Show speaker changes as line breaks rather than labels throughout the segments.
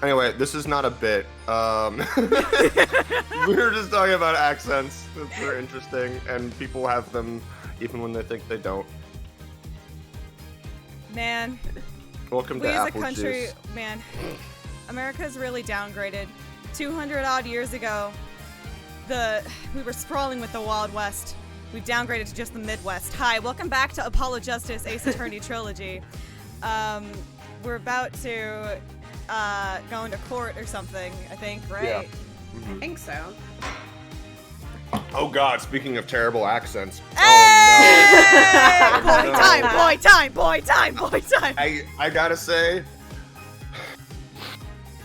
Anyway, this is not a bit. We were just talking about accents. They're interesting, and people have them even when they think they don't.
Man.
Welcome to
We as a
Apple
country,
Juice.
man, America's really downgraded. 200 odd years ago, we were sprawling with the Wild West. We've downgraded to just the Midwest. Hi, welcome back to Apollo Justice Ace Attorney Trilogy. We're about to go into court or something, I think, right?
Yeah.
I think so.
Oh God! Speaking of terrible accents.
Hey!
Oh no!
Boy time!
I gotta say,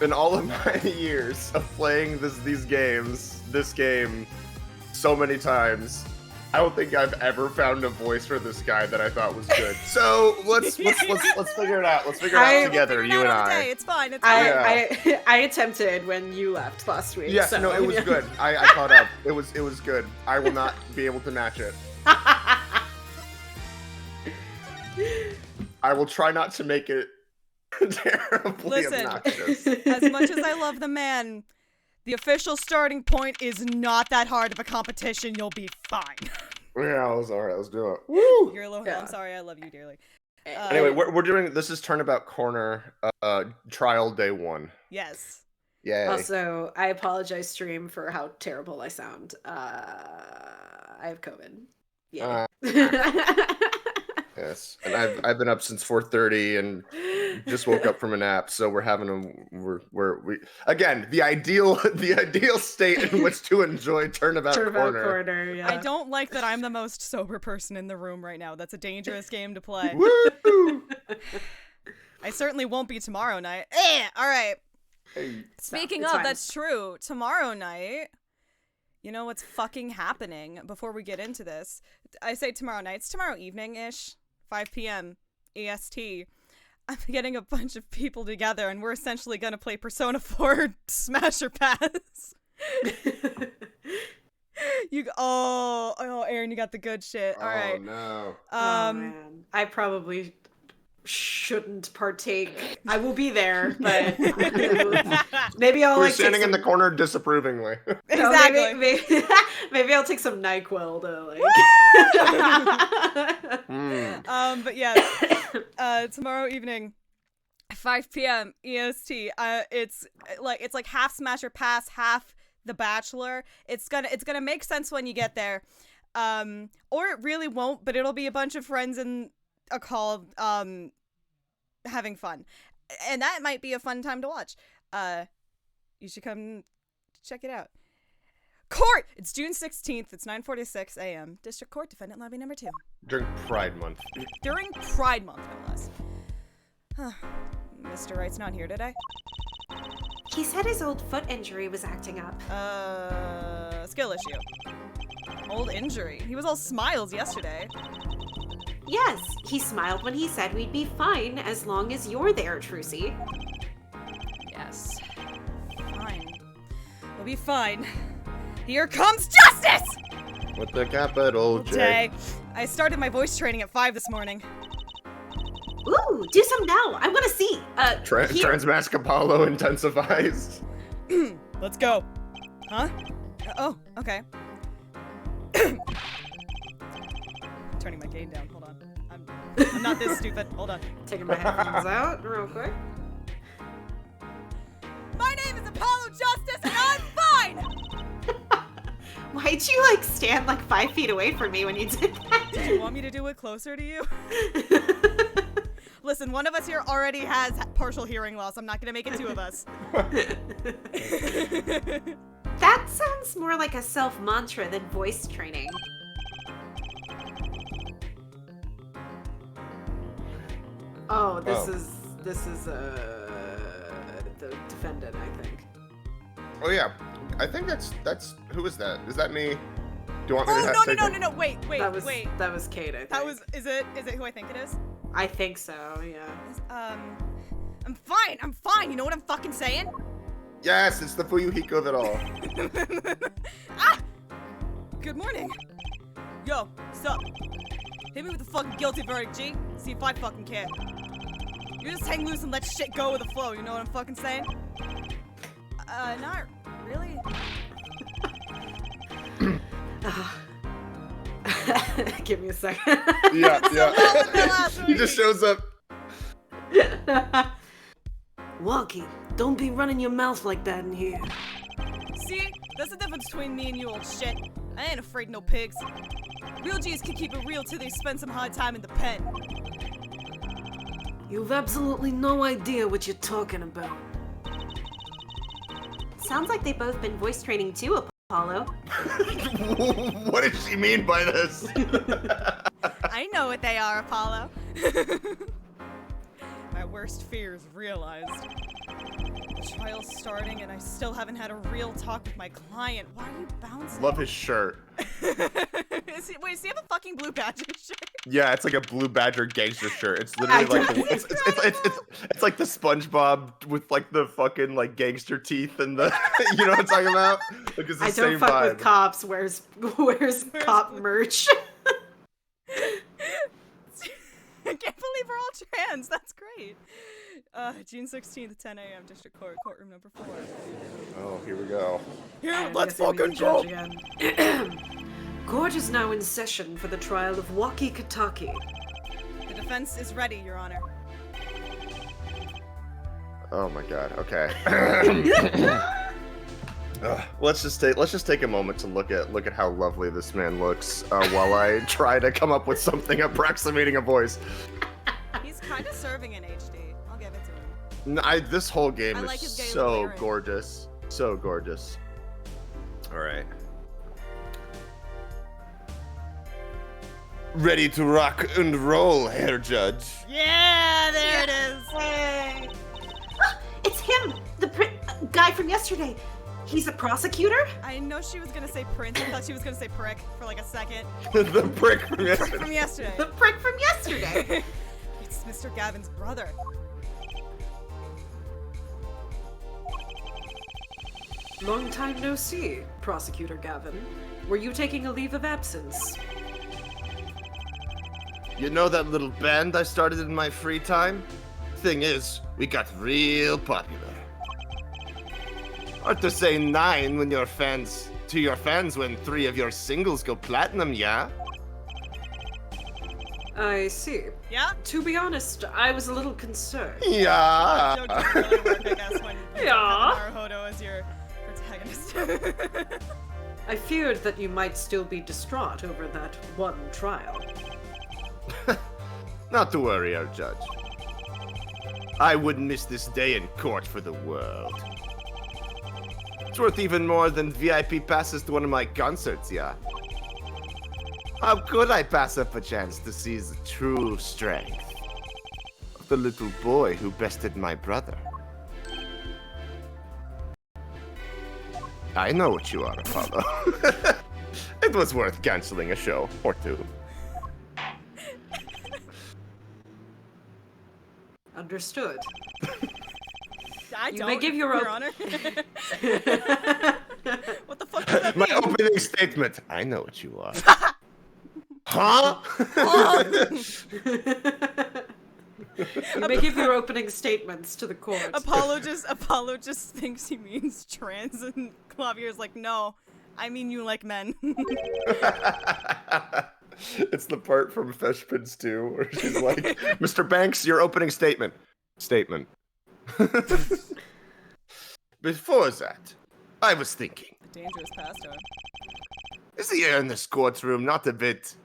in all of my years of playing this game, so many times, I don't think I've ever found a voice for this guy that I thought was good. So let's figure it out. Let's figure it out together, you and I.
It's fine. It's fine.
I attempted when you left last week.
Yeah,
so,
no, it was good. I caught up. It was good. I will not be able to match it. I will try not to make it terribly obnoxious.
As much as I love the man, the official starting point is not that hard of a competition. You'll be fine.
Yeah, it was alright. Let's do it. Woo!
You're a little.
Yeah.
I'm sorry. I love you dearly.
Anyway, we're doing this is Turnabout Corner, trial day 1.
Yes.
Yay!
Also, I apologize, stream, for how terrible I sound. I have COVID. Yeah.
Yes, and I've been up since 4:30 and just woke up from a nap, so we're again the ideal state in which to enjoy Turnabout Corner.
Yeah.
I don't like that I'm the most sober person in the room right now. That's a dangerous game to play.
Woo!
I certainly won't be tomorrow night. All right.
Hey.
Speaking
it's
of,
fine.
that's true. Tomorrow night, you know what's fucking happening before we get into this? I say tomorrow night. It's tomorrow evening-ish, 5 p.m. EST. I'm getting a bunch of people together, and we're essentially going to play Persona 4 Smash or Pass. Aaron, you got the good shit. All right.
Oh no.
Oh man, I probably shouldn't partake. I will be there, but maybe I'll
We're
like
standing in the corner disapprovingly.
Exactly.
No, maybe I'll take some NyQuil to like.
But yeah, tomorrow evening, 5 p.m. EST. It's like half Smash or Pass, half The Bachelor. It's gonna make sense when you get there, or it really won't. But it'll be a bunch of friends in a call, having fun, and that might be a fun time to watch. You should come check it out. Court! It's June 16th. It's 9:46 a.m. District Court, Defendant Lobby number 2.
During Pride Month.
During Pride Month, no less. Mr. Wright's not here today.
He said his old foot injury was acting up.
Skill issue. Old injury. He was all smiles yesterday.
Yes, he smiled when he said we'd be fine as long as you're there, Trucy.
Yes. Fine. We'll be fine. Here comes justice!
With the capital J.
Day. I started my voice training at 5 this morning.
Ooh, do some now. I want to see. Here.
Transmask Apollo intensifies.
Let's go. Huh? Oh, okay. Turning my gain down. Hold on. I'm not this stupid. Hold on.
Taking my headphones out real quick.
My name is Apollo Justice, and I'm fine!
Why'd you, like, stand, like, 5 feet away from me when you did that?
Did you want me to do it closer to you? Listen, one of us here already has partial hearing loss. I'm not gonna make it 2 of us.
That sounds more like a self-mantra than voice training.
Oh, this is the defendant, I think.
Oh yeah, I think that's who is that? Is that me? Do you want me to
Oh
take
no! Wait.
That was Kate, I think.
Is it who I think it is?
I think so, yeah.
I'm fine. You know what I'm fucking saying?
Yes, it's the Fuyuhiko of it all.
Ah! Good morning. Yo, sup? Hit me with the fucking guilty verdict, G. See if I fucking care. You just hang loose and let shit go with the flow, you know what I'm fucking saying? Not really.
Give me a second.
Yeah. He just shows up.
Walkie, don't be running your mouth like that in here.
See? That's the difference between me and you, old shit. I ain't afraid of no pigs. Real G's can keep it real till they spend some hard time in the pen.
You've absolutely no idea what you're talking about.
Sounds like they've both been voice training too, Apollo.
What does she mean by this?
I know what they are, Apollo. My worst fear is realized. The trial's starting and I still haven't had a real talk with my client. Why are you bouncing?
Love his shirt.
Wait, does he have a fucking blue badger shirt?
Yeah, it's like a blue badger gangster shirt. It's literally like it's like the SpongeBob with like the fucking like gangster teeth and the you know what I'm talking about? Like it's the
I
same
don't fuck
vibe.
with cops. Where's cop merch?
I can't believe we're all trans. That's great. June 16th, 10 a.m. District Court, courtroom number 4.
Oh, here we go.
Here,
let's fucking go. Court is now in session for the trial of Walkie Kataki.
The defense is ready, Your Honor.
Oh my god. Okay. Let's just take a moment to look at how lovely this man looks while I try to come up with something approximating a voice.
He's kind of serving in HD. I'll give it to him.
This whole game
I
is
like his gay
so
lyric.
gorgeous, so gorgeous. All right. Ready to rock and roll, Herr Judge.
Yeah, there it is.
Hey. It's him, the guy from yesterday. He's a prosecutor?
I know she was gonna say prince. I thought she was gonna say prick for like a second.
The prick from
Prick
yesterday.
from yesterday.
The prick from yesterday.
It's Mr. Gavin's brother.
Long time no see, Prosecutor Gavin. Were you taking a leave of absence?
You know that little band I started in my free time? Thing is, we got real popular. Hard to say 9 when your fans when 3 of your singles go platinum, yeah?
I see.
Yeah?
To be honest, I was a little concerned.
Yeah.
Joke doesn't really work, I guess, when you
Yeah.
have Naruhodo as your protagonist.
I feared that you might still be distraught over that one trial.
Not to worry, our judge. I wouldn't miss this day in court for the world. It's worth even more than VIP passes to one of my concerts, yeah? How could I pass up a chance to seize the true strength of the little boy who bested my brother? I know what you are, Apollo. It was worth canceling a show or 2.
Understood.
I
You
don't,
may give your
Honor. What the fuck does that
My
mean?
opening statement. I know what you are. Huh?
You may give your opening statements to the court.
Apollo just thinks he means trans, and Klavier's like, no, I mean you like men.
It's the part from Feshpins 2 where she's like, Mr. Banks, your opening statement. Statement. Before that, I was thinking,
A dangerous pastime.
is the air in this courtroom not a bit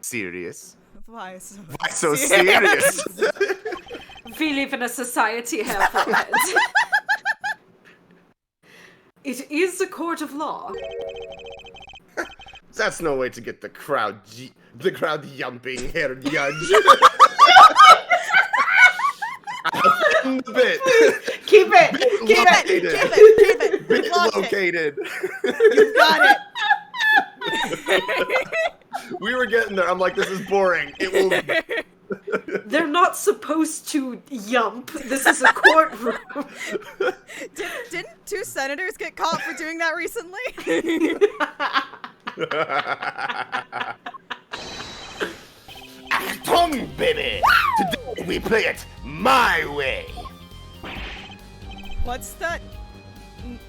serious?
Why so?
Why so serious?
We live in a society here, Fred. It is a court of law.
That's no way to get the crowd yumping, Herr Judge. The bit.
Keep it!
Keep
Located.
it!
Bit
Lock it.
located.
You got it!
We were getting there. I'm like, this is boring. It will.
They're not supposed to yump. This is a courtroom.
Didn't 2 senators get caught for doing that recently?
Achtung, baby! Today we play it my way.
What's that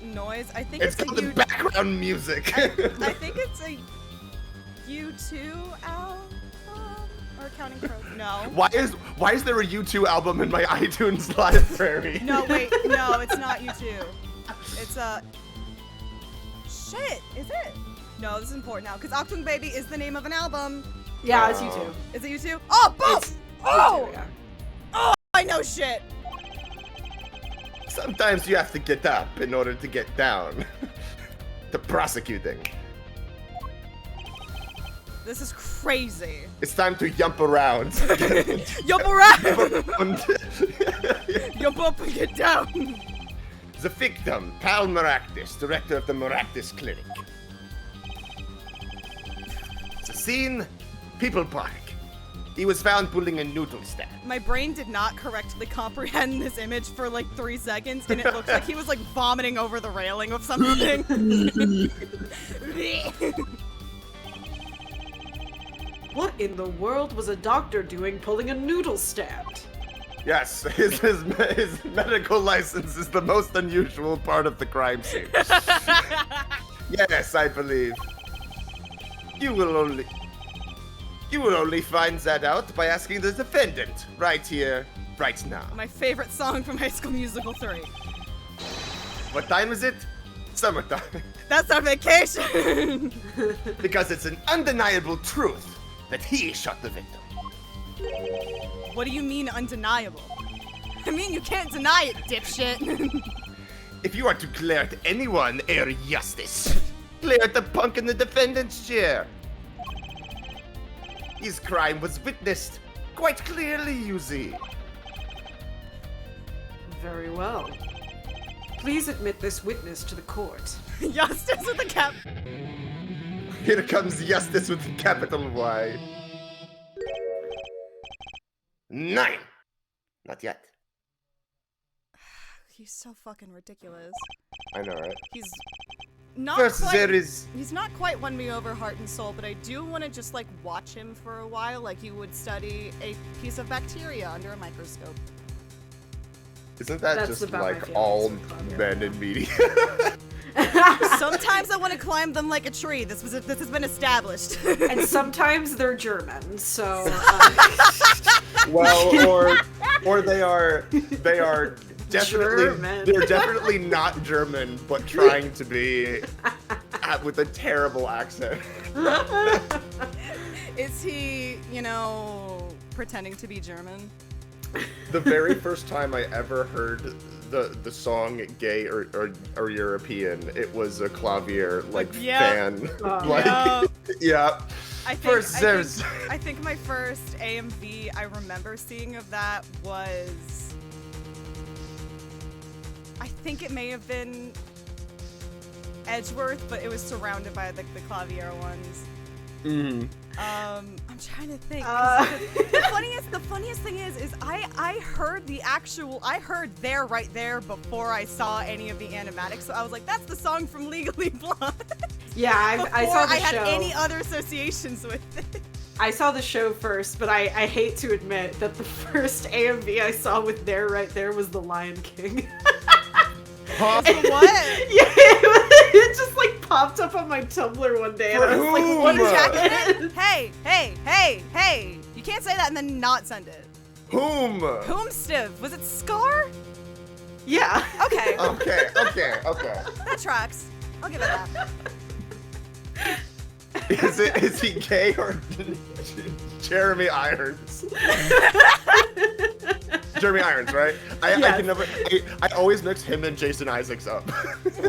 noise? I think
It's
it's a
called the background music.
I think it's a U2 album or Counting Crows. No.
Why is there a U2 album in my iTunes library?
No, wait. No, it's not U2. It's a. Shit. Is it? No, this is important now because Octung Baby is the name of an album.
Yeah, it's you too.
Is it U2? Oh, boom!
It's
Oh!
U2, yeah.
Oh, I know shit.
Sometimes you have to get up in order to get down. The prosecuting.
This is crazy.
It's time to yump around.
Yump around! Yump up and get down!
The victim, Pal Maractus, director of the Maractus Clinic. The scene, People Park. He was found pulling a noodle stand.
My brain did not correctly comprehend this image for like 3 seconds, and it looked like he was like vomiting over the railing of something.
What in the world was a doctor doing pulling a noodle stand?
Yes, his medical license is the most unusual part of the crime scene. Yes, I believe. You will only find that out by asking the defendant right here, right now.
My favorite song from High School Musical 3.
What time is it? Summertime.
That's our vacation!
Because it's an undeniable truth that he shot the victim.
What do you mean undeniable? I mean, you can't deny it, dipshit.
If you are to glare at anyone, Herr Justice, glare at the punk in the defendant's chair. His crime was witnessed quite clearly, you see.
Very well. Please admit this witness to the court.
Justice with a cap.
Here comes Justice with a capital Y. 9. Not yet.
He's so fucking ridiculous.
I know, right?
He's not
First,
quite,
there is...
He's not quite won me over heart and soul, but I do want to just like watch him for a while, like you would study a piece of bacteria under a microscope.
Isn't that
That's
just
about my
like
feelings
all
with Klavier.
men in media?
Sometimes I want to climb them like a tree. This has been established.
And sometimes they're German, so.
Well, or they are definitely
German.
they're definitely not German, but trying to be with a terrible accent.
Is he, pretending to be German?
The very first time I ever heard the song "Gay or European," it was a Klavier fan. Yeah.
I think my first AMV I remember seeing of that was, I think it may have been Edgeworth, but it was surrounded by the Klavier ones.
Mm.
I'm trying to think. The funniest thing is I heard There Right There before I saw any of the animatics, so I was like, that's the song from Legally Blonde.
Yeah, I saw the show.
Had any other associations with it.
I saw the show first, but I hate to admit that the first AMV I saw with There Right There was The Lion King.
Huh?
What?
Yeah, it just like popped up on my Tumblr one day, and I was like, "What is happening?"
Hey! You can't say that and then not send it.
Whom?
Stiv? Was it Scar?
Yeah.
Okay.
Okay.
That tracks. I'll give it that.
Is he gay or Jeremy Irons? Jeremy Irons, right? I always mix him and Jason Isaacs up.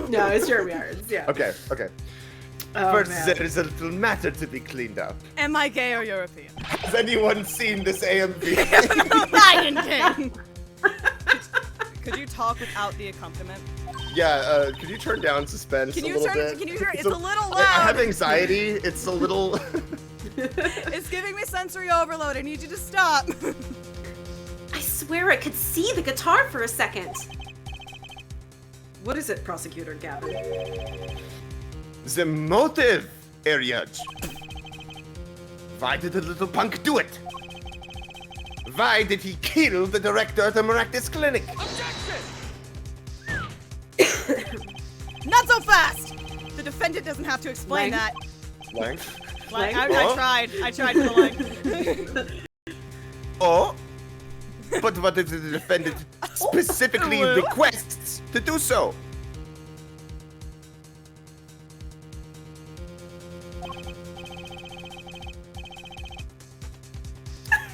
No, it's Jeremy Irons. Yeah.
Okay.
Oh,
First,
man.
there is a little matter to be cleaned up.
Am I gay or European?
Has anyone seen this AMV?
Lion King! Could you talk without the accompaniment?
Yeah, could you turn down suspense a little bit?
It's a little loud.
I have anxiety. It's a little...
It's giving me sensory overload. I need you to stop.
I swear I could see the guitar for a second.
What is it, Prosecutor Gavin?
The motive, area. Why did the little punk do it? Why did he kill the director of the Maractus Clinic?
Objection!
Not so fast! The defendant doesn't have to explain
Lang.
that.
Length.
I tried for the length.
Oh. But what if the defendant specifically
Hello?
requests to do so?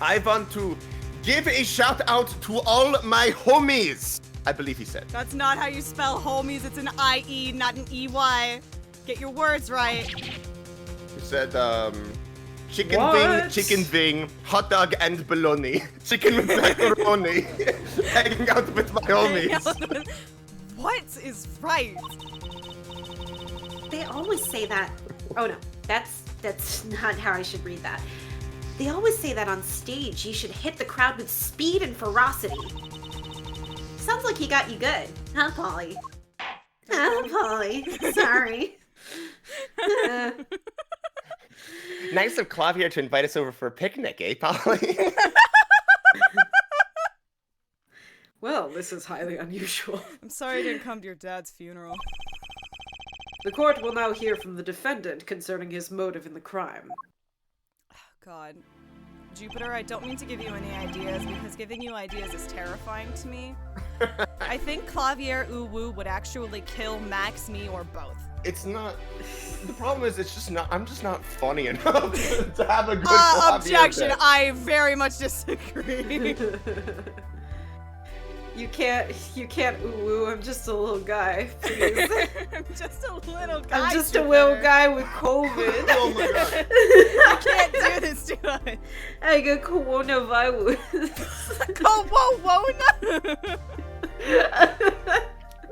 I want to give a shout out to all my homies. I believe he said.
That's not how you spell homies. It's an I-E, not an E-Y. Get your words right.
He said, chicken
What?
wing, hot dog, and bologna. Chicken with macaroni. Hanging out with my homies.
What is right?
They always say that. Oh no, that's not how I should read that. They always say that on stage you should hit the crowd with speed and ferocity. Sounds like he got you good, huh, Polly? Huh, Polly? Sorry.
Nice of Klavier to invite us over for a picnic, eh, Polly?
Well, this is highly unusual.
I'm sorry I didn't come to your dad's funeral.
The court will now hear from the defendant concerning his motive in the crime.
God. Jupiter, I don't mean to give you any ideas, because giving you ideas is terrifying to me. I think Klavier Uwu would actually kill Max, me, or both.
It's not. The problem is, it's just not. I'm just not funny enough to have a good Klavier
Objection!
bit.
I very much disagree.
You can't ooh, I'm just a little guy, please.
I'm just a little guy.
I'm just a
Jupiter.
little guy with COVID.
Oh my god.
I can't do this to us.
I got coronavirus.
Whoa, whoa, no.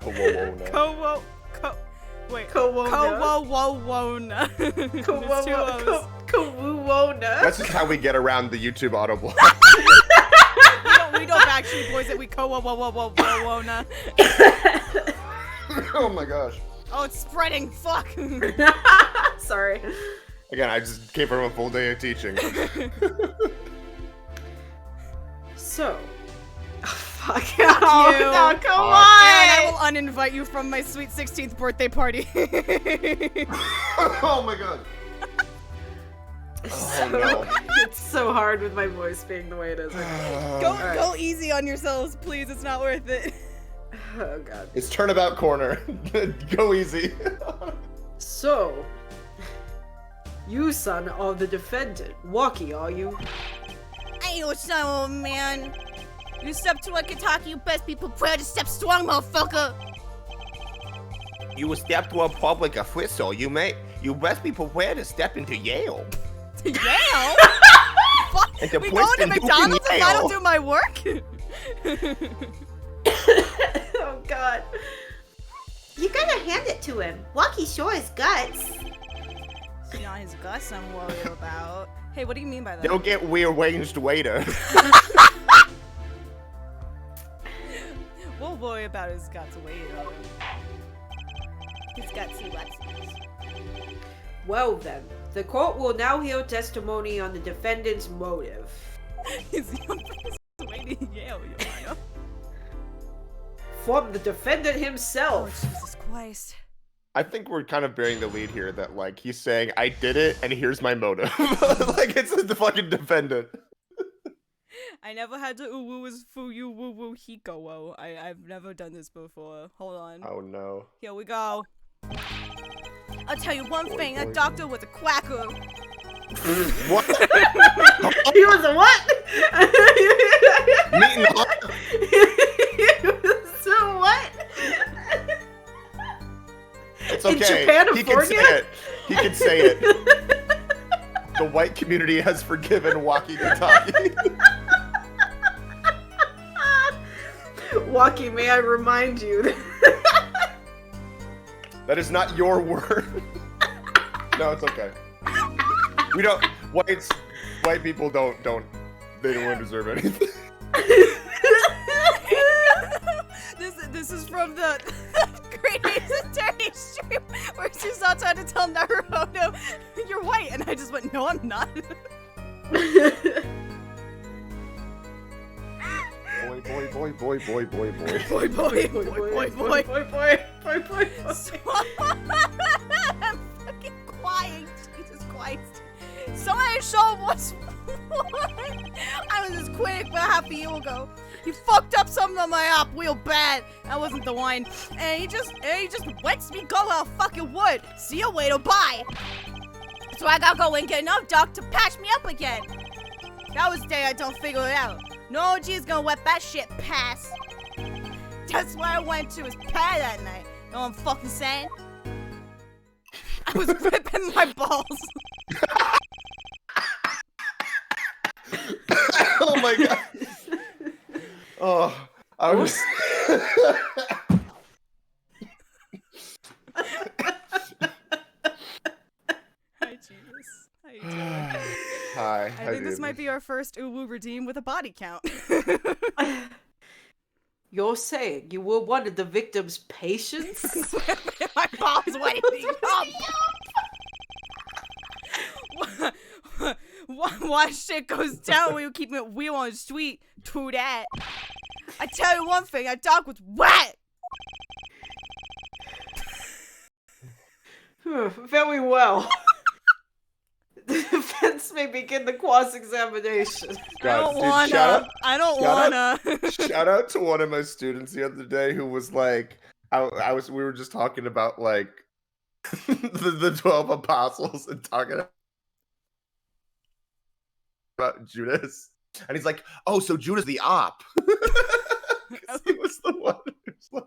Oh, whoa, no.
Ko-wo, wait.
Kowona.
Ko-wo-wo-wo-na. There's two O's.
Kowona.
That's just how we get around the YouTube audible.
We don't Backstreet Boys it. We ko-wo-wo-wo-wo-wo-na.
Oh my gosh.
Oh, it's spreading. Fuck.
Sorry.
Again, I just came from a full day of teaching.
So. Oh, fuck.
you.
No, come
Fuck.
on.
And I will uninvite you from my sweet 16th birthday party.
Oh my god. Oh no.
It's so hard with my voice being the way it is.
Go easy on yourselves, please. It's not worth it.
Oh god.
It's Turnabout Corner. Go easy.
So, you son of the defendant, Walkie, are you?
Hey, you son of a man. You step to a Kentucky, you best be prepared to step strong, motherfucker.
You step to a public official. You best be prepared to step into Yale.
Yale? Fuck.
And to
We
push
going to
the Duke in
McDonald's if I don't
Yale.
do my work?
Oh god.
You gotta hand it to him. Walkie sure has guts.
It's not his guts I'm worried about. Hey, what do you mean by that?
Don't get rearranged waiter.
We'll worry about his guts later. His gutsy whatsies.
Well then, the court will now hear testimony on the defendant's motive.
His way to Yale, Your Honor.
From the defendant
Oh,
himself.
Jesus Christ.
I think we're kind of bearing the lead here that, like, he's saying, I did it, and here's my motive. Like, it's the fucking defendant.
I never had to uwu is fuyu woo woo hiko. I've never done this before. Hold on.
Oh, no.
Here we go. I'll tell you one thing,
boy.
that doctor was a quacker.
What?
He was a what?
Meeting up?
He was a what?
It's
In
okay.
Japan,
He can say it. He can say it. The white community has forgiven Walkie Kentucky.
Walkie, may I remind you?
That is not your word. No, it's okay. We don't. White people don't. They don't deserve anything.
This is from the Great Ace Attorney stream where she's all trying to tell Naruto, you're white, and I just went, no, I'm not.
Boy.
Boy. So, I'm fucking quiet. Jesus Christ. Somebody show him what's what. I was just quick about half a year ago. He fucked up something on my app real bad. That wasn't the wine. And he just lets me go out fucking wood. See you later, bye. So I gotta go and get enough doc to patch me up again. That was the day I don't figure it out. No G's gonna let that shit pass. That's why I went to his pad that night. Know what I'm fucking saying? I was ripping my balls.
Oh my god. Oh, I was.
Hi, Jesus. How you doing?
Hi.
I think this might be our first Uwu redeem with a body count.
You're saying you were one of the victim's patients?
My balls waiting. Why shit goes down when you keep it real on the street? True that. I tell you one thing, that dog was wet.
Very well. The defense may begin the cross-examination.
I don't wanna.
Shout out to one of my students the other day who was like, we were just talking about like the 12 apostles and talking about Judas, and he's like, "Oh, so Judas the op." He was the one who was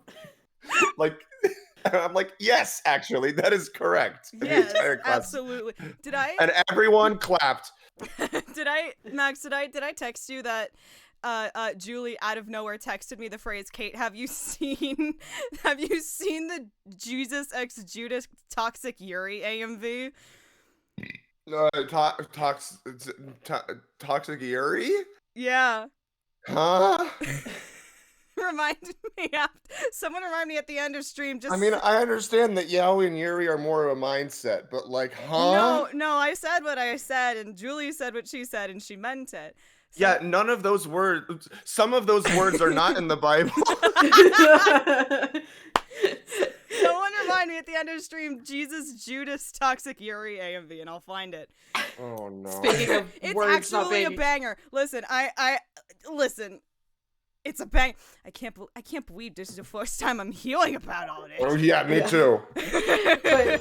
like, I'm like, yes, actually, that is correct.
Yes, absolutely. Did I?
And everyone clapped.
Max? Did I text you that? Julie out of nowhere texted me the phrase, "Kate, have you seen the Jesus x Judas Toxic Yuri AMV?"
Toxic Yuri?
Yeah.
Huh?
Someone remind me at the end of stream.
I mean, I understand that Yaoi and Yuri are more of a mindset, but like, huh?
No, I said what I said, and Julie said what she said, and she meant it. So...
Yeah, none of those words. Some of those words are not in the Bible.
Someone remind me at the end of stream, Jesus, Judas, Toxic Yuri, AMV, and I'll find it.
Oh no!
Speaking of
it's
words not
actually
being...
a banger. Listen, I listen. It's a bang. I can't believe this is the first time I'm hearing about all this.
Oh yeah, me too.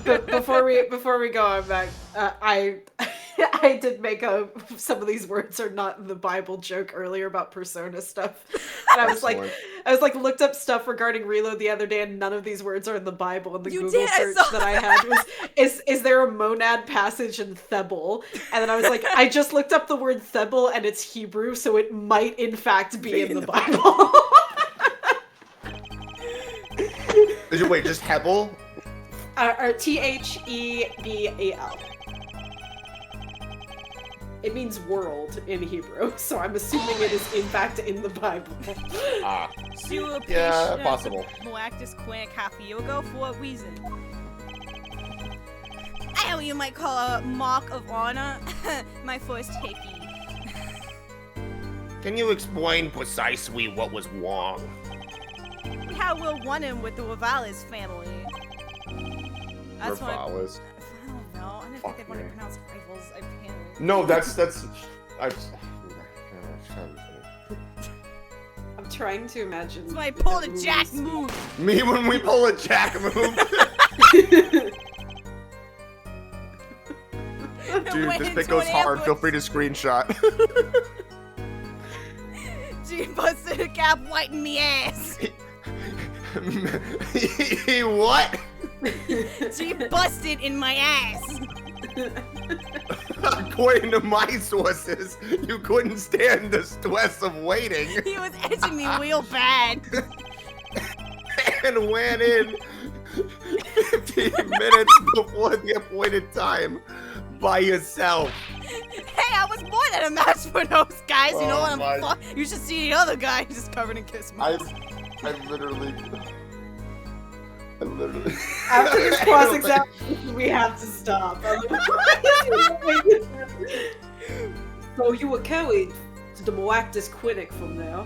but before we go on back, I did make some of these words are not in the Bible joke earlier about Persona stuff, and I was like looked up stuff regarding Reload the other day, and none of these words are in the Bible. And the Google search that I had was is there a monad passage in Thebel? And then I was like, I just looked up the word Thebel, and it's Hebrew, so it might in fact be in the Bible.
Wait, just Hebel?
Or Thebel. It means world in Hebrew, so I'm assuming it is in fact in the Bible.
Yeah, possible.
Malactus Quink half a year ago for a reason. I know you might call a mark of honor my first hickey.
Can you explain precisely what was wrong?
We had a little run-in with the Rivales family. That's why. I don't know. I didn't think they wanted to pronounce rivals. I can't.
No, that's.
I'm trying to imagine.
That's why I pulled a jack move.
Me when we pull a jack move. Dude, this pic goes hard. Feel free to screenshot.
G busted a cap white in me ass.
He what?
G busted in my ass.
According to my sources, you couldn't stand the stress of waiting.
He was edging me real bad.
And went in 15 minutes before the appointed time by yourself.
Hey, I was more than a match for those guys. You know what I'm You should see the other guy just covered in kiss marks.
I literally.
After this cross-examination, we have to stop. So you were carried to the Malactus Clinic from there.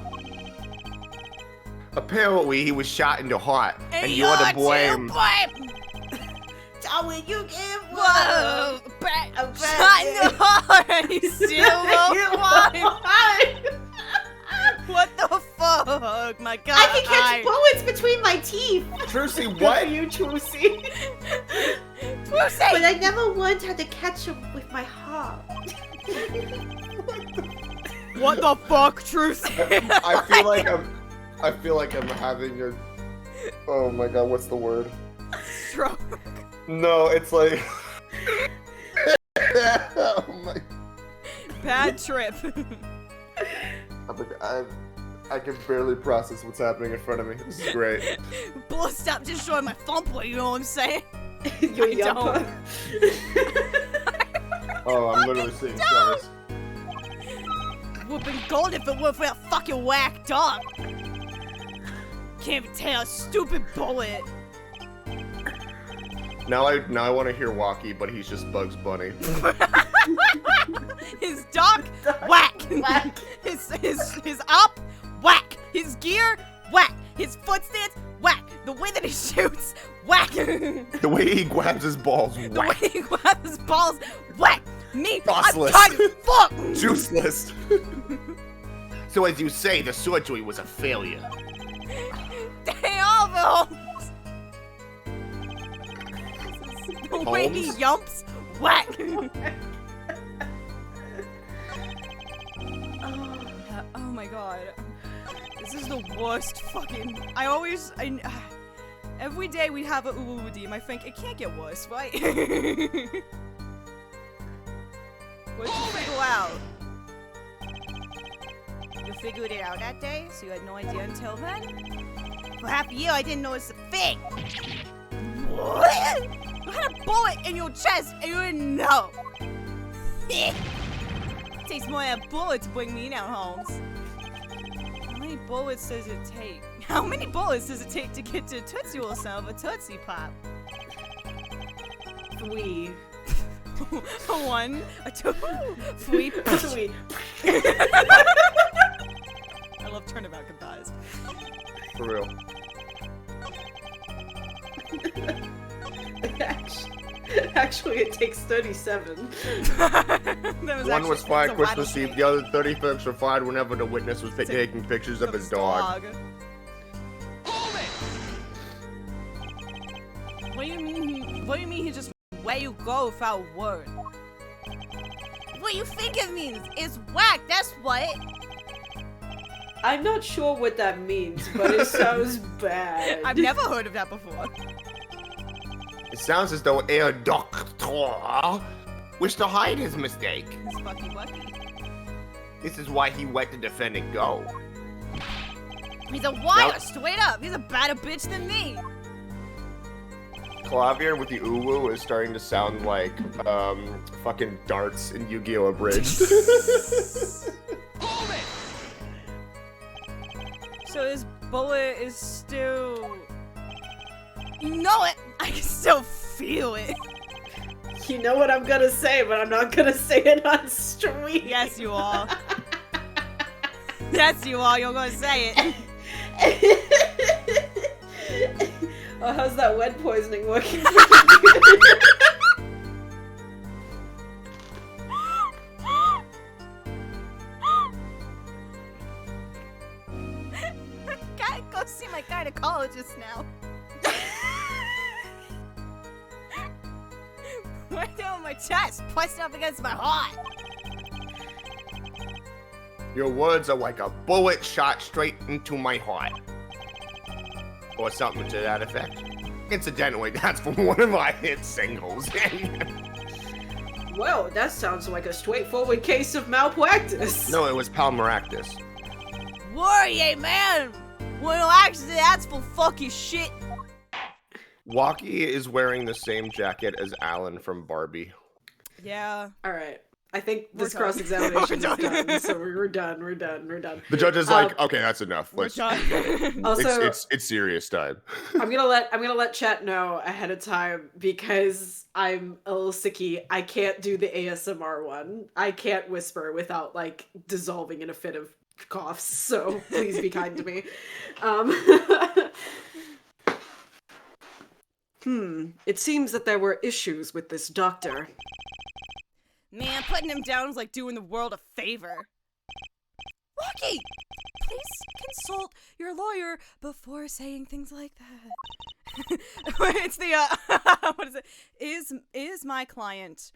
Apparently, he was shot in the heart, and
you're
you're to blame.
Tell me you give
Whoa!
a
Shot in the heart, and you still won't find. What the fuck? My God.
I can catch bullets between my teeth.
Trucy,
Good
what?
for you, Trucy.
But I never once had to catch them with my heart.
What the fuck, Trucy?
I feel like I'm having a. Oh my God, what's the word?
Stroke.
No, it's like. Oh my.
Bad trip.
I can barely process what's happening in front of me. This is great.
Bull, stop destroying my thumper, you know what I'm saying?
Your
I
yumper.
Oh, I'm literally seeing stars.
Would've been gold if it weren't for that fucking whack dog. Can't even tell a stupid bullet.
Now I want to hear Walkie, but he's just Bugs Bunny.
His dog, whack.
Whack.
His up, whack. His gear, whack. His foot stance, whack. The way that he shoots, whack.
The way he grabs his balls,
The
whack.
way he grabs his balls, whack. Me,
Bossless.
I'm tired, fuck.
Juiceless. So as you say, the surgery was a failure.
Damn, Holmes. The way he
Holmes?
yumps, whack. Oh my God. This is the worst fucking. Every day we have a ooh team. I think it can't get worse, right? What did you figure out? You figured it out that day, so you had no idea until then? For half a year, I didn't know it's a thing. What? You had a bullet in your chest and you didn't know. Takes more than a bullet to bring me down, Holmes. How many bullets does it take? How many bullets does it take to get to Tootsie Roll sound of a Tootsie Pop?
3.
A 1, a 2, 3.
3.
I love Turnabout Guys.
For real.
Actually, it takes 37.
One was fired Christmas Eve, the other 35 were fired whenever the witness was taking pictures of his dog.
What do you mean? What do you mean he just where you go without a word? What do you think it means? It's whack. That's what.
I'm not sure what that means, but it sounds bad.
I've never heard of that before.
It sounds as though Herr Doctor wished to hide his mistake.
It's fucky wucky.
This is why he let the defendant go.
He's a liar, straight up. He's a badder bitch than me.
Klavier with the uwu is starting to sound like fucking darts in Yu-Gi-Oh! Abridged.
So his bullet is still. You know it. I can still feel it.
You know what I'm gonna say, but I'm not gonna say it on stream.
Yes, you are. Yes, you are. You're gonna say it.
Oh, how's that lead poisoning working?
Gotta go see my gynecologist now. Right there on my chest, pressed up against my heart.
Your words are like a bullet shot straight into my heart. Or something to that effect. Incidentally, that's from one of my hit singles.
Well, that sounds like a straightforward case of malpractice.
No, it was Palmaractus.
Worry, man. Well, actually, that's for fucking shit.
Walkie is wearing the same jacket as Alan from Barbie.
Yeah.
Alright. I think this
We're done.
cross-examination is
We're done.
done, so we're done.
The judge is like, okay, that's enough.
We're
Let's.
done.
Also,
It's serious time.
I'm gonna let chat know ahead of time because I'm a little sicky. I can't do the ASMR one. I can't whisper without like dissolving in a fit of coughs, so please be kind to me. It seems that there were issues with this doctor.
Man, putting him down is like doing the world a favor. Rocky, please consult your lawyer before saying things like that. It's the what is it? Is my client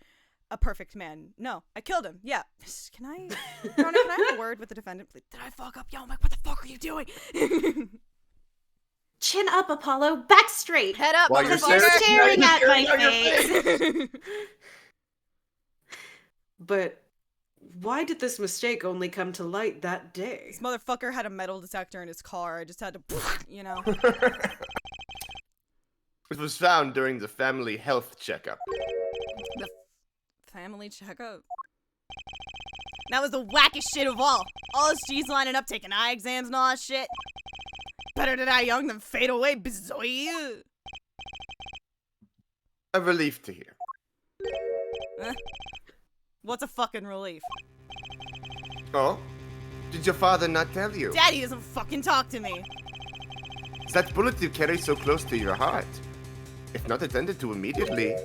a perfect man? No, I killed him. Yeah. Can I have a word with the defendant, please? Did I fuck up? Yo, Mike, what the fuck are you doing?
Chin up, Apollo. Back straight.
Head up,
While you're
motherfucker.
staring at my
at your
face.
But why did this mistake only come to light that day?
This motherfucker had a metal detector in his car. I just had to, you know.
It was found during the family health checkup.
The family checkup. That was the wackest shit of all. All his G's lining up, taking eye exams and all that shit. Better to die young than fade away, bizoy.
A relief to hear.
What's a fucking relief?
Oh? Did your father not tell you?
Daddy doesn't fucking talk to me.
That bullet you carry so close to your heart. If not attended to immediately,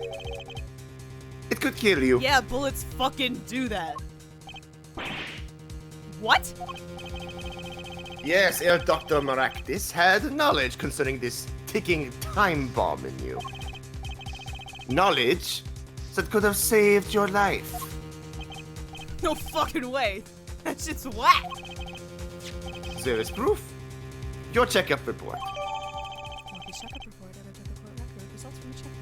it could kill you.
Yeah, bullets fucking do that. What?
Yes, Herr Dr. Maractus had knowledge concerning this ticking time bomb in you. Knowledge that could have saved your life.
No fucking way. That shit's whack.
There is proof. Your checkup report.
Checkup report. Results from the checkup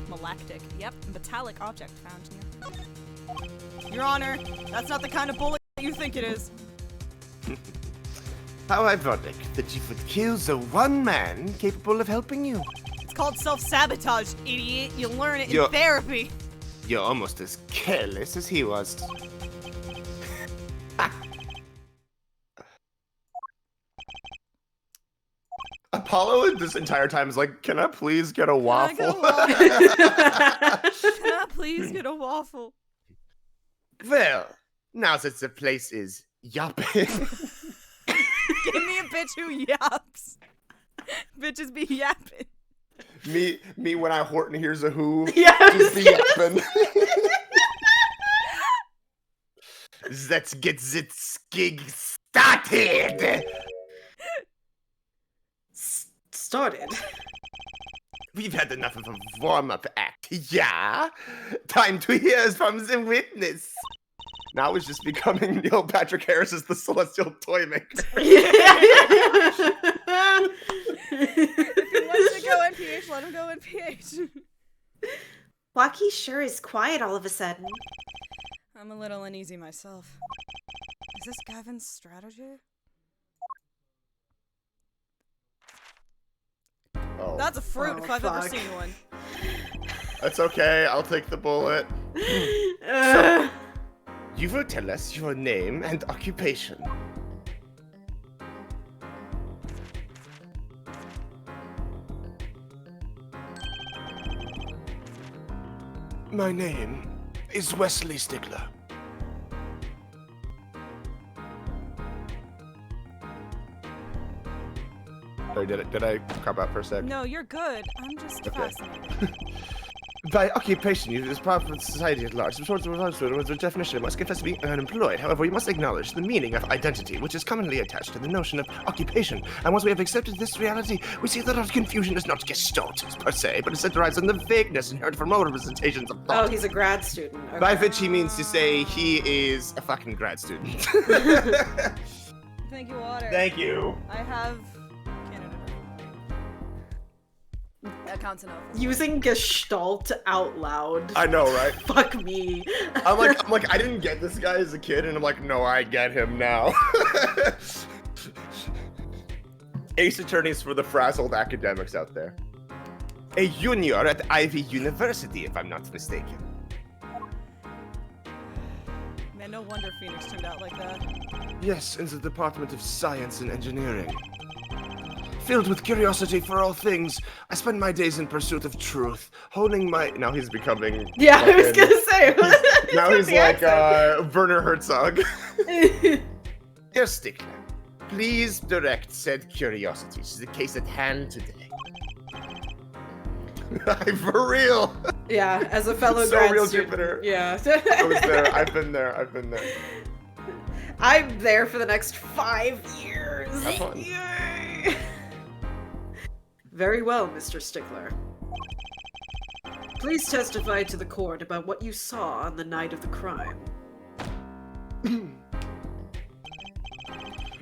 report. Malactic. Yep. Metallic object found near. Your Honor, that's not the kind of bullet you think it is.
How ironic that you would kill the one man capable of helping you.
It's called self-sabotage, idiot. You'll learn it in
You're-
therapy.
You're almost as careless as he was. Apollo this entire time is like, can I please get a waffle?
Can I please get a waffle?
Well, now that the place is yapping.
Give me a bitch who yaps. Bitches be yapping.
me when I Horton hears a who.
Yeah,
Just be yapping. Let's get this gig started.
Started.
We've had enough of a warm-up act. Yeah? Time to hear from the witness. Now it's just becoming Neil Patrick Harris as the celestial toy maker.
If he wants to go NPH, let him go NPH.
Wacky sure is quiet all of a sudden.
I'm a little uneasy myself. Is this Gavin's strategy?
Oh,
That's a fruit
Oh,
if I've ever
fuck.
seen one.
that's okay. I'll take the bullet.
Uh,
You will tell us your name and occupation. My name is Wesley Stigler. Sorry, did I cop out for a sec?
No, you're good. I'm just
Okay.
fascinated.
By occupation, you is part of society at large. Some sort of definition must confess to be unemployed. However, we must acknowledge the meaning of identity, which is commonly attached to the notion of occupation. And once we have accepted this reality, we see that our confusion is not gestalt per se, but instead derives from the vagueness inherent from all representations of
oh,
thought.
he's a grad student. Okay.
By which he means to say he is a fucking grad student.
Thank you, Water.
Thank you.
I have Canada. That counts enough.
Using Gestalt out loud.
I know, right?
Fuck me.
I'm like, I didn't get this guy as a kid, and I'm like, no, I get him now. Ace attorneys for the frazzled academics out there. A junior at Ivy University, if I'm not mistaken.
Man, no wonder Phoenix turned out like that.
Yes, in the Department of Science and Engineering. Filled with curiosity for all things, I spend my days in pursuit of truth, honing my... Now he's becoming...
Yeah, I was
fucking-
gonna say.
Now he's
the
like
accent.
Werner Herzog. Herr Stickler, please direct said curiosities to the case at hand today. For real.
Yeah, as a fellow
So
grad
real,
student.
Jupiter.
Yeah.
I was there. I've been there.
I'm there for the next 5 years.
Have fun.
Yay! Very well, Mr. Stickler. Please testify to the court about what you saw on the night of the crime.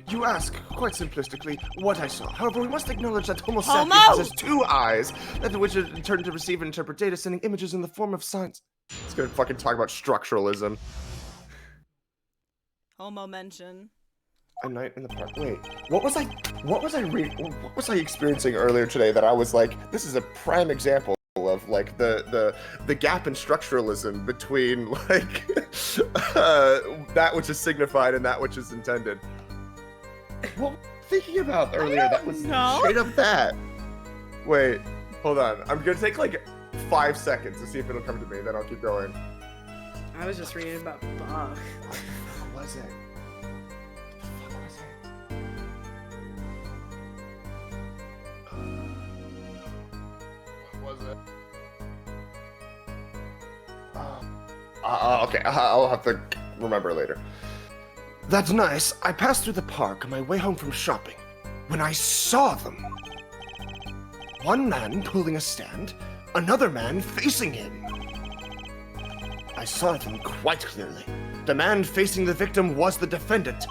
You ask, quite simplistically, what I saw. However, we must acknowledge that Homo sapiens
Homo!
possesses 2 eyes, that which are turned to receive and interpret data, sending images in the form of signs. It's gonna fucking talk about structuralism.
Homo mention.
A night in the park. Wait, what was I experiencing earlier today that I was like, this is a prime example of like the gap in structuralism between like that which is signified and that which is intended. What was I thinking about earlier? That was straight up that. Wait, hold on. I'm gonna take like 5 seconds to see if it'll come to me, then I'll keep going.
I was just reading about Bach.
What was it? What was it? Okay, I'll have to remember later. That's nice. I passed through the park on my way home from shopping when I saw them. One man pulling a stand, another man facing him. I saw them quite clearly. The man facing the victim was the defendant.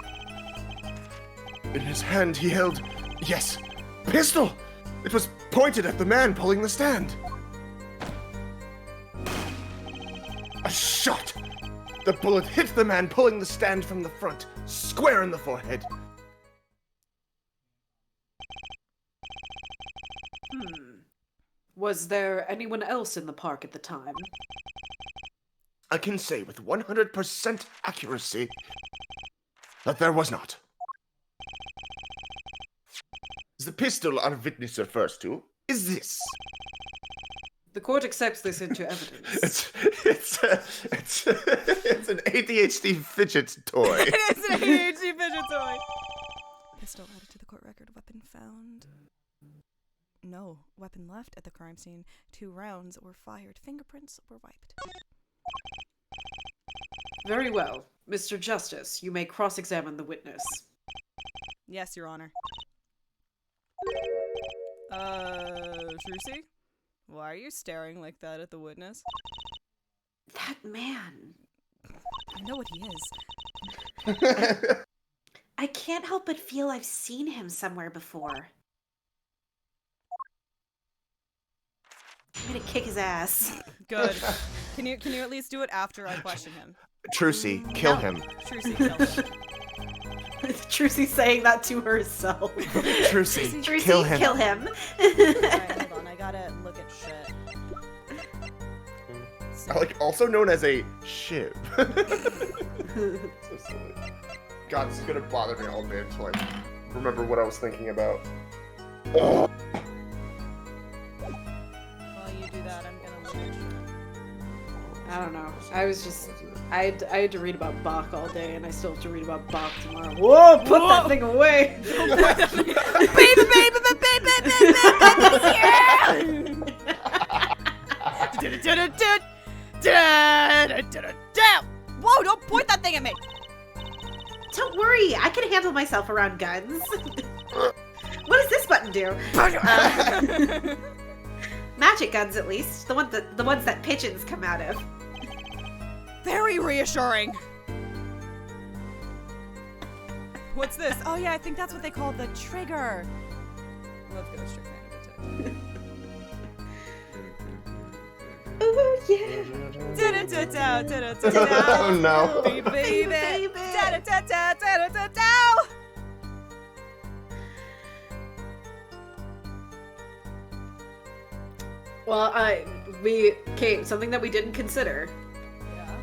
In his hand he held, yes, pistol! It was pointed at the man pulling the stand. A shot! The bullet hit the man pulling the stand from the front, square in the forehead.
Was there anyone else in the park at the time?
I can say with 100% accuracy that there was not. The pistol our witness refers to is this.
The court accepts this into evidence.
It's an ADHD fidget toy.
It is an ADHD fidget toy. Pistol added to the court record. Weapon found. No. Weapon left at the crime scene. 2 rounds were fired. Fingerprints were wiped.
Very well. Mr. Justice, you may cross-examine the witness.
Yes, Your Honor. Trucy? Why are you staring like that at the witness?
That man.
I know what he is.
I can't help but feel I've seen him somewhere before. I'm gonna kick his ass.
Good. Can you at least do it after I question him?
Trucy, kill
No.
him.
Trucy, kill him.
Trucy saying that to herself.
Trucy,
Trucy,
kill him.
kill him.
Alright, hold on. I gotta look at shit.
Like, also known as a shiv. So silly. God, this is gonna bother me all day until I remember what I was thinking about.
While you do that, I'm gonna look at shit.
I don't know. I had to read about Bach all day, and I still have to read about Bach tomorrow. Whoa! Put that thing away!
Whoa, don't point that thing at me!
Don't worry, I can handle myself around guns. What does this button do? Magic guns, at least. The ones that pigeons come out of.
Very reassuring. What's this? Oh yeah, I think that's what they call the trigger. Let's go straight fan detective.
Oh yeah.
Oh no.
Baby.
Well, something that we didn't consider
Yeah.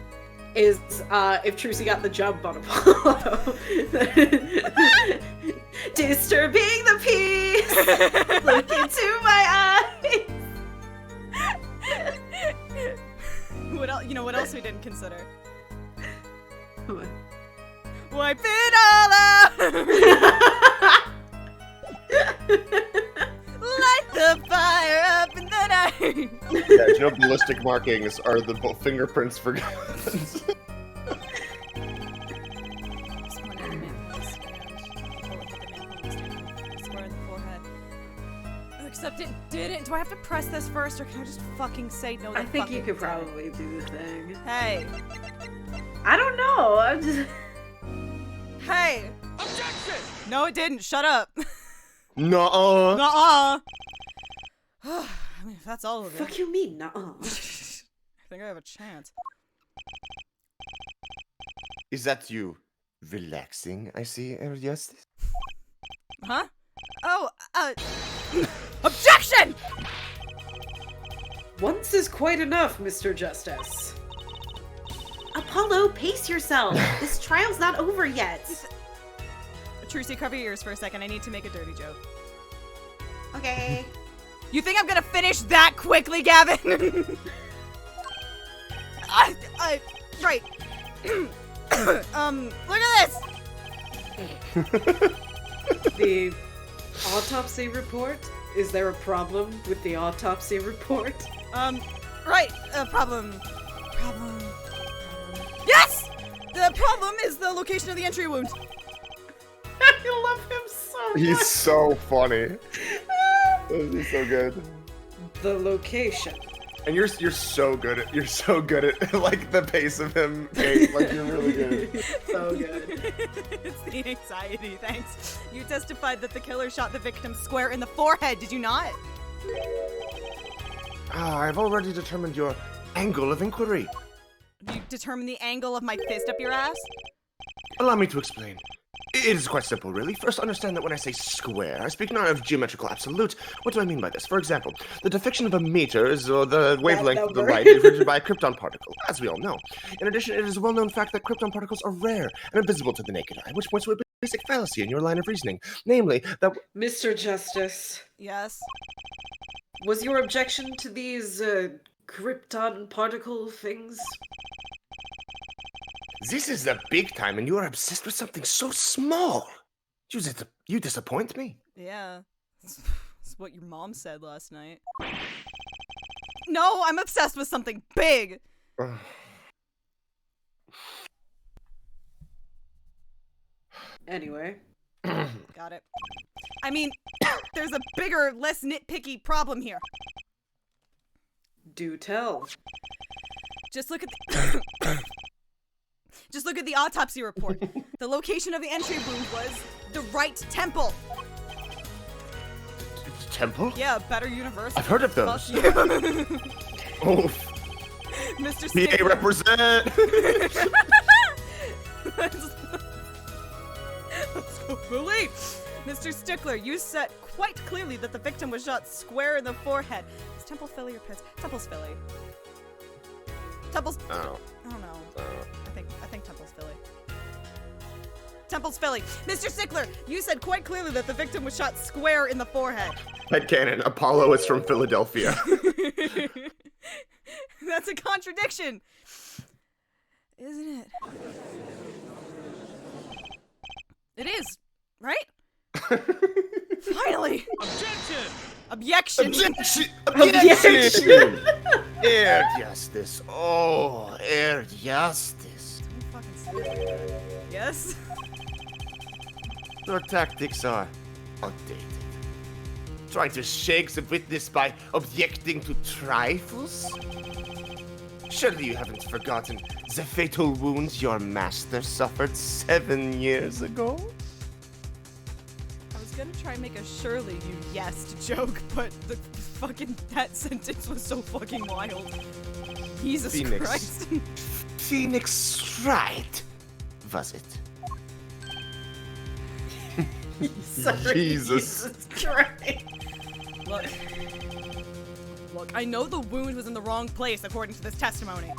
is if Trucy got the jump on Apollo. Disturbing the peace. Look into my eyes.
What else we didn't consider?
What?
Wipe it all out.
Did you know ballistic markings are the fingerprints for guns?
Except it didn't. Do I have to press this first, or can I just fucking say no?
I think you could probably do the thing.
Hey.
I don't know. I'm just...
Hey. Objection! No, it didn't. Shut up.
Nuh-uh.
Nuh-uh. I mean, if that's all of it.
Fuck you mean, nuh-uh.
I think I have a chance.
Is that you relaxing, I see, Herr Justice?
Huh? Oh, objection!
Once is quite enough, Mr. Justice.
Apollo, pace yourself. This trial's not over yet.
Trucy, cover your ears for a second. I need to make a dirty joke.
Okay.
You think I'm gonna finish that quickly, Gavin? Right. Look at this!
The autopsy report? Is there a problem with the autopsy report?
Right. Problem. Yes! The problem is the location of the entry wound.
I love him so much.
He's so funny. He's so good.
The location.
And you're so good at like the pace of him. Kate. Like you're really good.
So good.
It's the anxiety, thanks. You testified that the killer shot the victim square in the forehead, did you not?
I've already determined your angle of inquiry.
You determined the angle of my fist up your ass?
Allow me to explain. It is quite simple, really. First, understand that when I say square, I speak not of geometrical absolute. What do I mean by this? For example, the deflection of a meter is the wavelength of the light is measured by a krypton particle, as we all know. In addition, it is a well-known fact that krypton particles are rare and invisible to the naked eye, which points to a basic fallacy in your line of reasoning, namely that...
Mr. Justice.
Yes?
Was your objection to these, krypton particle things?
This is the big time, and you are obsessed with something so small. You disappoint me.
Yeah. That's what your mom said last night. No, I'm obsessed with something big!
Anyway.
Got it. I mean, there's a bigger, less nitpicky problem here.
Do tell.
Just look at the autopsy report. The location of the entry wound was the right temple.
Temple?
Yeah, better university.
I've heard of those.
Fuck you.
Oh.
Mr.
PA
Stickler.
represent!
Let's go, Billy! Mr. Stickler, you said quite clearly that the victim was shot square in the forehead. Is Temple Philly or Pitts? Temple's Philly. Temple's...
Oh.
I don't know. I think Temple's Philly. Temple's Philly. Mr. Stickler, you said quite clearly that the victim was shot square in the forehead.
Headcanon, Apollo is from Philadelphia.
That's a contradiction. Isn't it? It is, right? Finally! Objection!
Objection! Herr Justice. Oh, Herr Justice.
Yes?
Your tactics are outdated. Trying to shake the witness by objecting to trifles? Surely you haven't forgotten the fatal wounds your master suffered 7 years ago?
I was gonna try and make a surely you yes joke, but the fucking that sentence was so fucking wild. Jesus Christ.
Phoenix Wright, was it?
Sorry, Jesus Christ.
Look, I know the wound was in the wrong place according to this testimony.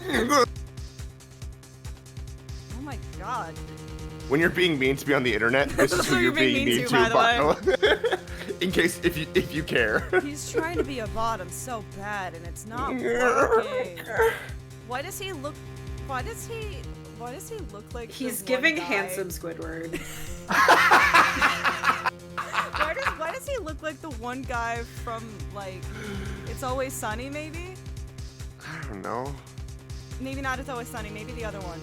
Oh my god.
When you're being mean to me on the internet, this is who you're being mean to,
by the
way. In case if you care.
He's trying to be a bottom so bad and it's not working. Why does he look like
He's
the
giving
one guy?
handsome Squidward.
Why does does he look like the one guy from, like, It's Always Sunny, maybe?
I don't know.
Maybe not It's Always Sunny, maybe the other one.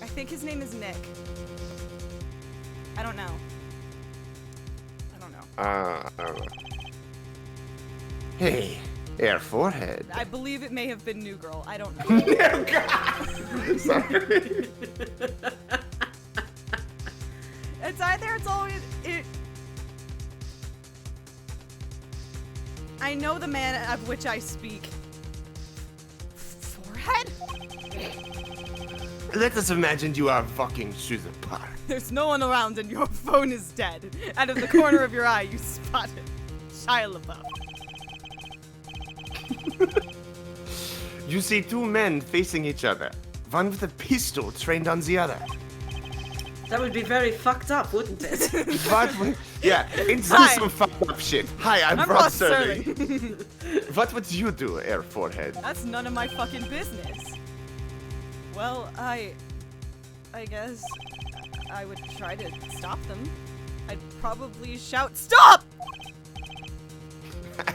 I think his name is Nick. I don't know.
I don't know. Hey, Air Forehead.
I believe it may have been New Girl. I don't know.
Oh, God. Sorry.
It's either it's always it. I know the man of which I speak. Forehead?
Let us imagine you are walking through the park.
There's no one around and your phone is dead. Out of the corner of your eye, you spotted Shia LaBeouf.
You see two men facing each other, one with a pistol trained on the other.
That would be very fucked up, wouldn't it?
Yeah, it's
Hi.
some fucked up shit. Hi, I'm
I'm
Ross
Ross
Sterling.
Sterling.
What would you do, Air Forehead?
That's none of my fucking business. Well, I guess I would try to stop them. I'd probably shout, "Stop!"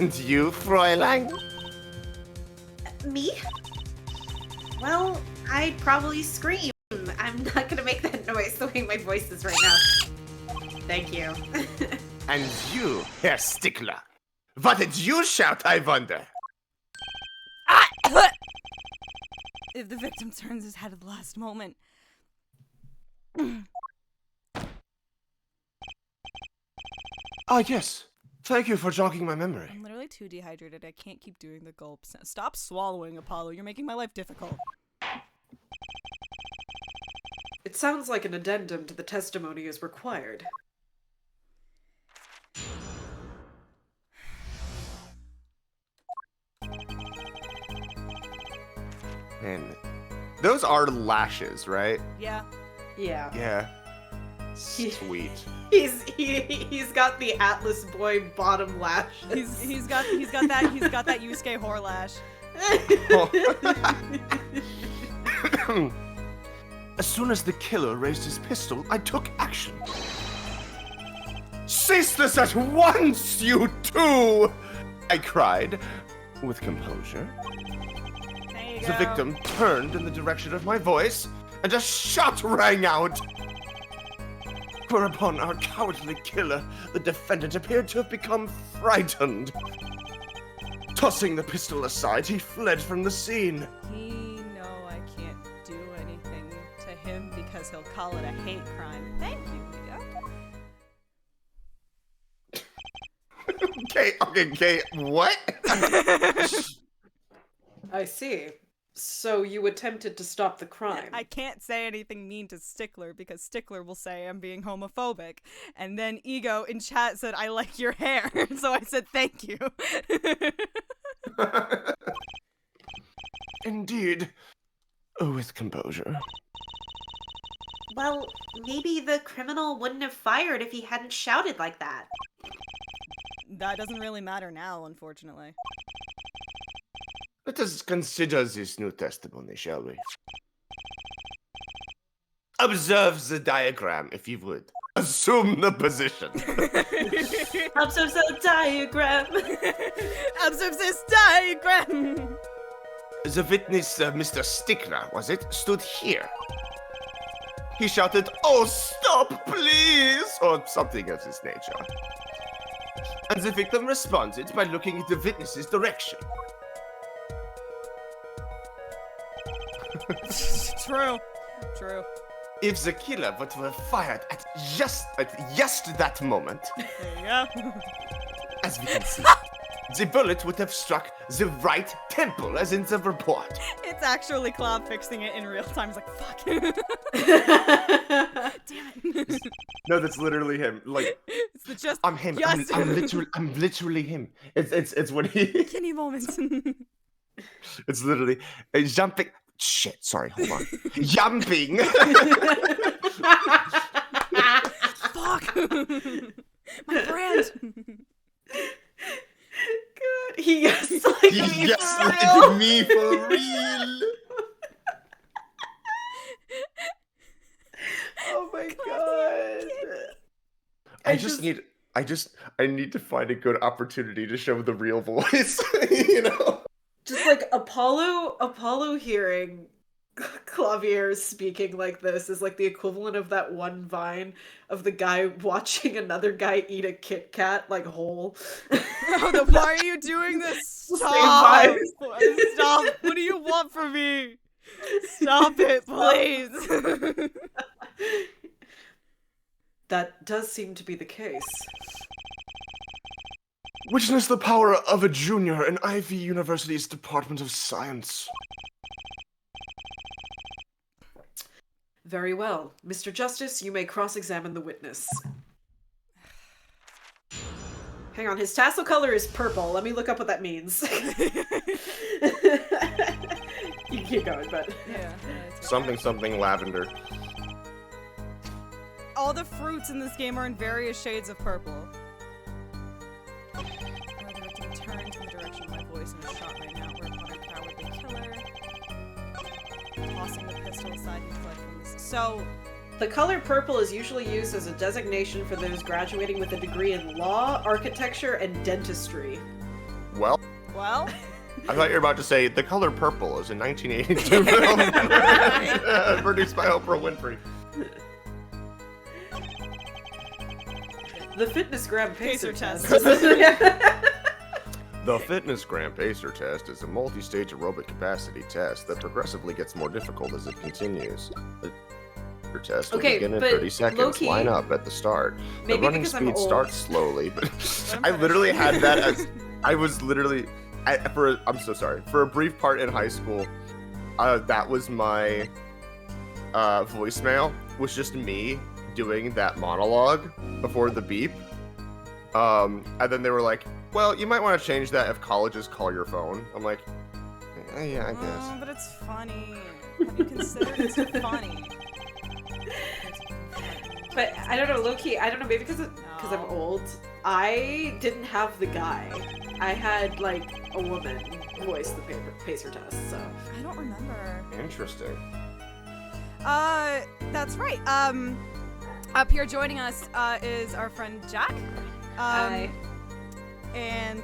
And you, Fräulein?
Me? Well, I'd probably scream. I'm not gonna make that noise the way my voice is right now. Thank you.
And you, Herr Stickler? What did you shout, I wonder?
If the victim turns his head at the last moment.
Ah, yes. Thank you for jogging my memory.
I'm literally too dehydrated. I can't keep doing the gulps. Stop swallowing, Apollo. You're making my life difficult.
It sounds like an addendum to the testimony is required.
And those are lashes, right?
Yeah.
Yeah.
Yeah. Sweet.
He's got the Atlas Boy bottom lashes.
He's got that Yusuke whore lash.
As soon as the killer raised his pistol, I took action. Cease this at once, you two! I cried, with composure.
There you
The
go.
victim turned in the direction of my voice, and a shot rang out. Whereupon our cowardly killer, the defendant, appeared to have become frightened. Tossing the pistol aside, he fled from the scene.
He know I can't do anything to him because he'll call it a hate crime. Thank you, Mika.
Okay, what?
I see. So you attempted to stop the crime.
I can't say anything mean to Stickler because Stickler will say I'm being homophobic. And then Ego in chat said, I like your hair. So I said, thank you.
Indeed. With composure.
Well, maybe the criminal wouldn't have fired if he hadn't shouted like that.
That doesn't really matter now, unfortunately.
Let us consider this new testimony, shall we? Observe the diagram, if you would. Assume the position.
Observe the diagram.
Observe this diagram.
The witness, Mr. Stickler, was it, stood here. He shouted, "Oh, stop, please!" or something of this nature. And the victim responded by looking in the witness's direction.
True.
If the killer would have fired at just that moment,
There you go.
as we can see, the bullet would have struck the right temple, as in the report.
It's actually Cloud fixing it in real time. It's like, fuck. Damn it.
No, that's literally him. Like,
It's the just
I'm him.
Yes.
I'm literally him. It's when he.
Kenny moments.
It's literally jumping. Shit. Sorry. Hold on. Jumping.
Fuck. My brand.
Good. He gaslighted
He
me.
gaslighted me for real.
Oh my god.
I need to find a good opportunity to show the real voice, you know?
Just like Apollo hearing Klavier speaking like this is like the equivalent of that one Vine of the guy watching another guy eat a Kit Kat like whole.
Why are you doing this? Stop! Stop! What do you want from me? Stop it, please!
That does seem to be the case.
Witness the power of a junior in Ivy University's Department of Science.
Very well. Mr. Justice, you may cross-examine the witness. Hang on, his tassel color is purple. Let me look up what that means. You can keep going, but...
Yeah.
Something lavender.
All the fruits in this game are in various shades of purple. The victim turns in the direction of my voice and is shot right now. Whereupon a cowardly killer, tossing the pistol aside, he fled from this. So,
the color purple is usually used as a designation for those graduating with a degree in law, architecture, and dentistry.
Well, I thought you were about to say the color purple is a 1982 film produced by Oprah Winfrey.
The Fitness Gram Pacer test.
The Fitness Gram Pacer test is a multi-stage aerobic capacity test that progressively gets more difficult as it continues. The test will begin in 30 seconds.
Low-key,
line up at the start. The running speed starts slowly, but I literally had that as I was literally I'm so sorry. For a brief part in high school, that was my voicemail. Was just me doing that monologue before the beep. And then they were like, well, you might want to change that if colleges call your phone. I'm like, yeah, I guess.
Oh, but it's funny. Have you considered it's funny?
But I don't know, low-key, I don't know, maybe because I'm old, I didn't have the guy. I had, like, a woman voice the pacer test, so.
I don't remember.
Interesting.
That's right. Up here joining us is our friend Jack.
Hi.
And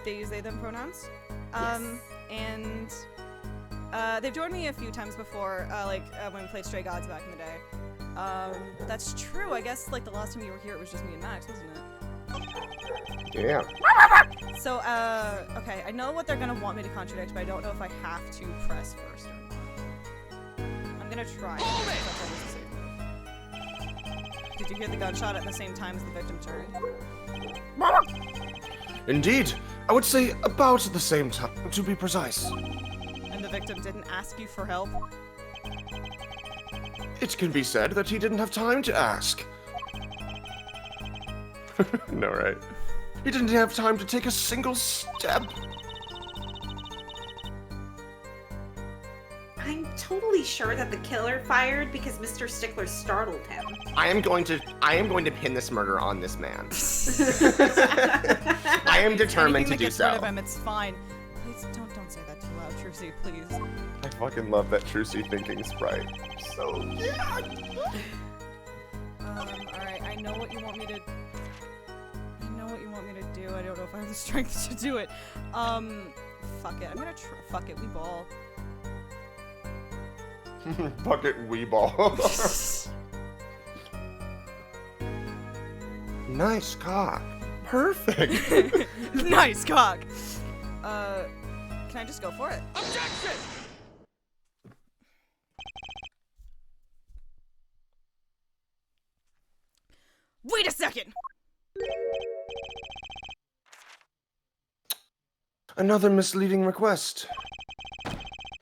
they use they them pronouns.
Yes.
And they've joined me a few times before, when we played Stray Gods back in the day. That's true. I guess like the last time you were here, it was just me and Max, wasn't it?
Yeah.
So, okay, I know what they're gonna want me to contradict, but I don't know if I have to press first or not. I'm gonna try. Did you hear the gunshot at the same time as the victim turned?
Indeed. I would say about the same time, to be precise.
And the victim didn't ask you for help?
It can be said that he didn't have time to ask. No, right? He didn't have time to take a single step.
I'm totally sure that the killer fired because Mr. Stickler startled him.
I am going to pin this murder on this man. I am determined to do so.
Rid of him, it's fine. Please don't say that too loud, Trucy, please.
I fucking love that Trucy thinking sprite. So yeah.
Alright, I know what you want me to do. I don't know if I have the strength to do it. Fuck it. I'm gonna fuck it, we ball.
Bucket wee ball. Nice cock. Perfect.
Nice cock. Can I just go for it? Objection! Wait a second!
Another misleading request.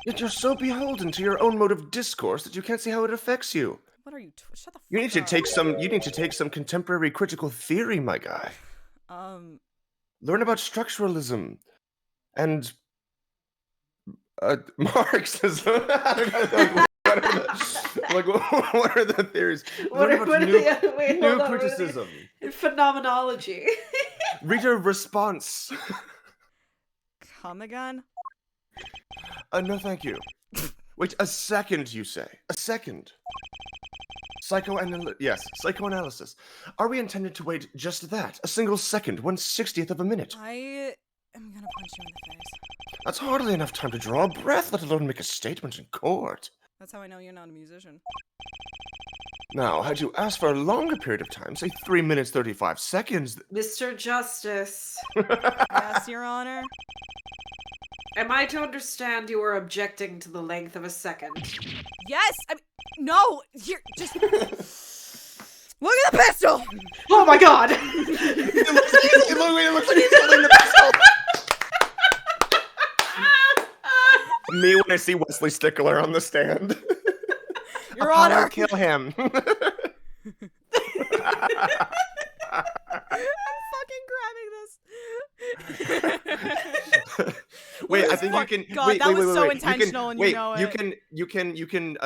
Yet you're so beholden to your own mode of discourse that you can't see how it affects you.
What are you? Shut the fuck
You need to
up.
take some. You need to take some contemporary critical theory, my guy. Learn about structuralism and Marxism. What are the theories?
What are
new criticism.
Phenomenology.
Reader response.
Come again?
No, thank you. Wait, a second, you say? A second. Psychoanalysis. Are we intended to wait just that? A single second, 1/60th of a minute.
I am gonna punch you in the face.
That's hardly enough time to draw a breath, let alone make a statement in court.
That's how I know you're not a musician.
Now, had you asked for a longer period of time, say 3 minutes 35 seconds...
Mr. Justice,
Yes, Your Honor.
am I to understand you are objecting to the length of a second?
Yes! No! Here, just... Look at the pistol!
Oh my god!
It looks like he's holding the pistol! Me when I see Wesley Stickler on the stand.
Your Honor!
Kill him.
I'm fucking grabbing this.
Wait,
What
I
the
think
fuck?
you can.
God,
wait,
that
wait,
was
wait,
so
wait.
intentional, and you know it.
You can.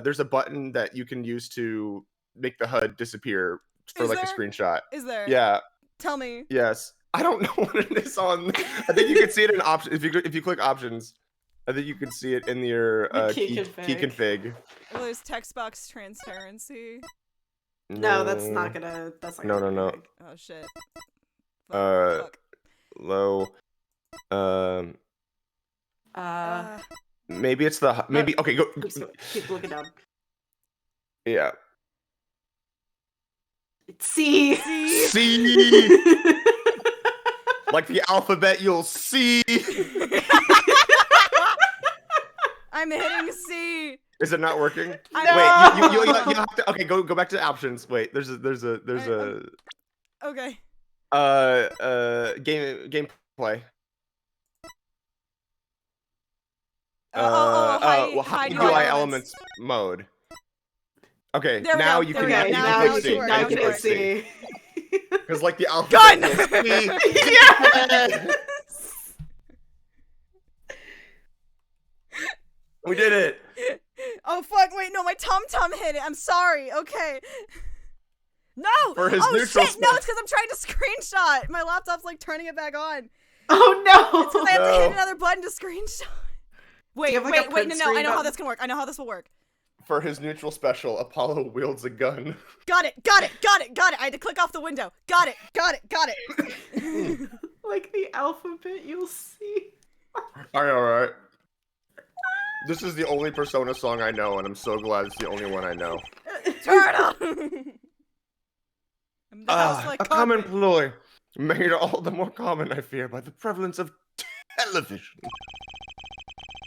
There's a button that you can use to make the HUD disappear for
Is
like a
there?
screenshot.
Is there?
Yeah.
Tell me.
Yes. I don't know what it is on. I think you can see it in options. If you click options, I think you can see it in your key config.
Oh, there's text box transparency.
No, that's not gonna. That's not.
No,
gonna
no, no.
Oh shit.
Fuck.
Fuck.
Low. Maybe it's the maybe. Okay, go.
Keep looking down.
Yeah.
It's C.
C. Like the alphabet, you'll see.
I'm hitting C.
Is it not working?
No!
Wait, you have to. Okay, go back to options. Wait, there's a
Okay.
gameplay.
Hide
UI elements mode. Okay,
There we
now
go,
you
there
can
we go.
now
Now
you
it's
can
working,
Now
now
you
it's
can
working.
see.
because like the alphabet.
Gun!
you'll see.
Yes!
We did it.
Oh fuck! Wait, no, my tum hit it. I'm sorry. Okay. No.
For his
oh
neutral
shit! No, it's because I'm trying to screenshot. My laptop's like turning it back on.
Oh no!
It's because I have to hit
No.
another button to screenshot. Wait,
have, like, a
wait,
print
no, I
screen
know how
button?
this can work. I know how this will work.
For his neutral special, Apollo wields a gun.
Got it. I had to click off the window. Got it.
Like the alphabet, you'll see.
Alright. This is the only Persona song I know, and I'm so glad it's the only one I know.
Turn up. The house like
A common
carpet.
ploy, made all the more common, I fear, by the prevalence of television.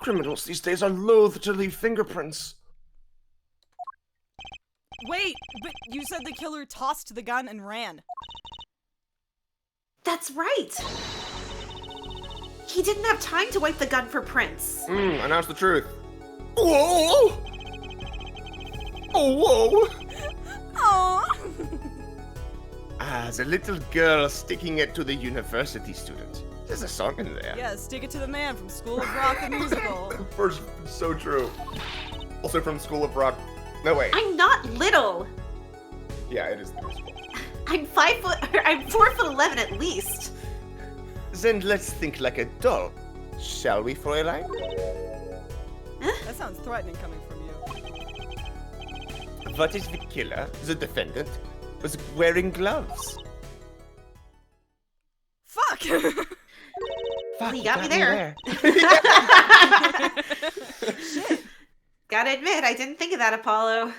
Criminals these days are loath to leave fingerprints.
Wait, but you said the killer tossed the gun and ran.
That's right. He didn't have time to wipe the gun for prints.
Announce the truth. Whoa! Oh, whoa!
Oh.
As a little girl sticking it to the university student. There's a song in there.
Yeah, stick it to the man from School of Rock the musical.
First, so true. Also from School of Rock. No, wait.
I'm not little.
Yeah, it is the musical.
I'm 4'11" at least.
Then let's think like a doll. Shall we, Fräulein?
That sounds threatening coming from you.
What if the killer, the defendant, was wearing gloves?
Fuck!
Well, you got me there. Gotta admit, I didn't think of that, Apollo.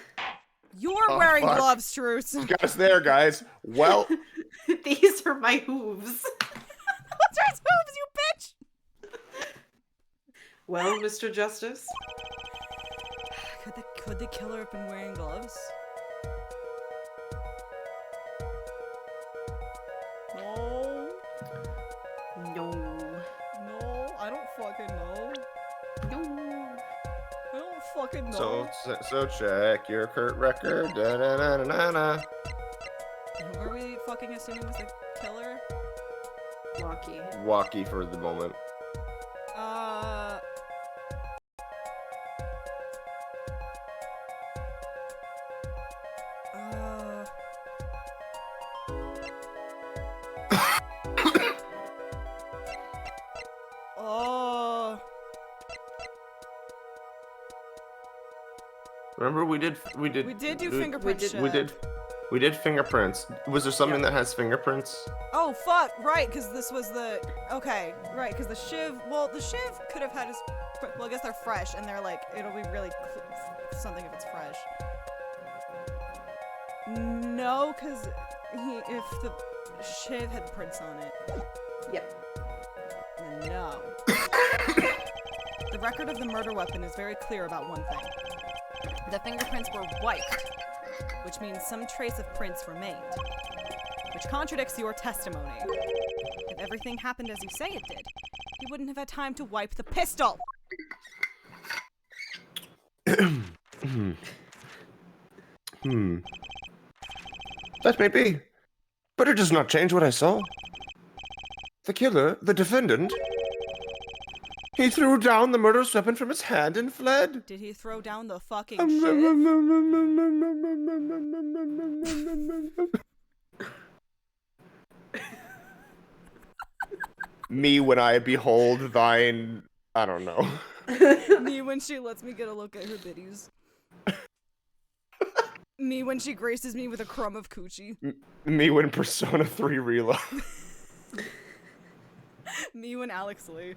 You're
Oh,
wearing
fuck.
gloves, Truce.
You got us there, guys. Well,
These are my hooves.
What's your hooves, you bitch?
Well, Mr. Justice?
Could the killer have been wearing gloves? No.
No.
No, I don't fucking know.
No.
I don't fucking know.
so check your Kurt record. Da-na-na-na-na.
Who are we fucking assuming was the killer?
Walkie.
Walkie for the moment.
Oh.
Remember we did
We did do fingerprint shit.
we did fingerprints. Was there something that has fingerprints?
Oh fuck! Right, because this was the right, because the shiv. Well, the shiv could have had his. Well, I guess they're fresh, and they're like it'll be really something if it's fresh. No, because if the shiv had prints on it.
Yep.
No. The record of the murder weapon is very clear about one thing. The fingerprints were wiped, which means some trace of prints remained, which contradicts your testimony. If everything happened as you say it did, he wouldn't have had time to wipe the pistol.
That may be, but it does not change what I saw. The killer, the defendant, he threw down the murderous weapon from his hand and fled.
Did he throw down the fucking shit?
Me when I behold thine, I don't know.
Me when she lets me get a look at her bitties. Me when she graces me with a crumb of coochie.
Me when Persona 3 reload.
Me when Alex Lee.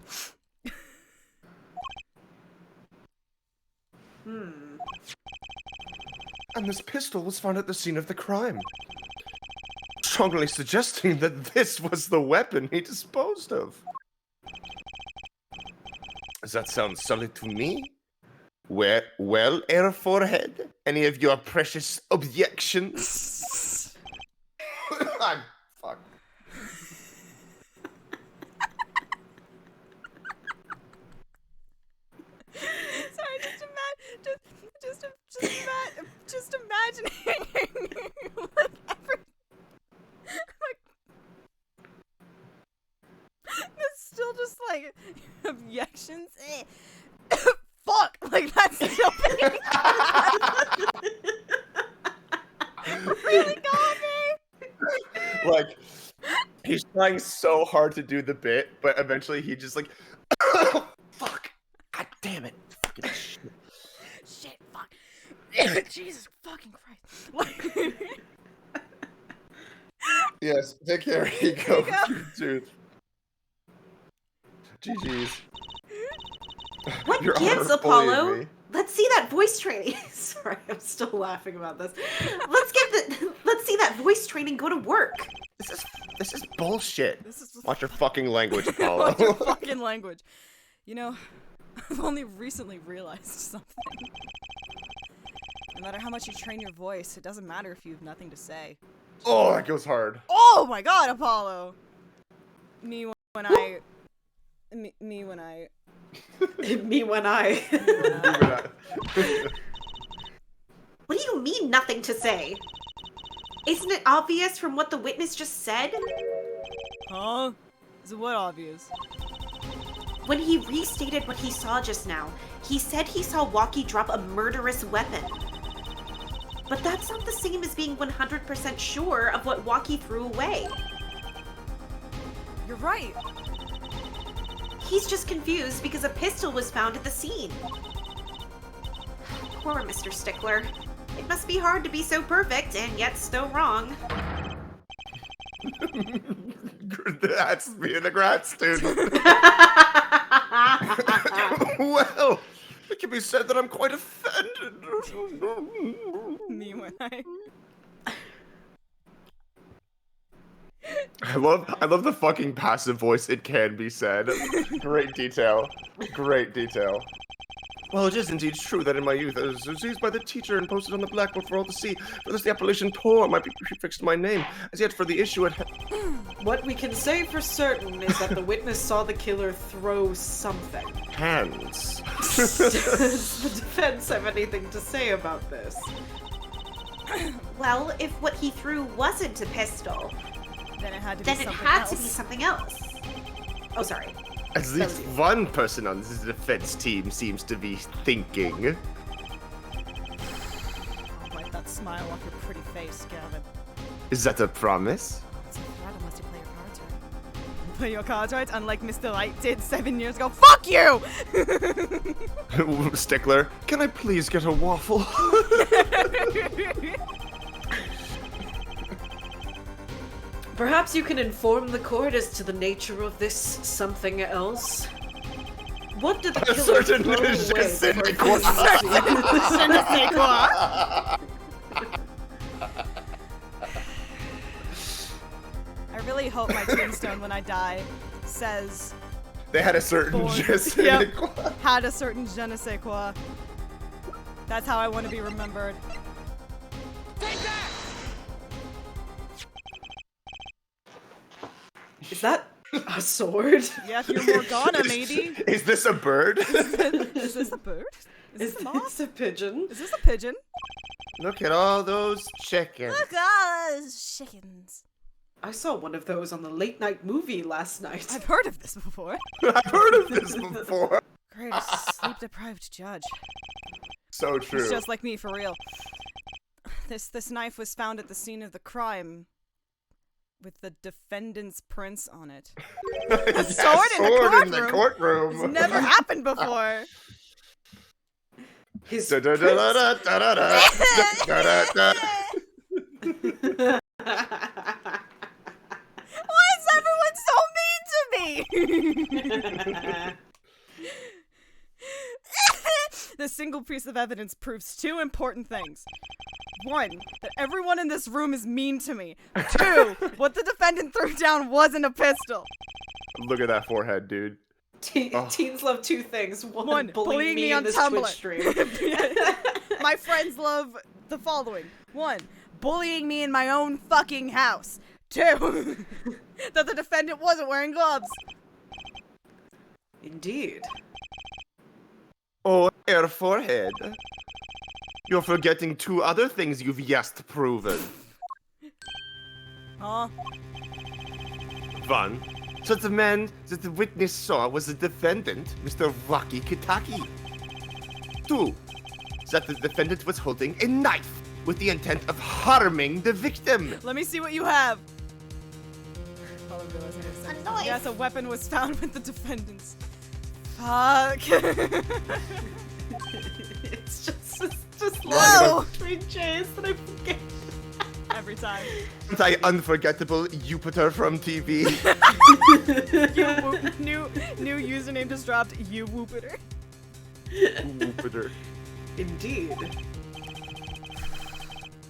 And this pistol was found at the scene of the crime, strongly suggesting that this was the weapon he disposed of. Does that sound solid to me? Well, Air Forehead, any of your precious objections? Fuck.
Sorry, just imagining like it's still just like objections. Fuck, like that's still really got me.
Like, he's trying so hard to do the bit, but eventually he just like, fuck, god damn it, fucking shit.
Shit, fuck. Jesus fucking Christ.
Yes, take care, Ego. Dude. GG's.
What
Your
gives,
honor bullied
Apollo?
me.
Let's see that voice training. Sorry, I'm still laughing about this. Let's see that voice training go to work.
This is bullshit.
This is
Watch your fucking language, Apollo.
Watch your fucking language. You know, I've only recently realized something. No matter how much you train your voice, it doesn't matter if you have nothing to say.
Oh, that goes hard.
Oh my god, Apollo! Me when I... Me when I...
Me when I.
What do you mean, nothing to say? Isn't it obvious from what the witness just said?
Huh? Is it what obvious?
When he restated what he saw just now, he said he saw Walkie drop a murderous weapon. But that's not the same as being 100% sure of what Walkie threw away.
You're right.
He's just confused because a pistol was found at the scene. Poor Mr. Stickler. It must be hard to be so perfect and yet so wrong.
That's being a grad student. Well, it can be said that I'm quite offended.
Me when I...
I love the fucking passive voice. It can be said. Great detail. Great detail. Well, it is indeed true that in my youth I was seized by the teacher and posted on the blackboard for all to see. For this, the appellation poor might be prefixed to my name. As yet, for the issue at
What we can say for certain is that the witness saw the killer throw something.
hands.
Does the defense have anything to say about this?
Well, if what he threw wasn't a pistol,
Then it had to be
then it
something
had
else.
to be something else. Oh, sorry.
At least one person on this defense team seems to be thinking.
I'll wipe that smile off your pretty face, Gavin.
Is that a promise?
It's a threat unless you play your cards right. play your cards right, unlike Mr. Light did 7 years ago. Fuck you!
Stickler, can I please get a waffle?
Perhaps you can inform the court as to the nature of this something else. What did the
A
killer
certain
throw away
je sais
before
quoi.
Je ne sais quoi. I really hope my tombstone when I die says
They had a certain
Born.
je sais
Yep.
quoi.
had a certain je ne sais quoi. That's how I want to be remembered.
Is that a sword?
Yeah, if you're Morgana, maybe.
Is this a bird?
Is this a bird? Is this a moth?
It's a pigeon.
Is this a pigeon?
Look at all those chickens.
Look at all those chickens.
I saw one of those on the late night movie last night.
I've heard of this before.
I've heard of this before.
Great, a sleep-deprived judge.
So true.
He's just like me, for real. This knife was found at the scene of the crime, with the defendant's prints on it.
Yeah,
sword in the courtroom.
courtroom.
It's never happened before.
His
Da, da, da, da, da, da, da, da, da, da, da.
Why is everyone so mean to me? This single piece of evidence proves two important things. One, that everyone in this room is mean to me. Two, what the defendant threw down wasn't a pistol.
Look at that forehead, dude.
Teens love two things. One,
Bullying me
in
on
this
Tumblr.
Twitch stream.
My friends love the following. One, bullying me in my own fucking house. Two, that the defendant wasn't wearing gloves.
Indeed.
Oh, Herr forehead. You're forgetting two other things you've just proven.
Huh?
One, that the man that the witness saw was the defendant, Mr. Rocky Kitaki. Two, that the defendant was holding a knife with the intent of harming the victim.
Let me see what you have. Oh, I'm realizing it's
A knife.
Yes, a weapon was found with the defendants. Fuck.
It's just
No!
three J's that I forget.
Every time.
Thy unforgettable Jupiter from TV.
New username just dropped. You Whoopiter.
Jupiter.
Indeed.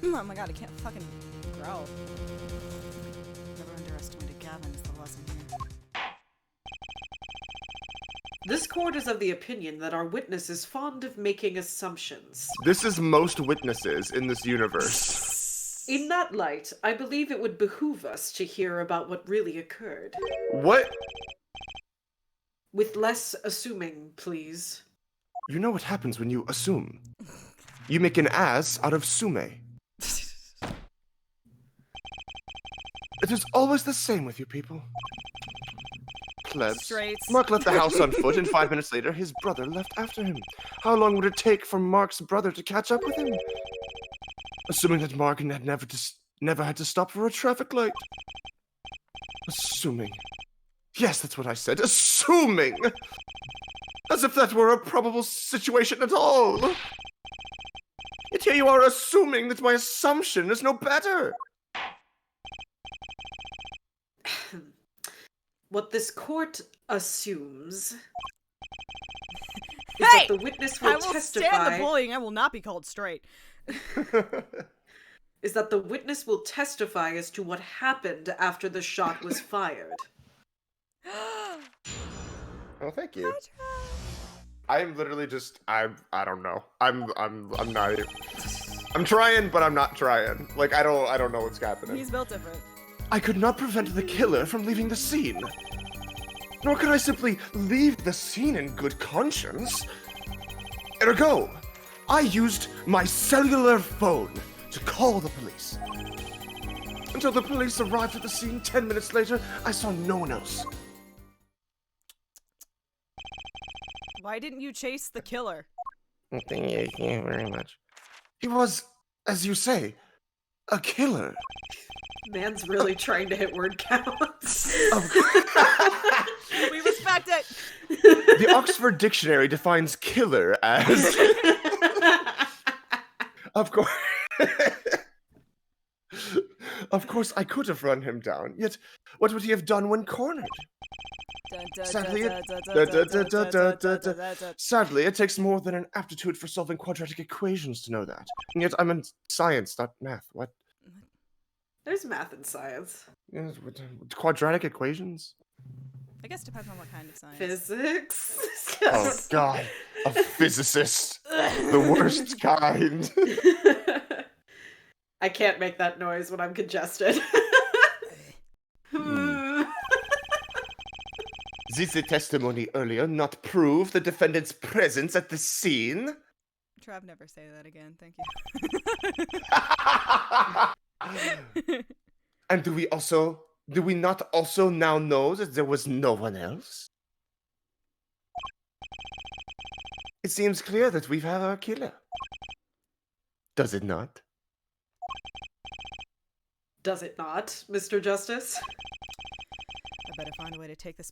Oh my god, I can't fucking growl. Never underestimated Gavin is the lesson here.
This court is of the opinion that our witness is fond of making assumptions.
This is most witnesses in this universe.
In that light, I believe it would behoove us to hear about what really occurred.
What?
With less assuming, please.
You know what happens when you assume. You make an ass out of sume. It is always the same with you people. Plebs.
Straights.
Mark left the house on foot, and 5 minutes later, his brother left after him. How long would it take for Mark's brother to catch up with him? Assuming that Mark had never had to stop for a traffic light. Assuming. Yes, that's what I said. Assuming! As if that were a probable situation at all! Yet here you are assuming that my assumption is no better!
What this court assumes is
Hey!
that the witness
I
will
will
testify.
stand the bullying. I will not be called straight.
Is that the witness will testify as to what happened after the shot was fired.
Oh, thank you. I'm literally just I don't know. I'm not even, I'm trying, but I'm not trying. Like I don't know what's happening.
He's built different.
I could not prevent the killer from leaving the scene. Nor could I simply leave the scene in good conscience. Ergo, I used my cellular phone to call the police. Until the police arrived at the scene 10 minutes later, I saw no one else.
Why didn't you chase the killer?
Thank you very much. He was, as you say, a killer.
Man's really trying to hit word counts.
We respect it.
The Oxford Dictionary defines killer as... Of course... Of course, I could have run him down. Yet, what would he have done when cornered? Sadly, it takes more than an aptitude for solving quadratic equations to know that. And yet, I'm in science, not math. What?
There's math and science.
Yes, quadratic equations?
I guess it depends on what kind of science.
Physics.
Oh, God. A physicist. The worst kind.
I can't make that noise when I'm congested.
Did the testimony earlier not prove the defendant's presence at the scene?
Trav, never say that again. Thank you.
And do we not also now know that there was no one else? It seems clear that we have our killer. Does it not?
Does it not, Mr. Justice?
I better find a way to take this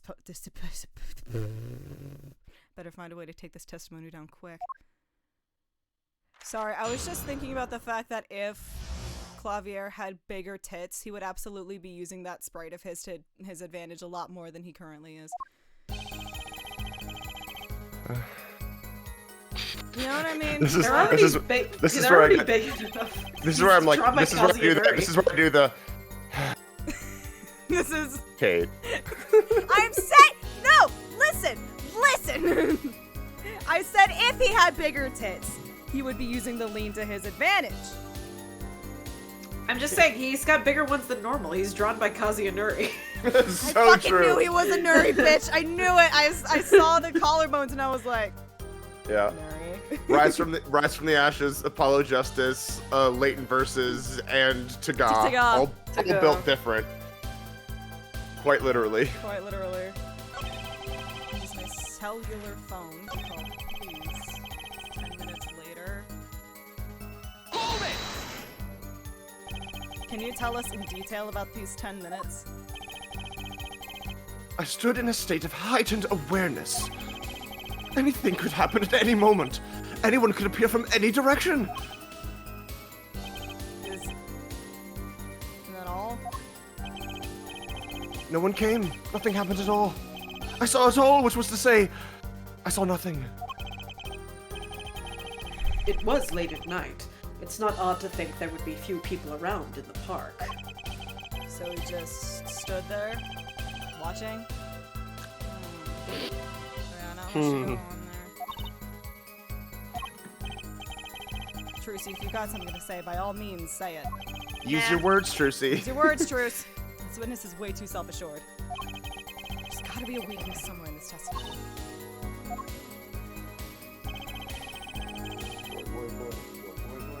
testimony down quick. Sorry, I was just thinking about the fact that if Klavier had bigger tits, he would absolutely be using that sprite of his to his advantage a lot more than he currently is. You know what I mean?
This is
They're
where I do the.
This is.
Kate.
I'm saying no. Listen. I said if he had bigger tits, he would be using the lean to his advantage.
I'm just saying, he's got bigger ones than normal. He's drawn by Kazuyanuri.
So
I fucking
true.
knew he was a Nuri, bitch. I knew it. I saw the collarbones and I was like,
Yeah.
Nuri.
Rise from the Ashes, Apollo Justice, Latent Versus, and Taga. All built different. Quite literally.
Quite literally. Use my cellular phone to call police 10 minutes later. Can you tell us in detail about these 10 minutes?
I stood in a state of heightened awareness. Anything could happen at any moment. Anyone could appear from any direction.
Isn't that all?
No one came. Nothing happened at all. I saw it all, which was to say, I saw nothing.
It was late at night. It's not odd to think there would be few people around in the park.
So he just stood there, watching? Yeah, not much going on there. Trucy, if you've got something to say, by all means, say it.
Use your words, Trucy.
Use your words, Truce. This witness is way too self-assured. There's gotta be a weakness somewhere in this testimony.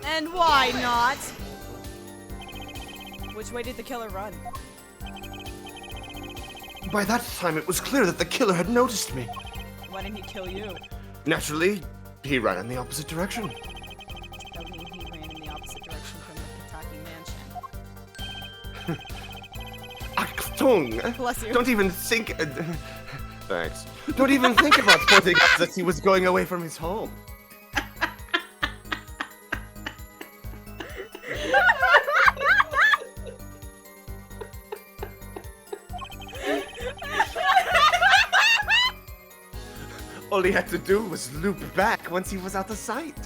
And why not? Which way did the killer run?
By that time, it was clear that the killer had noticed me.
Why didn't he kill you?
Naturally, he ran in the opposite direction.
That would mean he ran in the opposite direction from the Kentucky mansion.
Achtung!
Bless you.
Don't even think... thanks. Don't even think about pointing out that he was going away from his home. All he had to do was loop back once he was out of sight.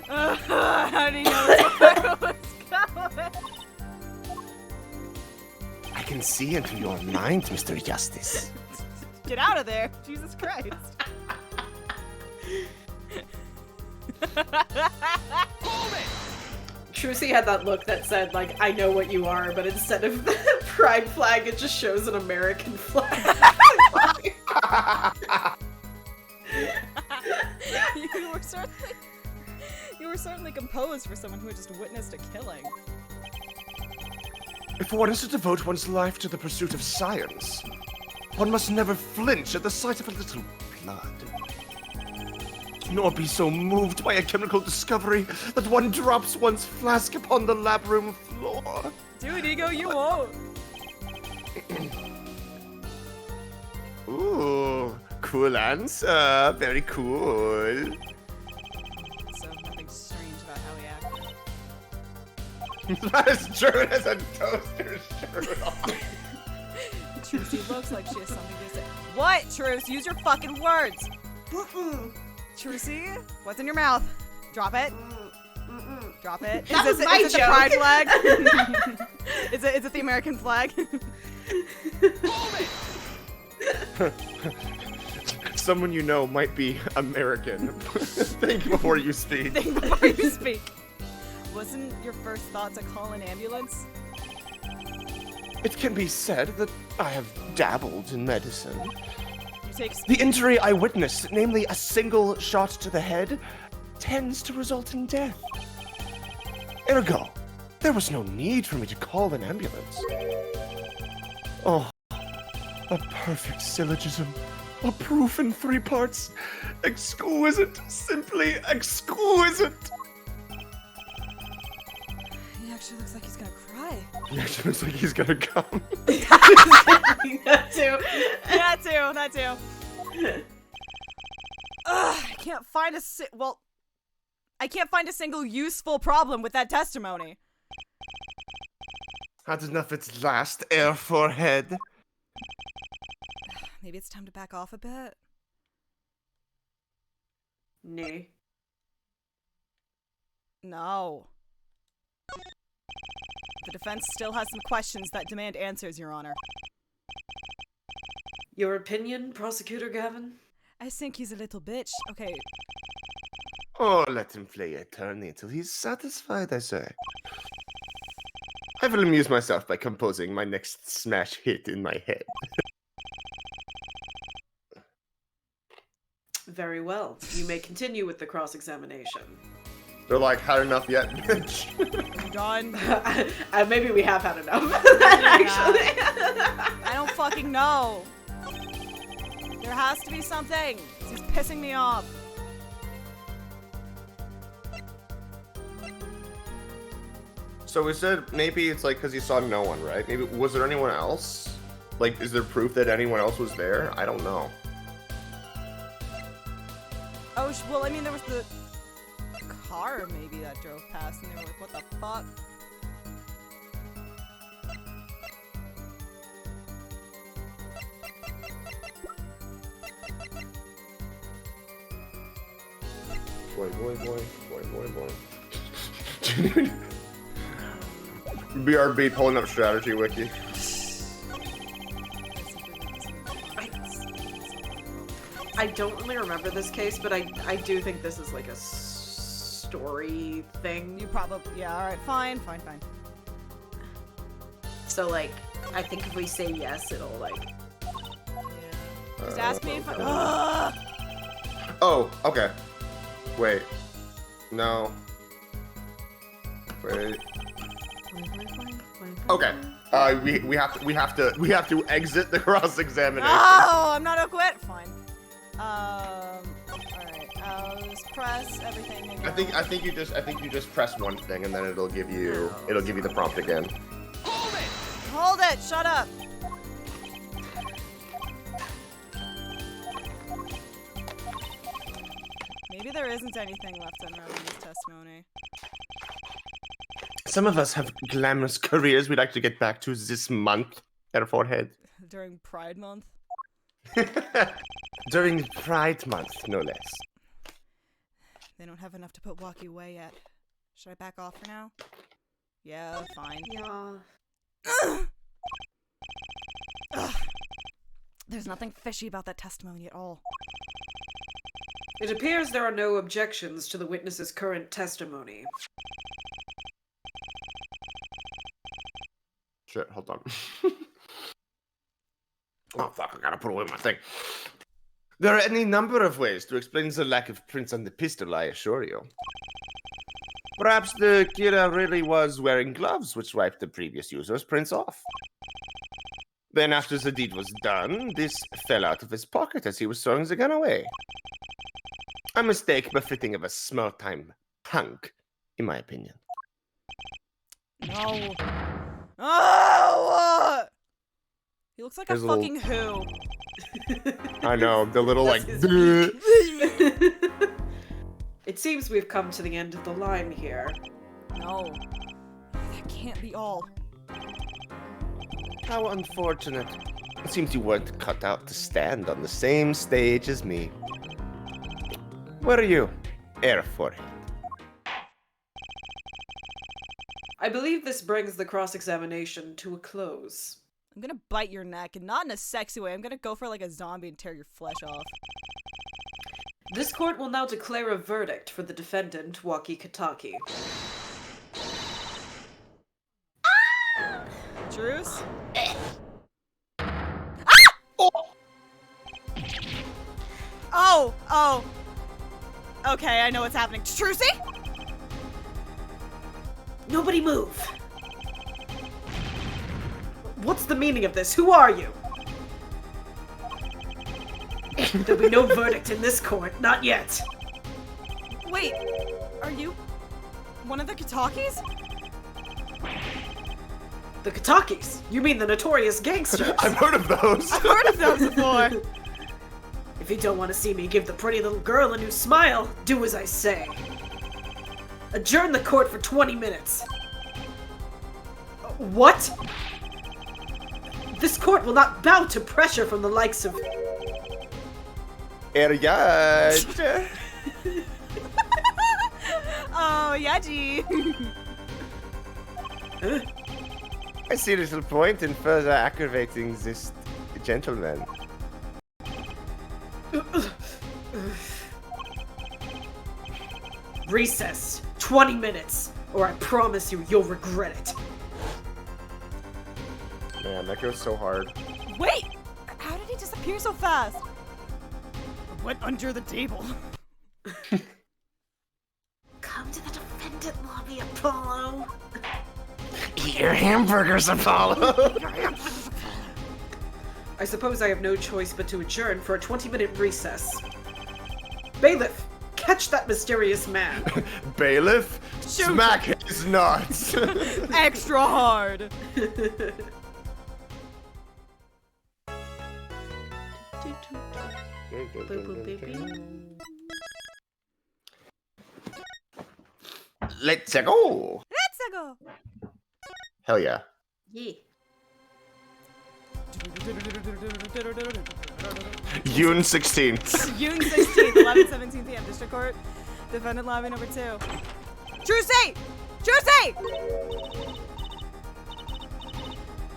How do you know where I was going?
I can see into your mind, Mr. Justice.
Get out of there! Jesus Christ.
Trucy had that look that said, like, I know what you are, but instead of the pride flag, it just shows an American flag.
You were certainly composed for someone who had just witnessed a killing.
If one is to devote one's life to the pursuit of science, one must never flinch at the sight of a little blood. nor be so moved by a chemical discovery that one drops one's flask upon the lab room floor.
Dude, Ego, you won't.
Ooh, cool answer. Very cool.
So nothing strange about how he acted.
Not as German as a toaster shirt on.
Trucy looks like she has something to say. What, Truce? Use your fucking words. Trucy, what's in your mouth? Drop it. Drop it.
That was my
is it the
joke.
pride flag? Is it the American flag?
Someone you know might be American. Think before you speak.
Think before you speak. Wasn't your first thought to call an ambulance?
It can be said that I have dabbled in medicine.
You take
The injury I witnessed, namely a single shot to the head, tends to result in death. Ergo, there was no need for me to call an ambulance. Oh, a perfect syllogism. A proof in 3 parts. Exquisite. Simply exquisite.
He actually looks like he's gonna cry.
He actually looks like he's gonna come.
That too.
That too. Ugh, I can't find a single useful problem with that testimony.
Had enough its last, air forehead.
Maybe it's time to back off a bit.
Nay.
No. The defense still has some questions that demand answers, Your Honor.
Your opinion, Prosecutor Gavin?
I think he's a little bitch. Okay,
Oh, let him play attorney till he's satisfied, I say. I will amuse myself by composing my next smash hit in my head.
Very well. You may continue with the cross-examination.
They're like, had enough yet, bitch?
you done?
Maybe we have had enough.
Actually. I don't fucking know. There has to be something. He's pissing me off.
So we said maybe it's like because he saw no one, right? Maybe was there anyone else? Like, is there proof that anyone else was there? I don't know.
Oh, well, I mean, there was the car maybe that drove past, and they were like, what the fuck?
Boy. BRB pulling up strategy wiki.
I don't really remember this case, but I do think this is like a story thing.
You probably, yeah, alright, fine.
So like, I think if we say yes, it'll like...
Yeah. Just ask me if I...
Oh, okay. Wait. No. Wait. Okay. We have to exit the cross examination.
Oh, I'm not quit. Fine. Alright. I'll just press everything again.
I think you just press one thing and then it'll give you the prompt again.
Hold it! Shut up! Maybe there isn't anything left unknown in this testimony.
Some of us have glamorous careers we'd like to get back to this month, Herr Forehead.
During Pride Month?
During Pride Month, no less.
They don't have enough to put Walkie away yet. Should I back off for now? Yeah, fine.
Yeah.
Ugh. There's nothing fishy about that testimony at all.
It appears there are no objections to the witness's current testimony.
Shit, hold on. Oh fuck, I gotta put away my thing. There are any number of ways to explain the lack of prints on the pistol, I assure you. Perhaps the killer really was wearing gloves which wiped the previous user's prints off. Then after the deed was done, this fell out of his pocket as he was throwing the gun away. A mistake befitting of a small-time punk, in my opinion.
No. Oh! He looks like
There's
a
a little-
fucking who.
I know, the little,
That's
like...
his
"Bleh."
It seems we've come to the end of the line here.
No. That can't be all.
How unfortunate. It seems you weren't cut out to stand on the same stage as me. What are you? Air forehead.
I believe this brings the cross-examination to a close.
I'm gonna bite your neck, and not in a sexy way. I'm gonna go for like a zombie and tear your flesh off.
This court will now declare a verdict for the defendant, Waki Kataki.
Truce? Oh! Okay, I know what's happening. Trucy?
Nobody move! What's the meaning of this? Who are you? There'll be no verdict in this court, not yet.
Wait, are you one of the Katakis?
The Katakis? You mean the notorious gangsters?
I've heard of those.
I've heard of those before.
If you don't want to see me give the pretty little girl a new smile, do as I say. Adjourn the court for 20 minutes. What? This court will not bow to pressure from the likes of...
Herr.
Oh, Yaji.
I see little point in further aggravating this gentleman.
Recess. 20 minutes, or I promise you, you'll regret it.
Man, that goes so hard.
Wait! How did he disappear so fast? I went under the table.
Come to the defendant lobby, Apollo.
Eat your hamburgers, Apollo!
I suppose I have no choice but to adjourn for a 20-minute recess. Bailiff, catch that mysterious man.
Bailiff,
Shoot.
smack his nuts!
Extra hard.
Let's go!
Let's go.
Hell yeah.
Yeah.
June 16th.
June 16th, 11:17 p.m. District Court. Defendant lobby number 2. Trucy! Trucy!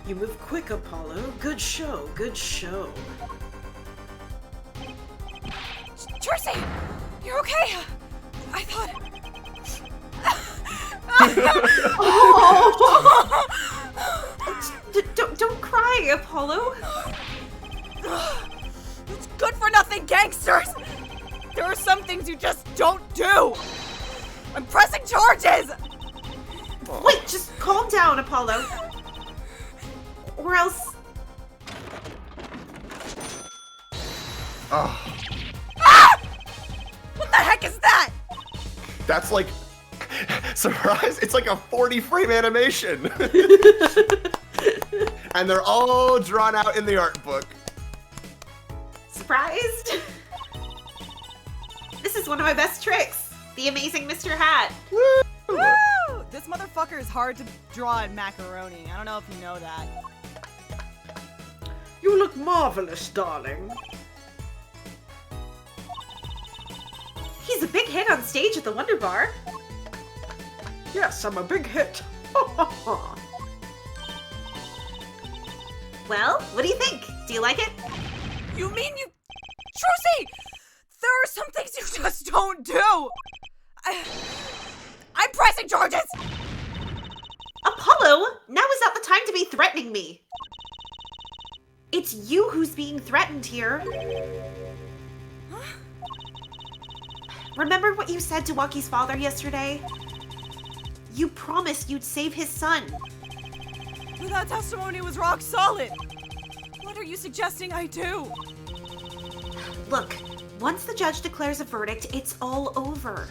You move quick, Apollo. Good show, good show.
Trucy! You're okay? I thought...
Don't cry, Apollo.
It's good for nothing gangsters! There are some things you just don't do! I'm pressing charges!
Wait, just calm down, Apollo. Or else...
Oh,
What the heck is that?
that's like... Surprise! It's like a 40-frame animation! And they're all drawn out in the art book.
Surprised? This is one of my best tricks. The amazing Mr. Hat.
Woo! This motherfucker is hard to draw in macaroni. I don't know if you know that.
You look marvelous, darling.
He's a big hit on stage at the Wonder Bar.
Yes, I'm a big hit.
Well, what do you think? Do you like it?
You mean you... Trucy! There are some things you just don't do! I'm pressing charges!
Apollo, now is not the time to be threatening me. It's you who's being threatened here. Remember what you said to Waki's father yesterday? You promised you'd save his son.
But that testimony was rock solid! What are you suggesting I do?
Look, Once the judge declares a verdict, it's all over.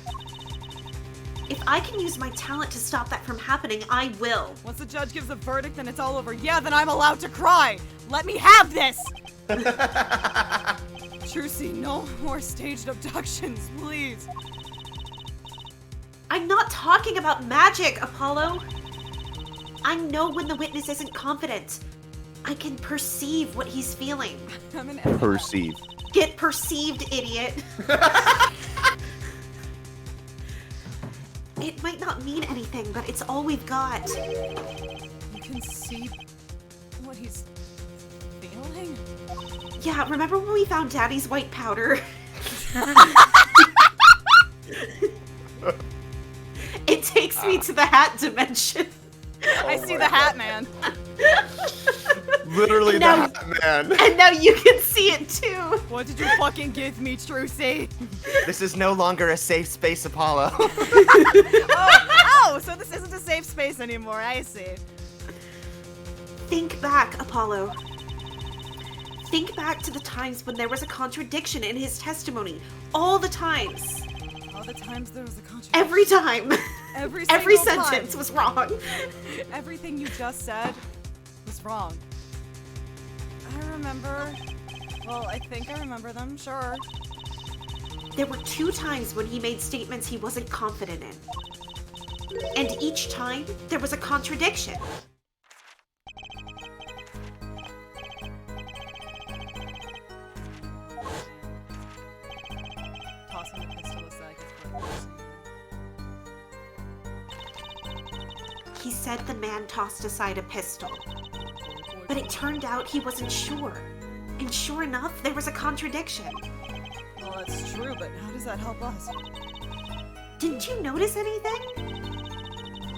If I can use my talent to stop that from happening, I will.
Once the judge gives a verdict and it's all over, yeah, then I'm allowed to cry. Let me have this. Trucy, no more staged abductions, please.
I'm not talking about magic, Apollo. I know when the witness isn't confident. I can perceive what he's feeling.
I'm an
Perceive.
Get perceived, idiot. It might not mean anything, but it's all we've got.
You can see what he's feeling?
Yeah, remember when we found Daddy's white powder? It takes me to the hat dimension.
I see the hat man.
Literally
Now-
that, man.
And now you can see it too.
What did you fucking give me, Trucy?
This is no longer a safe space, Apollo.
Oh, so this isn't a safe space anymore, I see.
Think back, Apollo. Think back to the times when there was a contradiction in his testimony. All the times.
All the times there was a contradiction.
Every time.
Every
Every
single
sentence
time.
was wrong.
Everything you just said was wrong. I remember. Well, I think I remember them, sure.
There were 2 times when he made statements he wasn't confident in. And each time, there was a contradiction.
Tossing the pistol aside.
He said the man tossed aside a pistol. But it turned out he wasn't sure. And sure enough, there was a contradiction.
Well, that's true, but how does that help us?
Didn't you notice anything?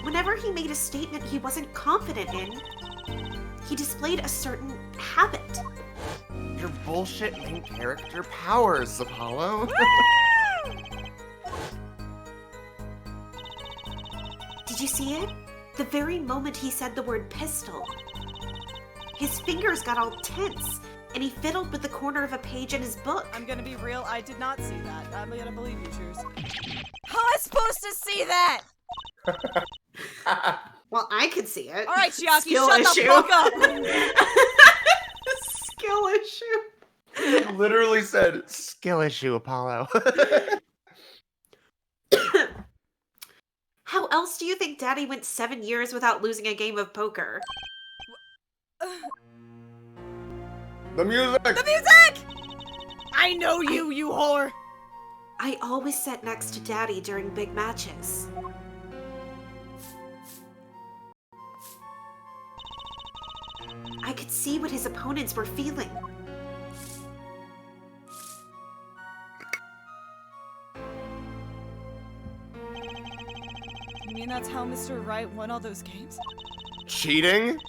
Whenever he made a statement he wasn't confident in, he displayed a certain habit.
Your bullshit main character powers, Apollo.
Did you see it? The very moment he said the word pistol, his fingers got all tense, and he fiddled with the corner of a page in his book.
I'm gonna be real, I did not see that. I'm gonna believe you, Truce. How am I supposed to see that?
Well, I could see it.
Alright, Chiaki,
Skill
shut
issue.
the fuck up!
Skill issue.
Literally said,
Skill issue, Apollo.
How else do you think Daddy went 7 years without losing a game of poker?
the music!
The music! I know you, you whore!
I always sat next to Daddy during big matches. I could see what his opponents were feeling.
You mean that's how Mr. Wright won all those games?
Cheating?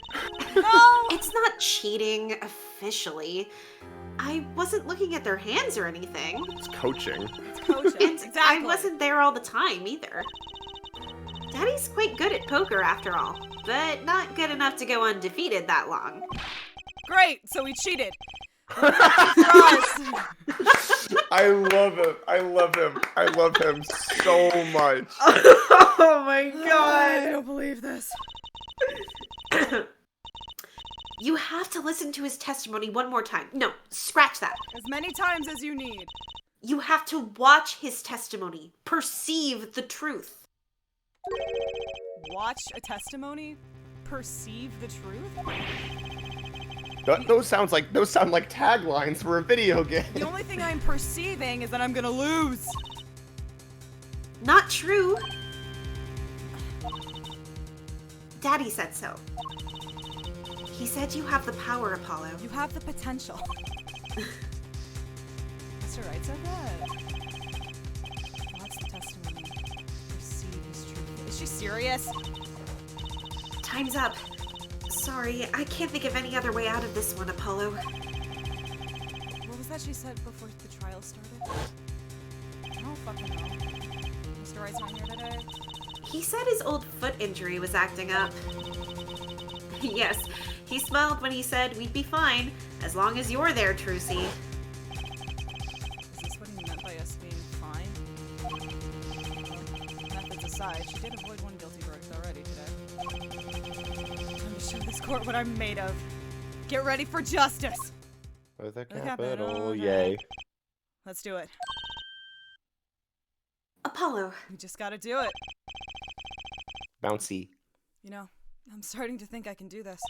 No!
It's not cheating officially. I wasn't looking at their hands or anything.
It's coaching.
It's coaching.
And
Exactly.
I wasn't there all the time either. Daddy's quite good at poker after all, but not good enough to go undefeated that long.
Great, so we cheated. For us.
I love him. I love him. I love him so much.
Oh my
I
god.
don't believe this.
You have to listen to his testimony one more time. No, scratch that.
As many times as you need.
You have to watch his testimony. Perceive the truth.
Watch a testimony? Perceive the truth?
Those sound like taglines for a video game.
The only thing I'm perceiving is that I'm gonna lose.
Not true. Daddy said so. He said you have the power, Apollo.
You have the potential. Mr. Wright said that. Watch the testimony. Perceive his truth. Is she serious?
Time's up. Sorry, I can't think of any other way out of this one, Apollo.
What was that she said before the trial started? I don't fucking know. Mr. Wright's not here today.
He said his old foot injury was acting up. Yes, he smiled when he said we'd be fine, as long as you're there, Trucy.
Is this what he Besides, she did avoid one guilty verdict already today. Time to show this court what I'm made of. Get ready for justice!
With a
capital,
capital,
yay.
yay.
Let's do it.
Apollo,
We just gotta do it.
Bouncy.
You know, I'm starting to think I can do this.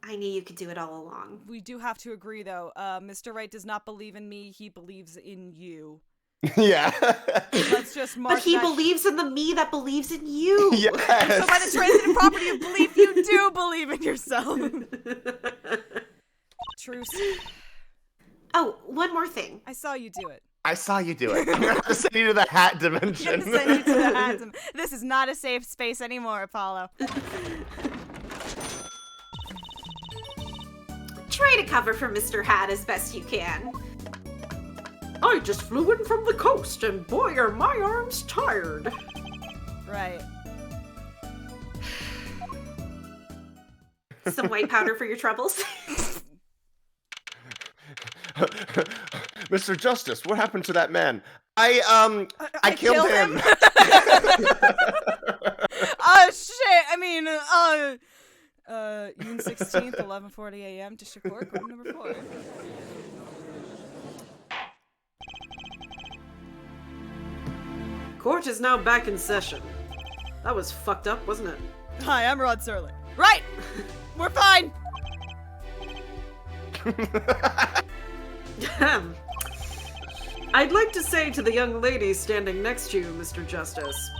I knew you could do it all along.
We do have to agree, though. Mr. Wright does not believe in me. He believes in you.
Yeah.
Let's just mark
But he
that.
believes in the me that believes in you.
Yes.
So by the transitive property of belief, you do believe in yourself. Truce.
Oh, one more thing.
I saw you do it.
I saw you do it. I'm gonna have to send you to the hat
I'm
dimension.
gonna send you to the handsome. This is not a safe space anymore, Apollo.
Try to cover for Mr. Hat as best you can.
I just flew in from the coast, and boy, are my arms tired.
Right.
Some white powder for your troubles.
Mr. Justice, what happened to that man? I killed him.
Oh shit! I mean, June 16th, 11:40 a.m. District Court, Court number 4.
Court is now back in session. That was fucked up, wasn't it?
Hi, I'm Rod Serling. Right! We're fine!
I'd like to say to the young lady standing next to you, Mr. Justice,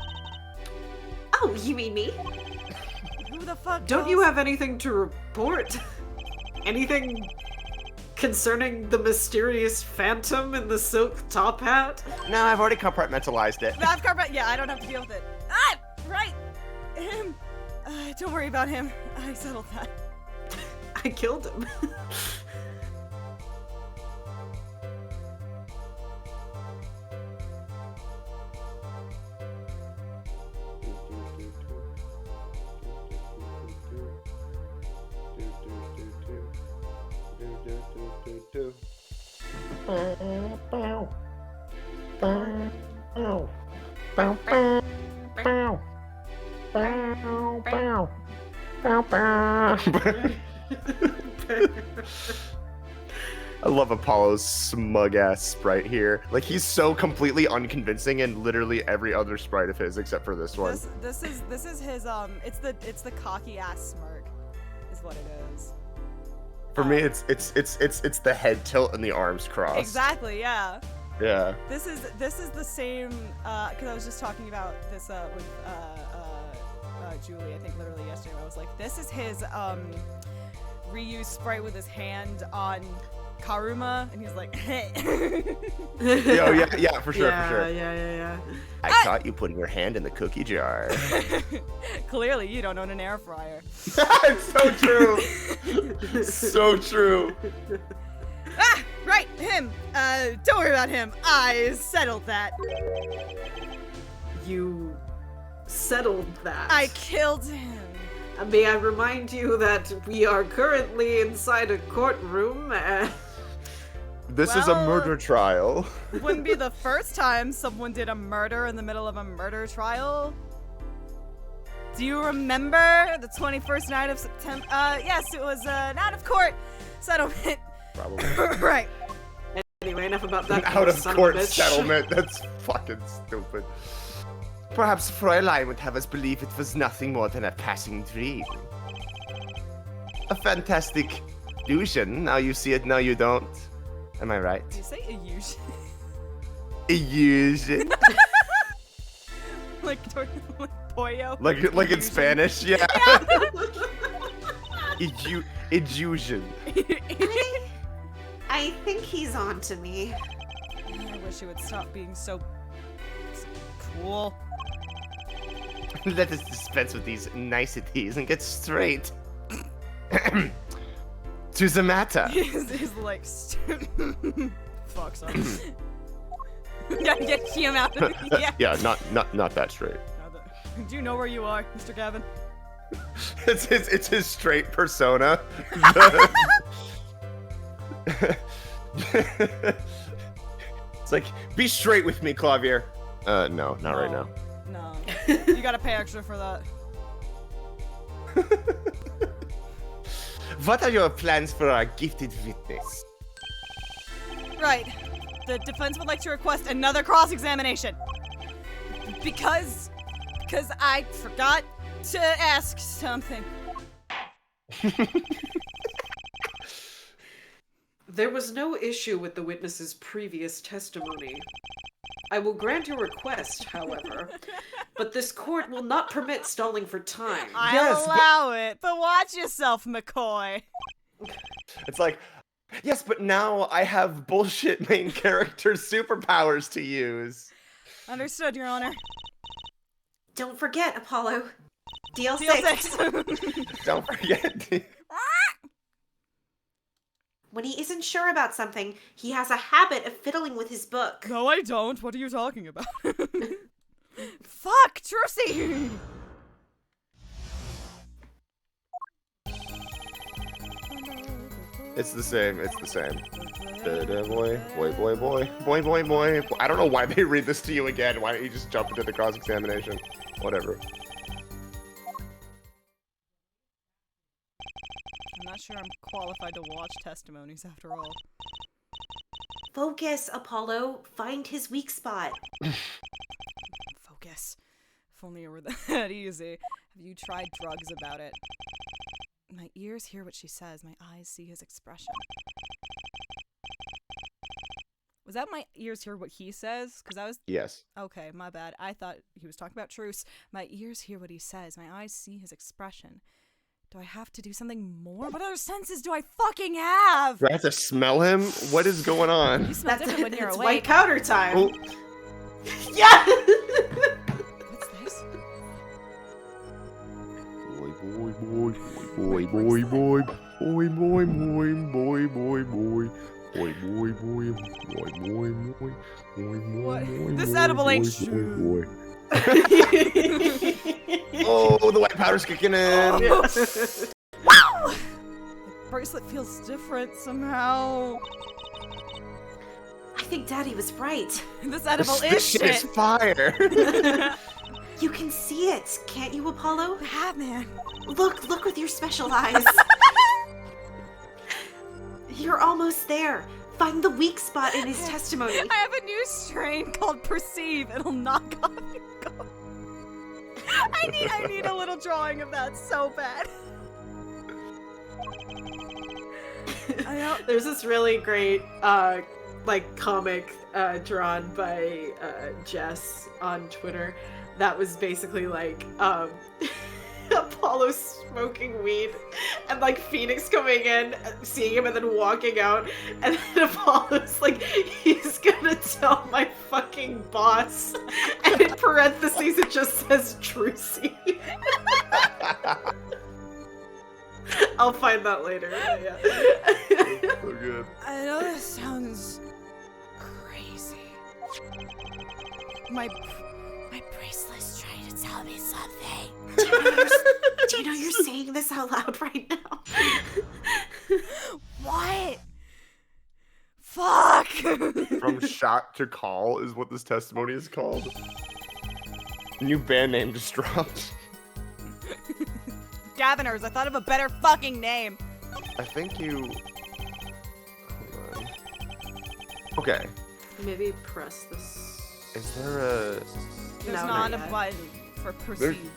Oh, you mean me?
Who the fuck
don't
calls-
you have anything to report? Anything concerning the mysterious phantom in the silk top hat?
No, I've already compartmentalized it.
I've got yeah, I don't have to deal with it. Ah! Right! Him! Don't worry about him. I settled that.
I killed him.
I love Apollo's smug ass sprite here. Like, he's so completely unconvincing in literally every other sprite of his except for this one.
This is his it's the cocky ass smirk, is what it is.
For me, it's the head tilt and the arms crossed.
Exactly, yeah.
Yeah.
This is the same because I was just talking about this with Julie, I think literally yesterday. I was like, this is his reused sprite with his hand on Karuma, and he's like, hey.
yeah, for sure,
yeah,
for sure.
Yeah.
I caught you putting your hand in the cookie jar.
Clearly, you don't own an air fryer.
It's so true. So true.
Ah, right, him. Don't worry about him. I settled that.
You settled that.
I killed him.
May I remind you that we are currently inside a courtroom and...
This is a
Well-
murder trial.
Wouldn't be the first time someone did a murder in the middle of a murder trial. Do you remember the 21st night of September? Yes, it was an out-of-court settlement.
Probably.
Right.
Anyway, enough about that.
Out of
son a
court
bitch.
settlement. That's fucking stupid.
Perhaps Fräulein would have us believe it was nothing more than a passing dream. A fantastic illusion. Now you see it, now you don't. Am I right?
Do you say illusion?
Illusion.
like pollo?
Like in Spanish, yeah. Illusion.
I think he's on to me.
I wish it would stop being so cool.
Let us dispense with these niceties and get straight to the matter.
He's like, fuck, sorry. Gotta get him out of yeah.
Yeah, not that straight.
Do you know where you are, Mr. Gavin?
It's his straight persona. It's like, be straight with me, Klavier.
No, not right now.
No. You gotta pay extra for that.
What are your plans for our gifted witness?
Right. The defense would like to request another cross-examination. Because I forgot to ask something.
There was no issue with the witness's previous testimony. I will grant your request, however, but this court will not permit stalling for time.
I'll allow it, but watch yourself, McCoy.
It's like, yes, but now I have bullshit main character superpowers to use.
Understood, Your Honor.
Don't forget, Apollo. Deal
Deal
6.
6.
Don't forget.
When he isn't sure about something, he has a habit of fiddling with his book.
No, I don't. What are you talking about? Fuck, Trucy!
It's the same. It's the same. Boy. I don't know why they read this to you again. Why don't you just jump into the cross-examination? Whatever.
I'm not sure I'm qualified to watch testimonies after all.
Focus, Apollo. Find his weak spot.
Focus. If only it were that easy. Have you tried drugs about it? My ears hear what she says. My eyes see his expression. Was that my ears hear what he says? Because I was...
Yes.
Okay, my bad. I thought he was talking about truce. My ears hear what he says. My eyes see his expression. Do I have to do something more? What other senses do I fucking have?
Do I have to smell him? What is going on?
You smell different when you're
It's
awake.
white powder time.
Oh,
Yeah!
What's this? What? This edible ain't shit.
Oh, the white powder's kicking in.
Wow! The bracelet feels different somehow.
I think Daddy was right.
This edible
This
is
shit
shit.
is fire.
You can see it, can't you, Apollo?
Batman.
Look with your special eyes. You're almost there. Find the weak spot in his testimony.
I have a new strain called Perceive. It'll knock off your guard. I need a little drawing of that so bad. I know.
There's this really great like comic drawn by Jess on Twitter that was basically like Apollo smoking weed and like Phoenix coming in, seeing him and then walking out, and then Apollo's like, he's gonna tell my fucking boss, and in parentheses it just says Trucy. I'll find that later. Yeah.
So good.
I know this sounds crazy. My bracelet's trying to tell me something.
Do you know you're saying this out loud right now?
What? Fuck!
From shot to call is what this testimony is called. New band name just dropped.
Gaviners, I thought of a better fucking name.
I think you... Hold on. Okay.
Maybe press this.
Is there a...
There's
No,
not
not
a
yet.
button for perceive.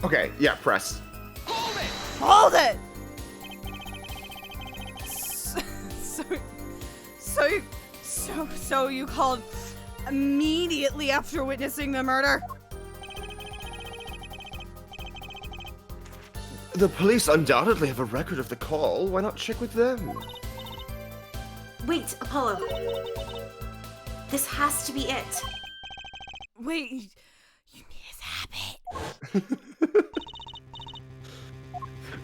Okay, yeah, press.
Hold it! So you called immediately after witnessing the murder?
The police undoubtedly have a record of the call. Why not check with them?
Wait, Apollo. This has to be it.
Wait, you need his habit.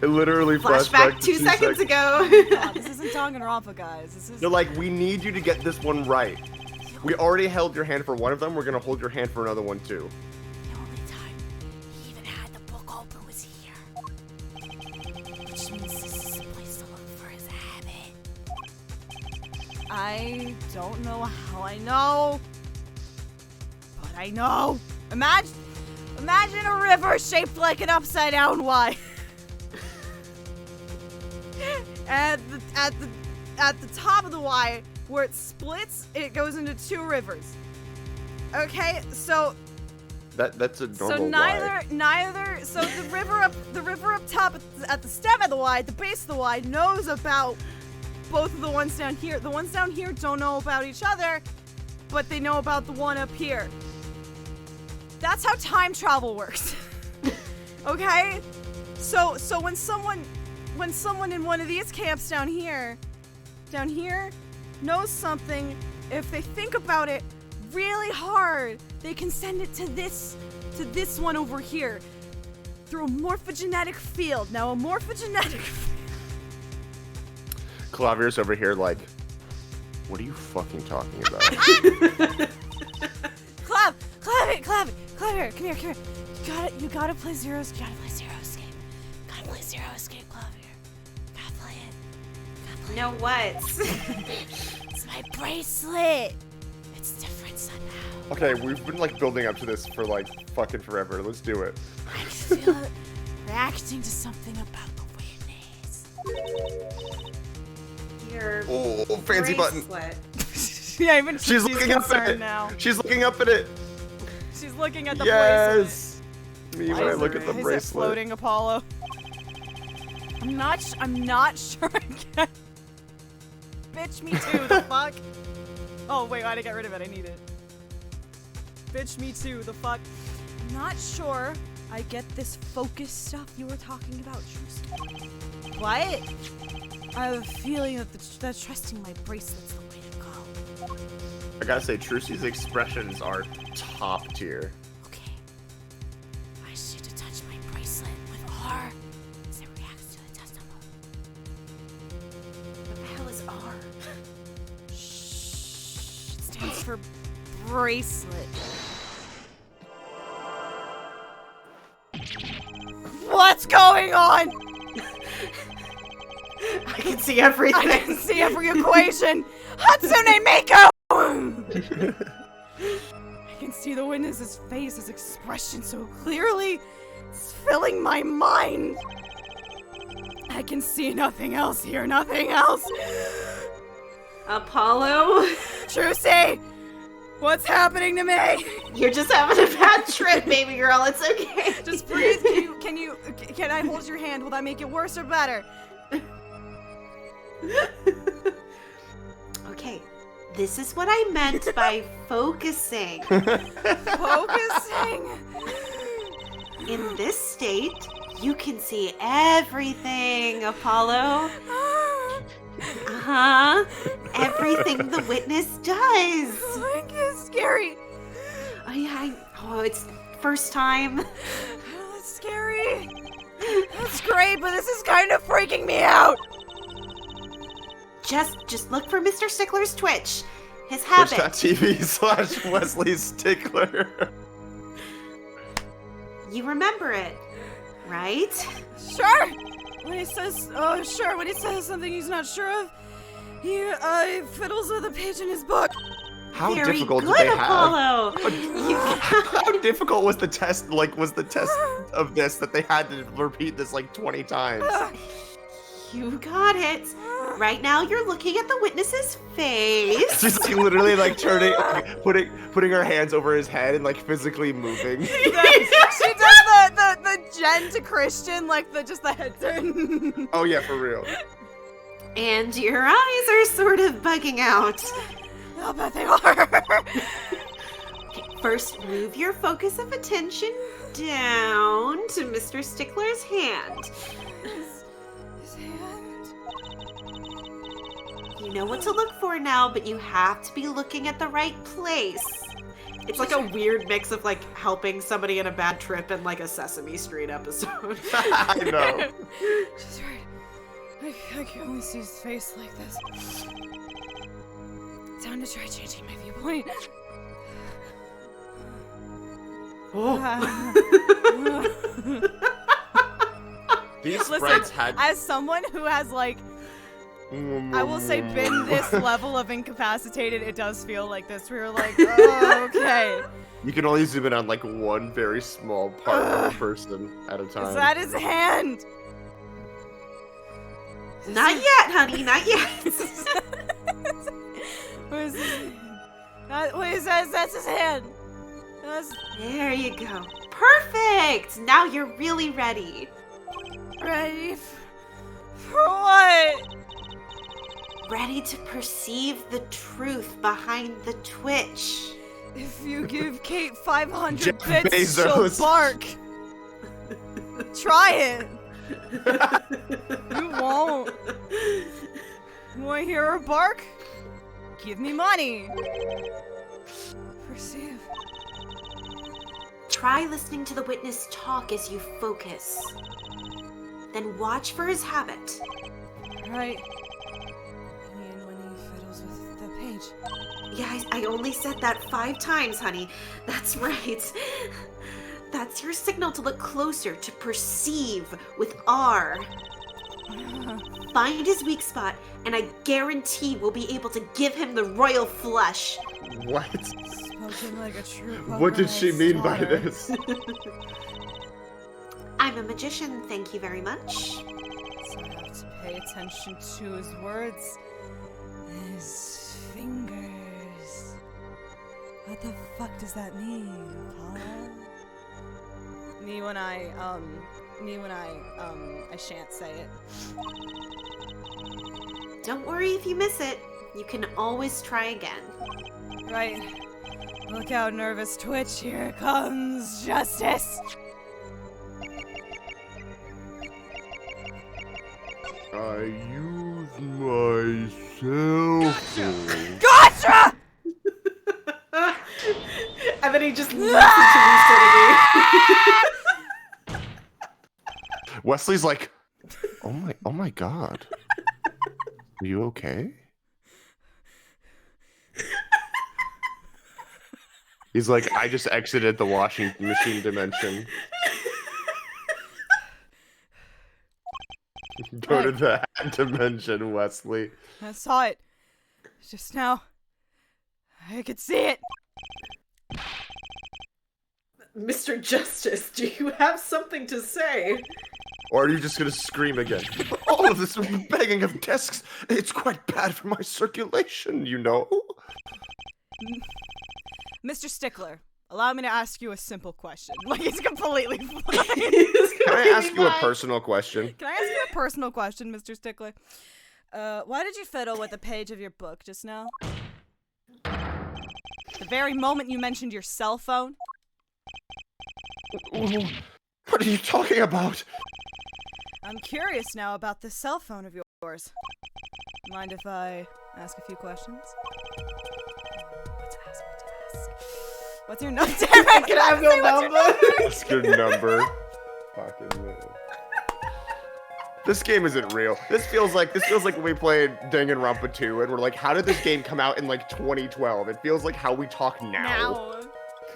It literally
Flashback
to
2 seconds ago.
God, this isn't Danganronpa, guys. This is...
They're like, we need you to get this one right. We already held your hand for one of them. We're gonna hold your hand for another one too.
The only time he even had the book open was here. Which means this is a place to look for his habit. I don't know how I know. God, I know. Imagine a river shaped like an upside down Y. At the top of the Y, where it splits, it goes into 2 rivers. Okay, so
That's a normal
so
Y.
so the river up top at the stem of the Y, the base of the Y, knows about both of the ones down here. The ones down here don't know about each other, but they know about the one up here. That's how time travel works. Okay? So when someone in one of these camps down here knows something, if they think about it really hard, they can send it to this one over here through a morphogenetic field. Now a morphogenetic
Klavier's over here like, what are you fucking talking about?
Klavier, come here. You gotta play Zero Escape. Gotta play Zero Escape, Klavier. Gotta play it.
No, what?
It's my bracelet. It's different somehow.
Okay, we've been like building up to this for like fucking forever. Let's do it.
I feel it reacting to something about the weirdness.
Your
Oh, fancy button.
bracelet.
Yeah, even
She's looking up at
concerned
it.
now.
She's looking up at it.
She's looking at the bracelet.
Yes. Me when I look at the
Is it
bracelet.
floating, Apollo? I'm not sure I can. Bitch, me too, the fuck? Oh, wait, I had to get rid of it. I need it. Bitch, me too, the fuck? I'm not sure I get this focus stuff you were talking about, Truce. What? I have a feeling that trusting my bracelet's the way to go.
I gotta say, Trucy's expressions are top tier.
Okay. I want you to touch my bracelet with R as it reacts to the testicle.
What the hell is R?
Shh. It stands for bracelet. What's going on?
I can see everything.
I can see every equation. Hatsune Miku! I can see the witness's face, his expression so clearly. It's filling my mind. I can see nothing else here, nothing else.
Apollo?
Trucy, what's happening to me?
You're just having a bad trip, baby girl. It's okay.
Just breathe. Can I hold your hand? Will that make it worse or better?
Okay, this is what I meant by focusing.
Focusing?
In this state, you can see everything, Apollo. Uh-huh. Everything the witness does.
Oh, it's scary.
Oh, it's first time.
Oh, it's scary. That's great, but this is kind of freaking me out.
Just look for Mr. Stickler's Twitch. His habit.
Twitch.tv/Wesley Stickler.
You remember it, right?
Sure. When he says something he's not sure of, he fiddles with a page in his book.
How
Very
difficult
good,
did they
Apollo.
How difficult was the test? Like, was the test of this that they had to repeat this like 20 times?
You got it. Right now, you're looking at the witness's face.
She's like, literally like turning, like, putting her hands over his head and like physically moving.
She does the Jen to Christian, like the head turn.
Oh yeah, for real.
And your eyes are sort of bugging out.
I'll bet they are.
First, move your focus of attention down to Mr. Stickler's hand.
His hand.
You know what to look for now, but you have to be looking at the right place.
It's like a weird mix of like helping somebody in a bad trip and like a Sesame Street episode.
I know.
She's right. I can only see his face like this. Time to try changing my viewpoint.
These
Listen,
sprites had.
as someone who has like I will say, been this level of incapacitated, it does feel like this. We were like, oh, okay.
You can only zoom in on like one very small part of a person at a time.
Is that his hand?
Not yet, honey, not yet.
Where's his hand? That's his hand.
There you go. Perfect! Now you're really ready.
Ready for what?
Ready to perceive the truth behind the twitch.
If you give Kate 500
Jeff
bits,
Bezos.
she'll bark. Try it. You won't. You want to hear her bark? Give me money. Perceive.
Try listening to the witness talk as you focus. Then watch for his habit.
Right. And when he fiddles with the page.
Yeah, I only said that 5 times, honey. That's right. That's your signal to look closer, to perceive with R. Find his weak spot, and I guarantee we'll be able to give him the royal flush.
What?
Spoken like a true
What did she mean by
slaughter.
this?
I'm a magician, thank you very much.
So I have to pay attention to his words. His fingers. What the fuck does that mean, Paula? Me when I shan't say it.
Don't worry if you miss it. You can always try again.
Right. Look out, nervous twitch. Here comes justice.
I use my cell phone.
Gotcha!
And then he just looks into lucidity.
Wesley's like, oh my god. Are you okay? He's like, I just exited the washing machine dimension. Go to that dimension, Wesley.
I saw it. Just now. I could see it.
Mr. Justice, do you have something to say?
Or are you just gonna scream again? All of this banging of desks, it's quite bad for my circulation, you know?
Mr. Stickler, allow me to ask you a simple question. Like, it's completely fine.
Can I ask you a personal question?
Can I ask you a personal question, Mr. Stickler? Why did you fiddle with a page of your book just now? The very moment you mentioned your cell phone?
What are you talking about?
I'm curious now about this cell phone of yours. Mind if I ask a few questions? What to ask? What's your number? Damn it,
Can I have your number?
That's good number. Fucking man. This game isn't real. This feels like when we played Danganronpa 2 and we're like, how did this game come out in like 2012? It feels like how we talk now.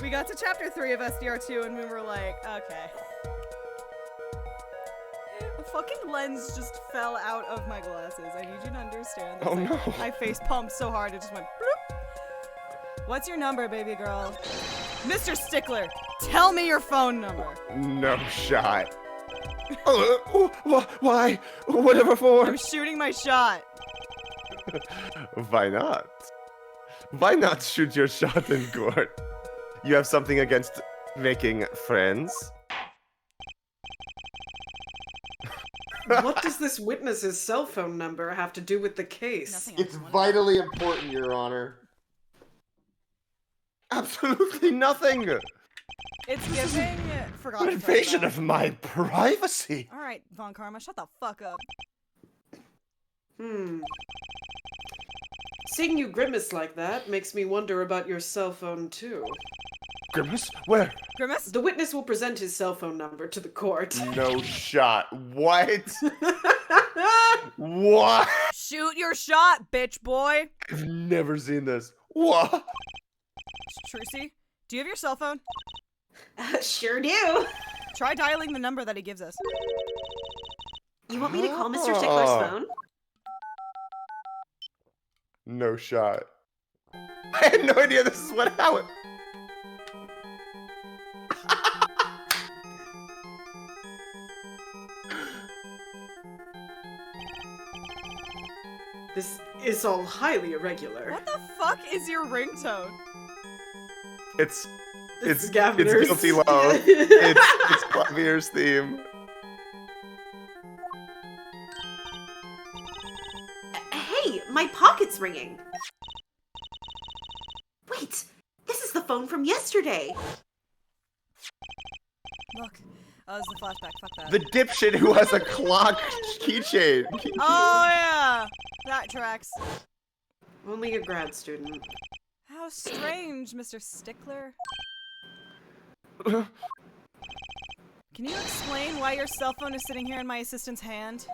We got to chapter 3 of SDR2 and we were like, okay. The fucking lens just fell out of my glasses. I need you to understand this.
Oh no.
I face pumped so hard it just went bloop. What's your number, baby girl? Mr. Stickler, tell me your phone number.
No shot. Why? Whatever for?
I'm shooting my shot.
Why not? Why not shoot your shot in court? You have something against making friends?
What does this witness's cell phone number have to do with the case?
Nothing
It's
else I wanna
vitally important, Your Honor. Absolutely nothing.
It's giving forgotten.
Invasion
Forever.
of my privacy.
All right, Von Karma, shut the fuck up.
Seeing you grimace like that makes me wonder about your cell phone, too.
Grimace? Where?
Grimace?
The witness will present his cell phone number to the court.
No shot. What? What?
Shoot your shot, bitch boy.
I've never seen this. What?
Trucy, do you have your cell phone?
Sure do.
Try dialing the number that he gives us.
You want me to call Mr. Stickler's phone?
No shot. I had no idea this is how it.
This is all highly irregular.
What the fuck is your ringtone?
It's
Gaviner's.
Guilty Love. it's Klavier's theme.
Hey, my pocket's ringing. Wait, this is the phone from yesterday.
Look. Oh, this is the flashback. Fuck that.
The dipshit who has a clock keychain.
Oh, yeah. That tracks.
Only a grad student.
How strange, Mr. Stickler. Can you explain why your cell phone is sitting here in my assistant's hand?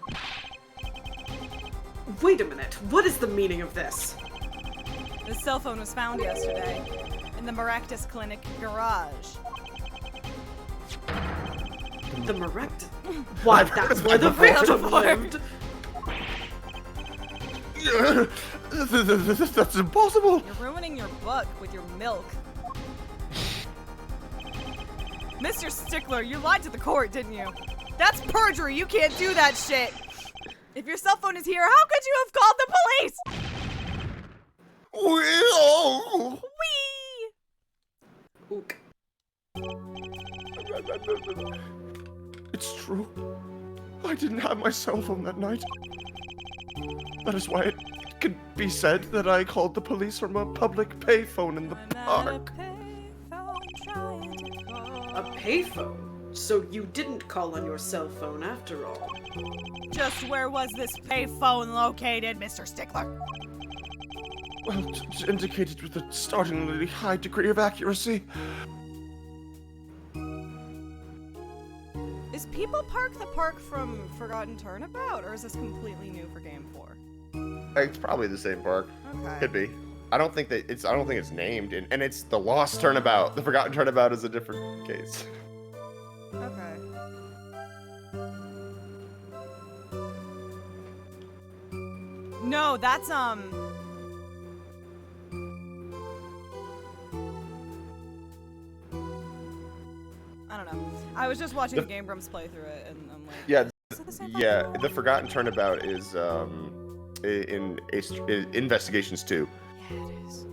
Wait a minute, what is the meaning of this?
The cell phone was found yesterday in the Maractus Clinic garage.
The Maractus? Why, that's where the victim lived!
That's impossible.
You're ruining your book with your milk. Mr. Stickler, you lied to the court, didn't you? That's perjury. You can't do that shit. If your cell phone is here, how could you have called the police? Wee!
Ook.
It's true. I didn't have my cell phone that night. That is why it could be said that I called the police from a public payphone in the park.
A payphone? So you didn't call on your cell phone after all?
Just where was this payphone located, Mr. Stickler?
Well, it's indicated with a startlingly high degree of accuracy.
Is People Park the park from Forgotten Turnabout, or is this completely new for Game 4?
It's probably the same park.
Okay.
Could be. I don't think it's named, and it's the Lost Turnabout. The Forgotten Turnabout is a different case.
Okay. No, that's I don't know. I was just watching Game Grumps play through it, and I'm like,
Yeah,
is it the same
yeah.
park?
The Forgotten Turnabout is in Investigations 2.
Yeah, it is.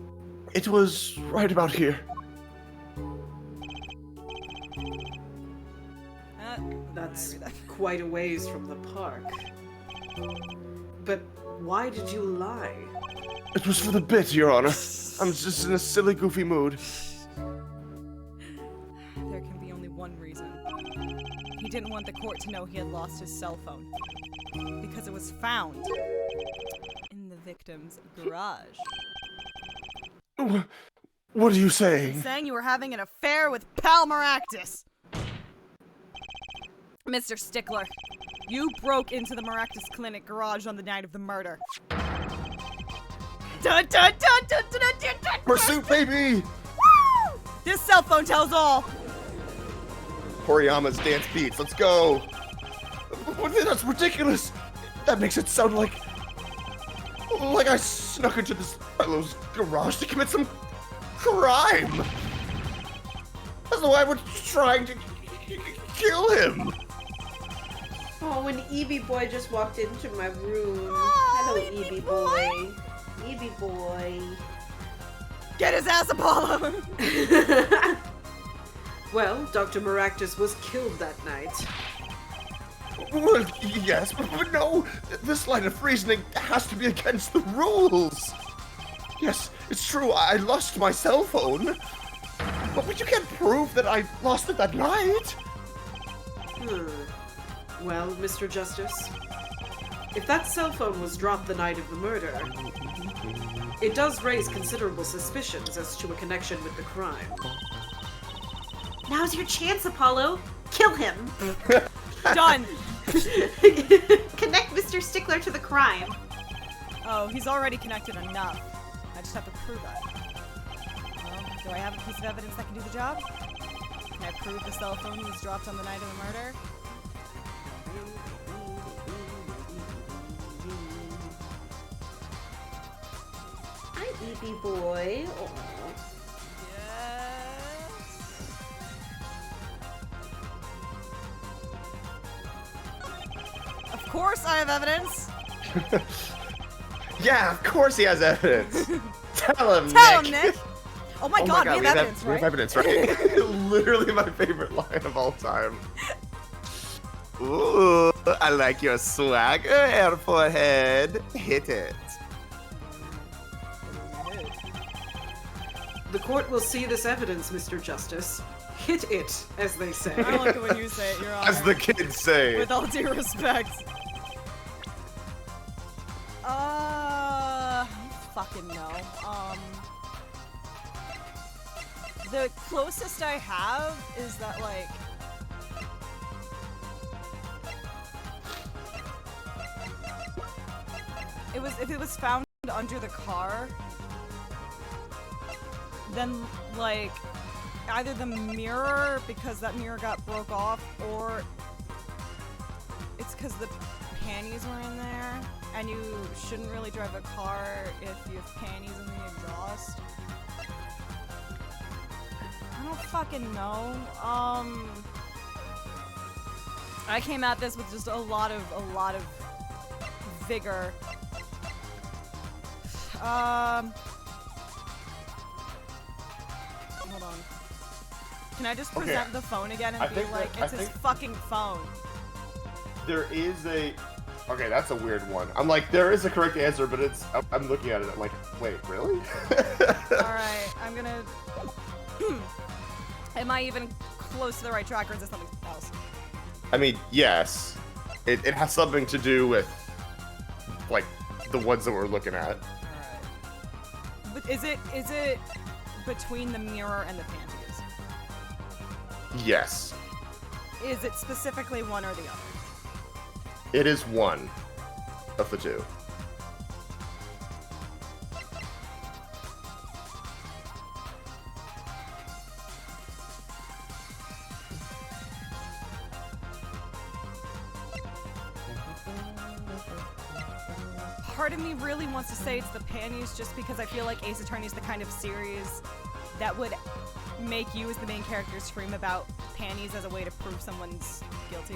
It was right about here.
That's
I read that.
quite a ways from the park. But why did you lie?
It was for the bit, Your Honor. I'm just in a silly, goofy mood.
There can be only one reason. He didn't want the court to know he had lost his cell phone. Because it was found in the victim's garage.
What are you saying?
Saying you were having an affair with Pal Maractus. Mr. Stickler, you broke into the Maractus Clinic garage on the night of the murder. Dun, dun, dun, dun, dun, dun, dun, dun.
Pursuit, baby!
Woo! This cell phone tells all.
Horiyama's dance beats, let's go! That's ridiculous! That makes it sound like I snuck into this fellow's garage to commit some crime! That's why I was trying to kill him!
Oh, when Eevee Boy just walked into my room.
Oh,
Hello,
Eevee
Eevee Boy. Eevee Boy.
Get his ass, Apollo!
Well, Dr. Maractus was killed that night.
Well, yes, but no! This line of reasoning has to be against the rules! Yes, it's true, I lost my cell phone. But you can't prove that I lost it that night!
Well, Mr. Justice, if that cell phone was dropped the night of the murder, it does raise considerable suspicions as to a connection with the crime.
Now's your chance, Apollo. Kill him.
Done!
Connect Mr. Stickler to the crime.
Oh, he's already connected enough. I just have to prove that. Well, do I have a piece of evidence that can do the job? Can I prove the cell phone was dropped on the night of the murder?
sleepy boy. Aw.
Of course I have evidence.
Yeah, of course he has evidence. Tell him,
Nick. Oh my god, we have evidence,
we have evidence, right? Literally my favorite line of all time.
Ooh, I like your swagger, Herr Forehead. Hit it.
The court will see this evidence, Mr. Justice. Hit it, as they say.
I like it when you say it, Your Honor.
As the kids say.
With all due respect. I don't fucking know. The closest I have is that, like, if it was found under the car, then, like, either the mirror, because that mirror got broke off, or it's because the panties were in there, and you shouldn't really drive a car if you have panties in the exhaust. I don't fucking know. I came at this with just a lot of vigor. Hold on. Can I just present the phone again and be like, it's his fucking phone?
There is a... Okay, that's a weird one. I'm like, there is a correct answer, but it's... I'm looking at it, I'm like, wait, really?
Alright, I'm gonna... Am I even close to the right track, or is this something else?
I mean, yes. It has something to do with, like, the ones that we're looking at.
Alright. But is it between the mirror and the panties?
Yes.
Is it specifically one or the other?
It is one of the two.
Part of me really wants to say it's the panties just because I feel like Ace Attorney is the kind of series that would make you as the main character scream about panties as a way to prove someone's guilty.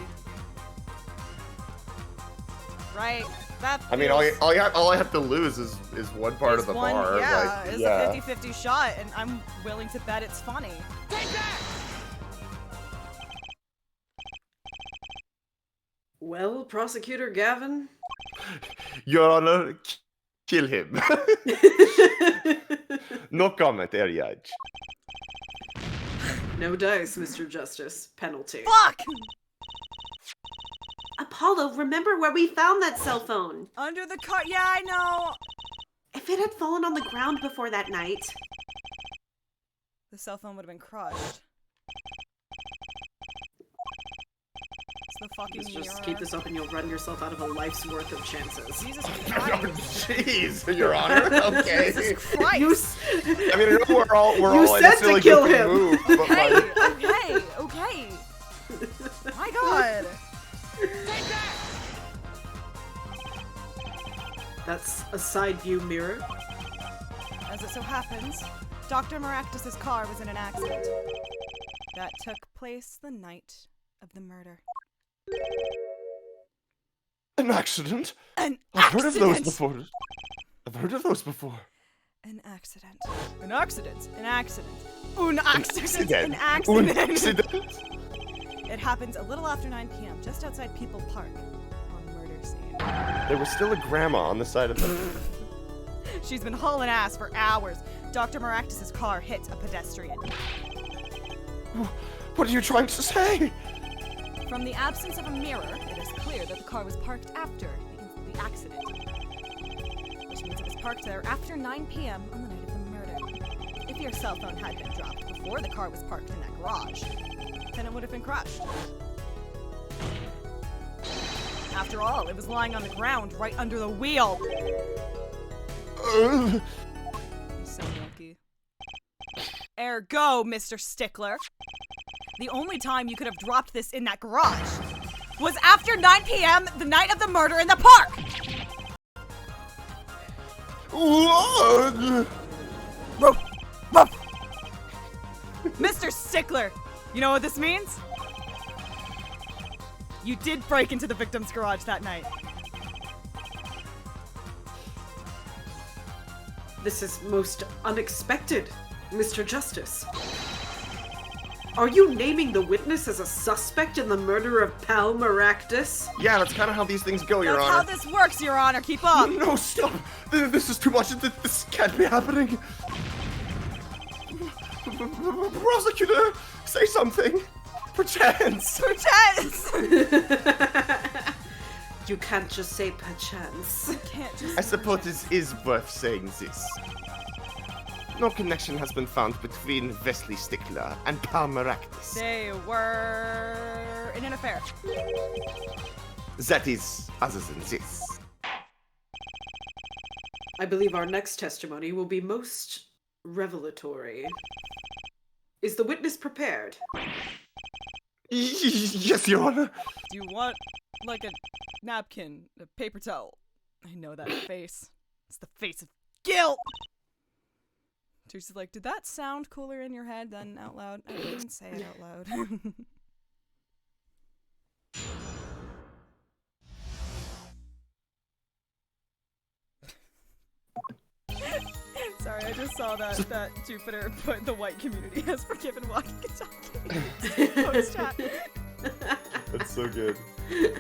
Right? That
I mean, all I have to lose is one part of the bar.
Yeah,
like,
it's a 50-50 shot, and I'm willing to bet it's funny.
Well, Prosecutor Gavin?
Your Honor, kill him. No comment, Herr Judge.
No dice, Mr. Justice. Penalty.
Fuck!
Apollo, remember where we found that cell phone?
Under the car. Yeah, I know.
If it had fallen on the ground before that night.
The cell phone would have been crushed. It's the fucking mirror.
Just keep this up and you'll run yourself out of a life's worth of chances.
Jesus
Oh,
Christ.
jeez, Your Honor. Okay.
Jesus Christ.
I mean, I know we're all
You
in
said
a silly
to kill
goofy
him.
move, but
Okay,
like,
okay. My God.
That's a side view mirror.
As it so happens, Dr. Maractus's car was in an accident that took place the night of the murder.
An accident?
An
I've heard of those
accident!
before. I've heard of those before.
An accident. An accident. An accident. An accident. An
An
accident.
accident.
It happens a little after 9 p.m. just outside People Park on murder scene.
There was still a grandma on the side of the...
She's been hauling ass for hours. Dr. Maractus's car hit a pedestrian.
What are you trying to say?
From the absence of a mirror, it is clear that the car was parked after the accident. Which means it was parked there after 9 p.m. on the night of the murder. If your cell phone had been dropped before the car was parked in that garage, then it would have been crushed. After all, it was lying on the ground right under the wheel. He's so milky. Ergo, Mr. Stickler. The only time you could have dropped this in that garage was after 9 p.m. the night of the murder in the park!
What?
Ruff, ruff. Mr. Stickler, you know what this means? You did break into the victim's garage that night.
This is most unexpected, Mr. Justice. Are you naming the witness as a suspect in the murder of Pal Maractus?
Yeah, that's kind of how these things go, Your
That's
Honor.
how this works, Your Honor. Keep up.
No, stop! This is too much. This can't be happening. Prosecutor, say something. Perchance.
Perchance.
You can't just say perchance.
Can't just.
I suppose it is worth saying this. No connection has been found between Wesley Stickler and Pal Maractus.
They were in an affair.
That is other than this.
I believe our next testimony will be most revelatory. Is the witness prepared?
Yes, Your Honor.
Do you want, like, a napkin, a paper towel? I know that face. It's the face of guilt. Teresa's like, did that sound cooler in your head than out loud? I didn't even say it out loud. Sorry, I just saw that Jupiter put the white community has forgiven walking and talking. Post chat.
That's so good. Wait,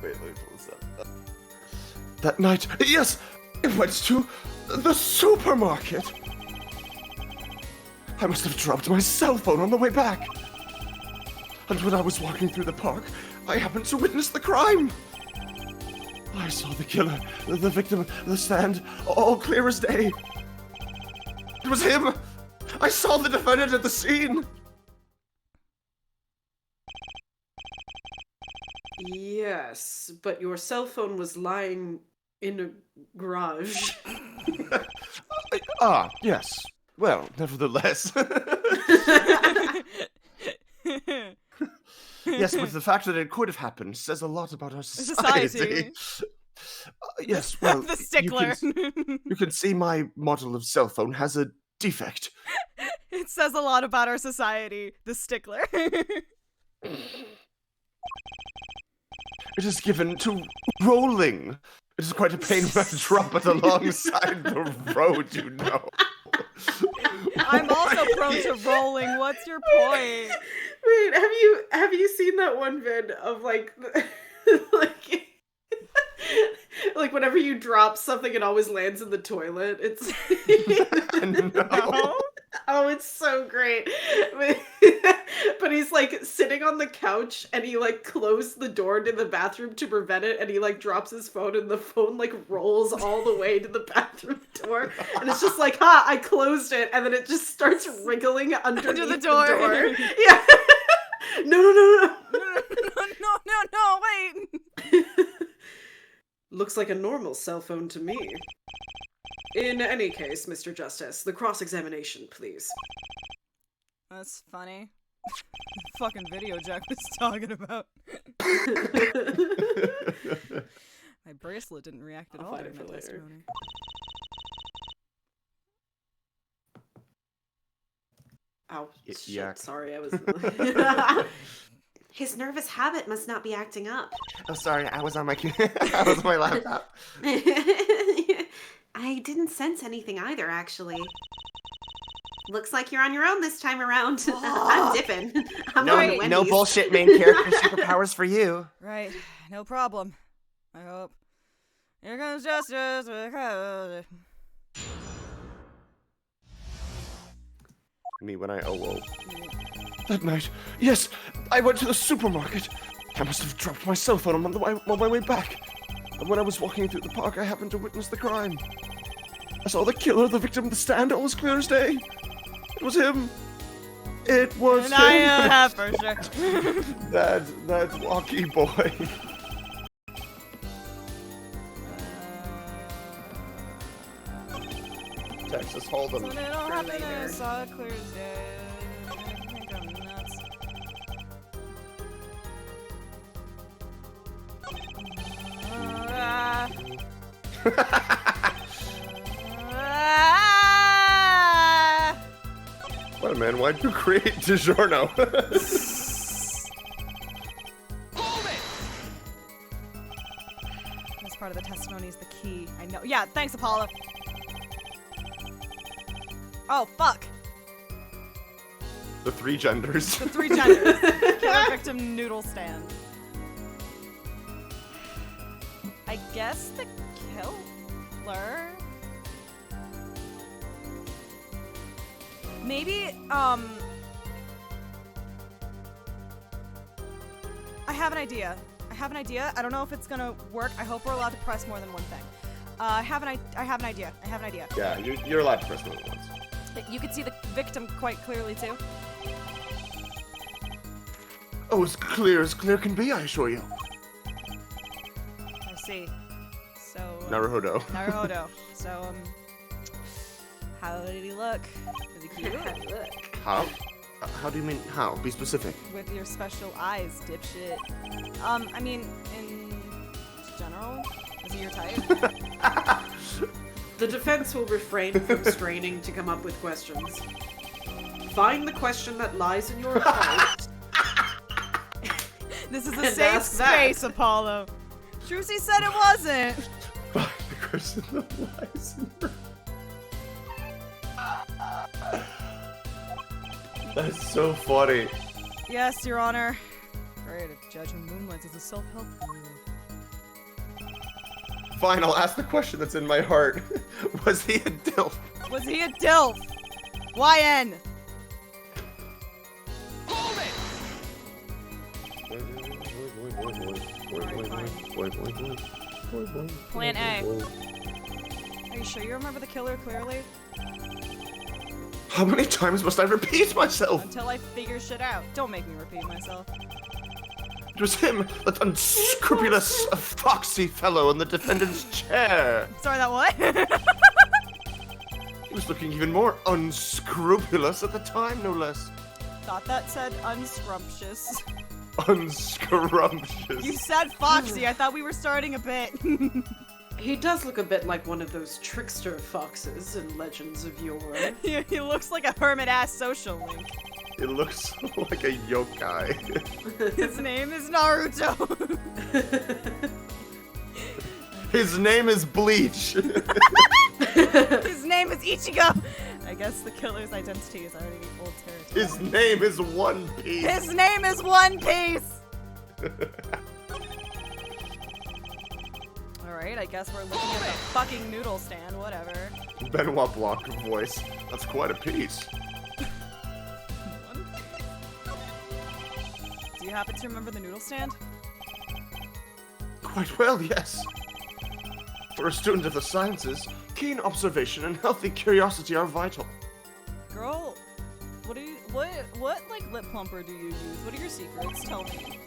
let me pull this up. That night, yes, it went to the supermarket. I must have dropped my cell phone on the way back. And when I was walking through the park, I happened to witness the crime. I saw the killer, the victim, the stand, all clear as day. It was him! I saw the defendant at the scene!
Yes, but your cell phone was lying in a garage.
Yes. Well, nevertheless. Yes, but the fact that it could have happened says a lot about our society. Yes, well,
The stickler.
You can see my model of cell phone has a defect.
It says a lot about our society. The stickler.
It is given to rolling. It is quite a pain when I drop it alongside the road, you know.
I'm also prone to rolling. What's your point?
Wait, have you seen that one vid of like like whenever you drop something it always lands in the toilet? It's
No.
Oh, it's so great. But he's like sitting on the couch and he like closed the door to the bathroom to prevent it and he like drops his phone and the phone like rolls all the way to the bathroom door and it's just like, I closed it, and then it just starts wriggling underneath the door. Yeah. No,
wait.
Looks like a normal cell phone to me. In any case, Mr. Justice, the cross-examination, please.
That's funny. Fucking video Jack was talking about. My bracelet didn't react at all during that testimony.
Ow. Shit,
Yuck.
sorry, I was...
His nervous habit must not be acting up.
Oh, sorry, I was on my I was on my laptop.
I didn't sense anything either, actually. Looks like you're on your own this time around. I'm dipping. I'm going to Wendy's.
No bullshit main character superpowers for you.
Right, no problem. I hope. Here comes justice.
Me when I awoke. That night, yes, I went to the supermarket. I must have dropped my cell phone on my way back. And when I was walking through the park, I happened to witness the crime. I saw the killer, the victim, the stand, all as clear as day. It was him. It was
And
him.
I know that for sure.
that walkie boy. Texas Hold'em.
When it all happened, I saw it clear as day. I think I'm nuts.
What, man? Why'd you create DiGiorno?
This part of the testimony is the key. I know. Yeah, thanks, Apollo. Oh, fuck.
The three genders.
The three genders. Killer, victim, noodle stand. I guess the killer? Maybe, I have an idea. I don't know if it's gonna work. I hope we're allowed to press more than one thing. I have an idea.
Yeah, you're allowed to press more than once.
You can see the victim quite clearly, too.
Oh, as clear can be, I assure you.
I see. So...
Naruhodo.
So, how did he look? Was he cute?
How? How do you mean how? Be specific.
With your special eyes, dipshit. I mean, in general? Is he your type?
The defense will refrain from straining to come up with questions. Find the question that lies in your heart.
This is a
And
safe
ask that.
space, Apollo. Trucy said it wasn't.
Find the question that lies in your... That's so funny.
Yes, Your Honor. Great, if judging moonlights is a self-help guru.
Fine, I'll ask the question that's in my heart. Was he a dilf?
Was he a DILF? YN. Plan A. Are you sure you remember the killer clearly?
How many times must I repeat myself?
Until I figure shit out. Don't make me repeat myself.
It was him, that unscrupulous, foxy fellow in the defendant's chair.
Sorry, that what?
He was looking even more unscrupulous at the time, no less.
Thought that said unscrumptious.
Unscrumptious.
You said foxy. I thought we were starting a bit.
He does look a bit like one of those trickster foxes in Legends of Yore.
He looks like a hermit-ass social link.
It looks like a yokai.
His name is Naruto.
His name is Bleach.
His name is Ichigo. I guess the killer's identity is already old territory.
His name is One Piece.
His name is One Piece. Alright, I guess we're looking at the fucking noodle stand, whatever.
Benoit Blanc voice. That's quite a piece.
Do you happen to remember the noodle stand?
Quite well, yes. For a student of the sciences, keen observation and healthy curiosity are vital.
Girl, what like lip plumper do you use? What are your secrets? Tell me.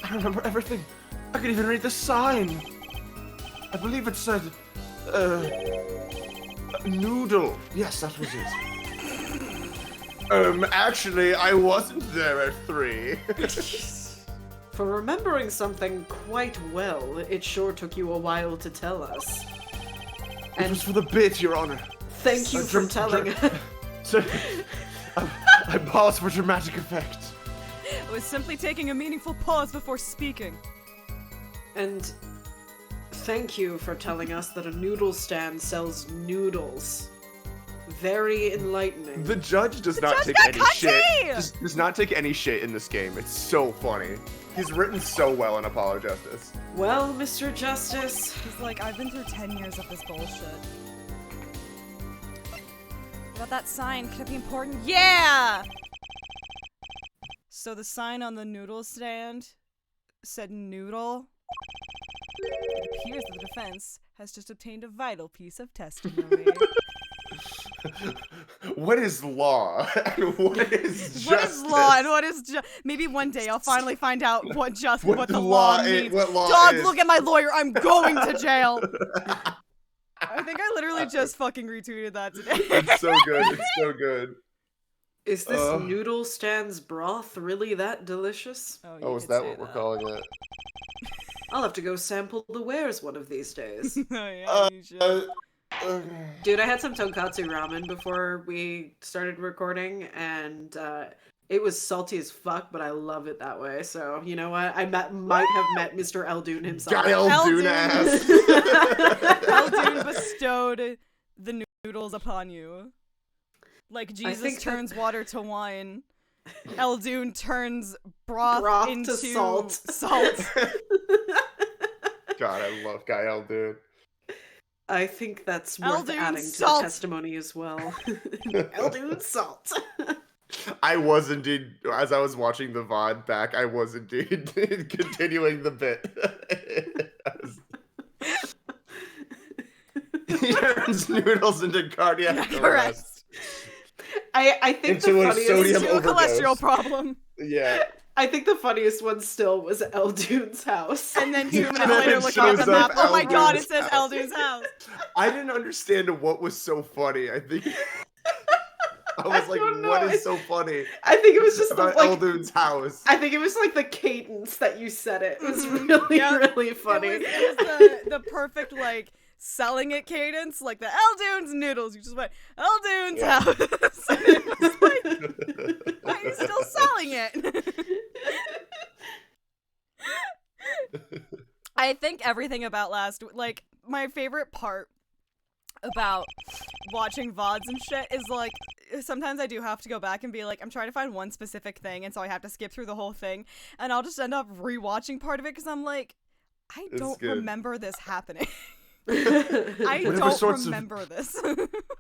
I remember everything. I could even read the sign. I believe it said, noodle. Yes, that was it.
Actually, I wasn't there at 3.
For remembering something quite well, it sure took you a while to tell us.
It was for the bit, Your Honor.
Thank you for telling us.
So, I paused for dramatic effect.
I was simply taking a meaningful pause before speaking.
And thank you for telling us that a noodle stand sells noodles. Very enlightening.
The judge does not
judge
take
got
any
cutty!
shit. Does not take any shit in this game. It's so funny. He's written so well in Apollo Justice.
Well, Mr. Justice,
He's like, I've been through 10 years of this bullshit. About that sign, could it be important? Yeah! So the sign on the noodle stand said noodle. It appears that the defense has just obtained a vital piece of testimony.
What is law? And what is justice?
What is law and what is maybe one day I'll finally find out what the law means.
What law
Dog,
is.
look at my lawyer. I'm going to jail. I think I literally just fucking retweeted that today.
It's so good. It's so good.
is this noodle stand's broth really that delicious?
you
Oh, is
could
that
say
what we're calling it?
I'll have to go sample the wares one of these days.
Oh, yeah, you should.
Dude, I had some tonkatsu ramen before we started recording, and it was salty as fuck, but I love it that way. So, you know what? Might have met Mr. Eldoon himself.
Guy Eldoon ass.
Eldoon bestowed the noodles upon you. Like Jesus turns water to wine, Eldoon turns broth into
to salt.
God, I love Guy Eldoon.
I think that's worth
Eldoon
adding
salt.
to the testimony as well. Eldoon salt.
I was indeed, as I was watching the VOD back, I was indeed continuing the bit. He turns noodles into cardiac arrest.
I think
Into
the
a
funniest
sodium
into a
overdose.
cholesterol problem.
Yeah.
I think the funniest one still was Eldoon's house.
And then 2 minutes
And then
later,
it
look on the
shows
map.
up
Oh my god, it
Eldoon's
says
house.
Eldoon's house.
I didn't understand what was so funny. I think I was like,
don't know.
what is so funny
I think it was just
about
like
Eldoon's house?
I think it was like the cadence that you said it. It was
Mhm.
really,
Yep.
really funny.
It was the perfect, like, selling it cadence, like the Eldoon's noodles. You just went, Eldoon's
Yeah.
house. And it was like, why are you still selling it? I think everything about like, my favorite part about watching VODs and shit is, like, sometimes I do have to go back and be like, I'm trying to find one specific thing, and so I have to skip through the whole thing, and I'll just end up rewatching part of it, because I'm like, I
It's
don't
good.
remember this happening. I
Whatever
don't
sorts of-
remember this.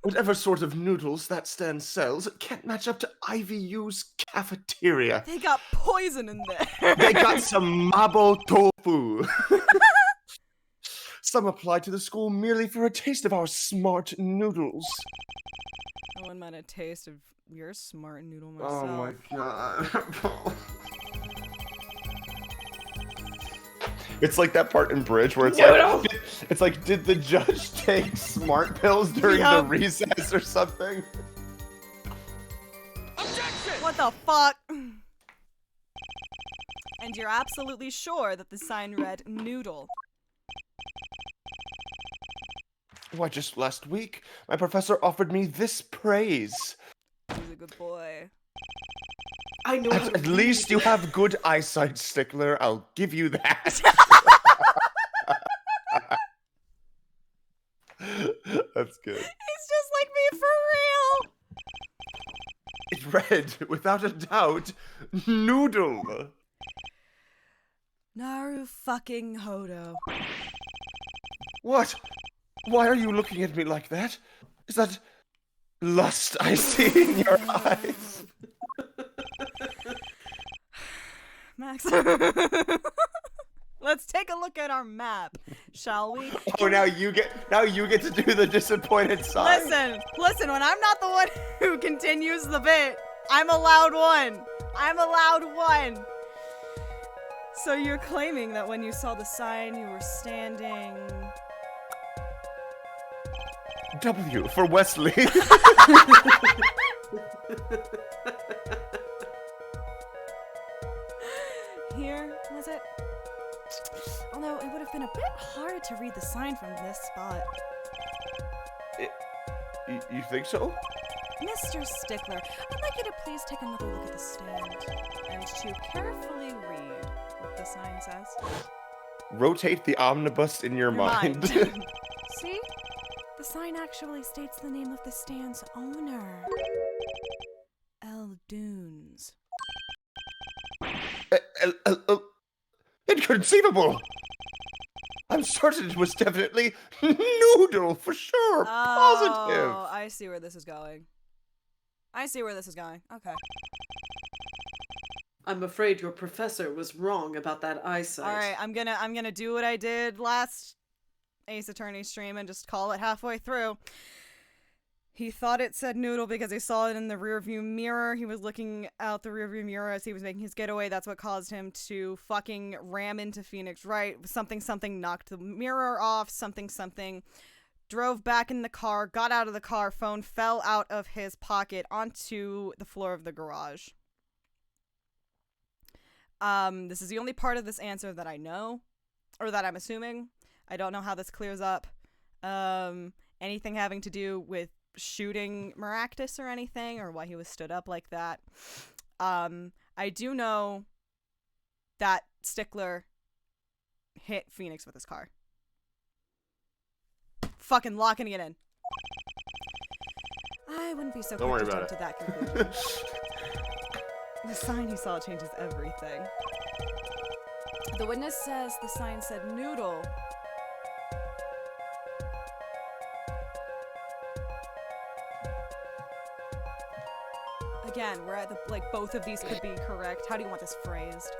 Whatever sort of noodles that stand sells, it can't match up to IVU's cafeteria.
They got poison in there.
They got some mabo tofu. Some applied to the school merely for a taste of our smart noodles.
I wouldn't mind a taste of your smart noodle myself.
Oh my god. It's like that part in Bridge where it's like, did the judge take smart pills during the
Yup.
recess or something?
What the fuck? And you're absolutely sure that the sign read noodle.
Why, just last week, my professor offered me this praise.
He's a good boy.
I know. how to
At least you have good eyesight, Stickler. I'll give you that. That's good.
He's just like me for real.
It read, without a doubt, noodle.
Naru fucking Hodo.
What? Why are you looking at me like that? Is that lust I see in your eyes?
Max. Let's take a look at our map, shall we?
Oh, now you get to do the disappointed sign.
Listen, when I'm not the one who continues the bit, I'm allowed one. So you're claiming that when you saw the sign, you were standing...
W for Wesley.
Here, was it? Although it would have been a bit hard to read the sign from this spot.
You think so?
Mr. Stickler, I'd like you to please take another look at the stand and to carefully read what the sign says.
Rotate the omnibus in your mind.
See? The sign actually states the name of the stand's owner. Eldoons.
Inconceivable! I'm certain it was definitely noodle for sure. Positive.
Oh, I see where this is going. Okay.
I'm afraid your professor was wrong about that eyesight.
All right, I'm gonna do what I did last Ace Attorney stream and just call it halfway through. He thought it said noodle because he saw it in the rearview mirror. He was looking out the rearview mirror as he was making his getaway. That's what caused him to fucking ram into Phoenix Wright. Something knocked the mirror off. Something drove back in the car, got out of the car, phone fell out of his pocket onto the floor of the garage. This is the only part of this answer that I know, or that I'm assuming. I don't know how this clears up. anything having to do with shooting Maractus or anything, or why he was stood up like that. I do know that Stickler hit Phoenix with his car. Fucking locking it in. I wouldn't be so
Don't
quick
worry
to
about
jump to that conclusion. The sign he saw changes everything. The witness says the sign said noodle. Again, we're at the, like, both of these could be correct. How do you want this phrased?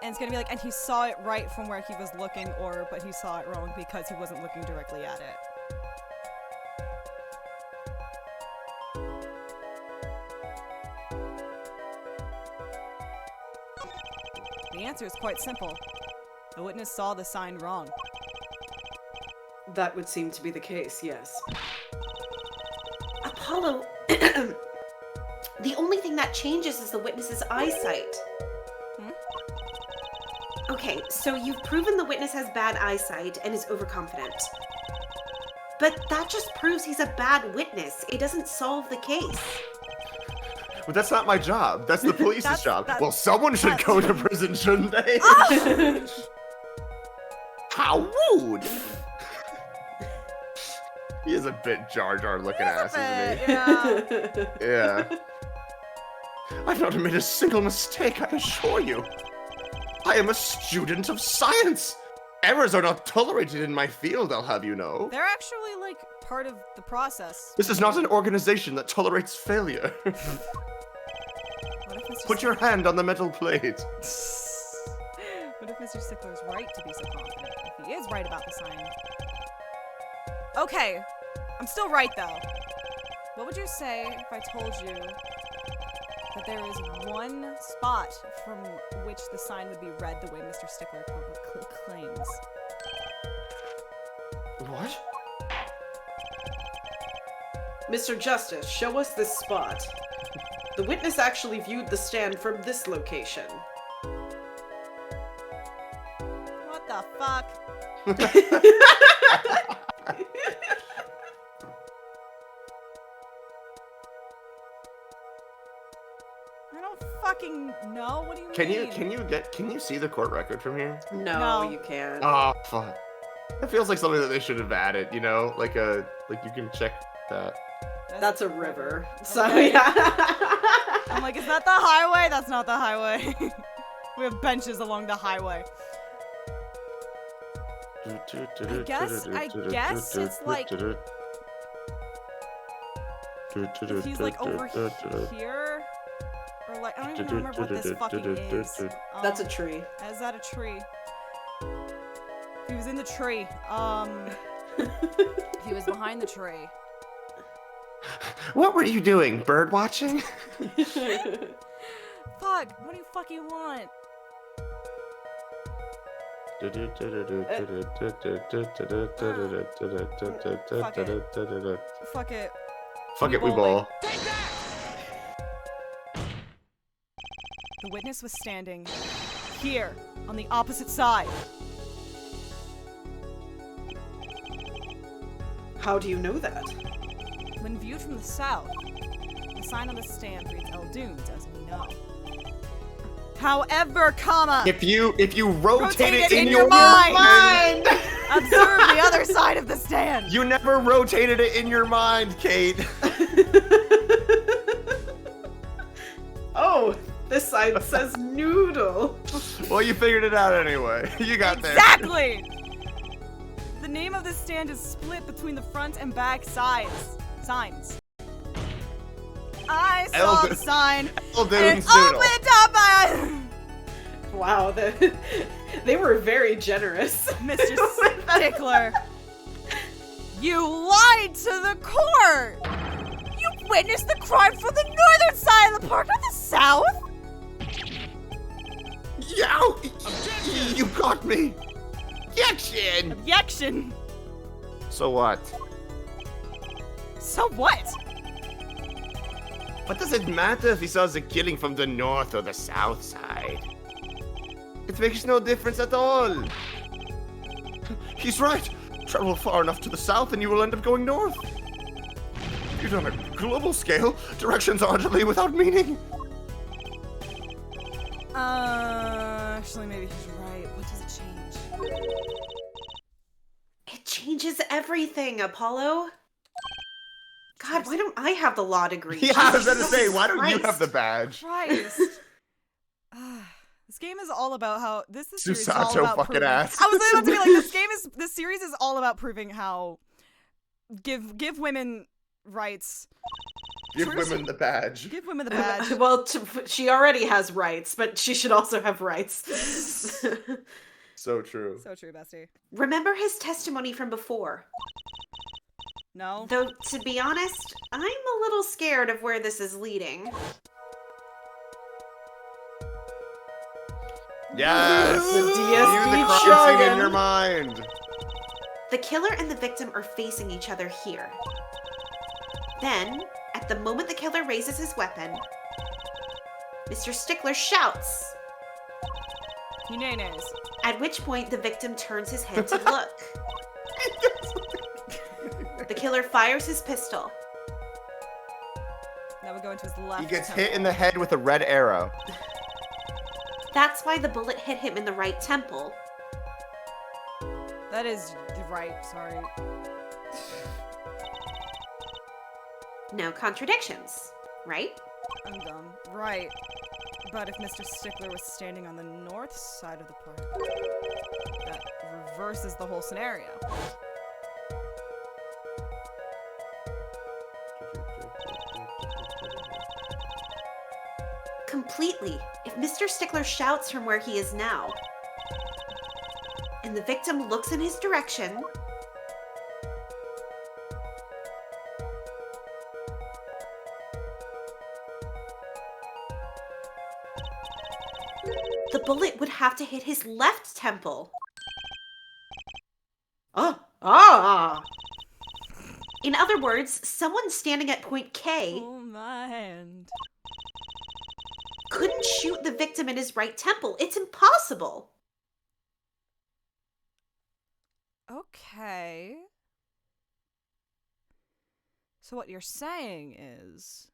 And it's gonna be like, and he saw it right from where he was looking, or, but he saw it wrong because he wasn't looking directly at it. The answer is quite simple. The witness saw the sign wrong.
That would seem to be the case, yes.
Apollo, the only thing that changes is the witness's eyesight. Okay, so you've proven the witness has bad eyesight and is overconfident. But that just proves he's a bad witness. It doesn't solve the case.
But that's not my job. That's the police's job. Well, someone should
that's-
go to prison, shouldn't they? How rude! He is a bit Jar Jar looking ass, isn't he?
Yeah.
Yeah. I've not made a single mistake, I assure you. I am a student of science. Errors are not tolerated in my field, I'll have you know.
They're actually, like, part of the process.
This is not an organization that tolerates failure.
What if Mr.
Put your hand on the metal plate.
What if Mr. Stickler's right to be so confident? If he is right about the sign. Okay, I'm still right though. What would you say if I told you that there is one spot from which the sign would be read the way Mr. Stickler claims?
What?
Mr. Justice, show us this spot. The witness actually viewed the stand from this location.
What the fuck? I don't fucking know. What do you mean?
Can you see the court record from here?
No,
No.
you can't.
Oh fuck. That feels like something that they should have added, you know? Like you can check that.
That's a river. So
Okay.
yeah.
I'm like, is that the highway? That's not the highway. We have benches along the highway. I guess it's like if he's like over here, or like I don't even remember what this fucking is.
That's a tree.
Is that a tree? He was in the tree. He was behind the tree.
What were you doing? Bird watching?
Fuck! What do you fucking want? Fuck it.
Fuck it, we ball.
The witness was standing here on the opposite side.
How do you know that?
When viewed from the south, the sign on the stand reads El Dunes, as we know. However, comma,
If you rotate it in
your
your
mind. Observe the other side of the stand.
You never rotated it in your mind, Kate.
Oh, this side says noodle.
Well, you figured it out anyway. You got there.
Exactly. The name of the stand is split between the front and back signs. I saw
El-
the sign.
El
And
Dunes
it
noodle.
opened up my eyes.
Wow, they were very generous.
Mr. Stickler, you lied to the court. You witnessed the crime from the northern side of the park, not the south.
Yow! You got me. Objection.
Objection.
So what?
So what?
What does it matter if he saw the killing from the north or the south side? It makes no difference at all.
He's right. Travel far enough to the south and you will end up going north. Viewed on a global scale, directions are utterly without meaning.
Actually, maybe he's right. What does it change?
It changes everything, Apollo. God, why don't I have the law degree?
Yeah, I was
Jesus
gonna say, why don't you
Christ.
have the badge?
Christ. This game is all about how this series is all
Susato
about
fucking
proving.
ass.
I was about to be like, this series is all about proving how give women rights.
Give
True.
women the badge.
Give women the badge.
Well, she already has rights, but she should also have rights.
So true.
So true, bestie.
Remember his testimony from before.
No.
Though, to be honest, I'm a little scared of where this is leading.
Yes!
The
View
DSP
the crime scene in
Shogun.
your mind.
The killer and the victim are facing each other here. Then, at the moment the killer raises his weapon, Mr. Stickler shouts,
He nay-nays.
at which point the victim turns his head to look. The killer fires his pistol.
Now we go into his left.
He gets
temple.
hit in the head with a red arrow.
That's why the bullet hit him in the right temple.
That is right. Sorry.
No contradictions, right?
I'm dumb. Right. But if Mr. Stickler was standing on the north side of the park, that reverses the whole scenario.
Completely. If Mr. Stickler shouts from where he is now, and the victim looks in his direction, the bullet would have to hit his left temple. In other words, someone standing at point K
Oh my hand.
couldn't shoot the victim in his right temple. It's impossible.
Okay. So what you're saying is...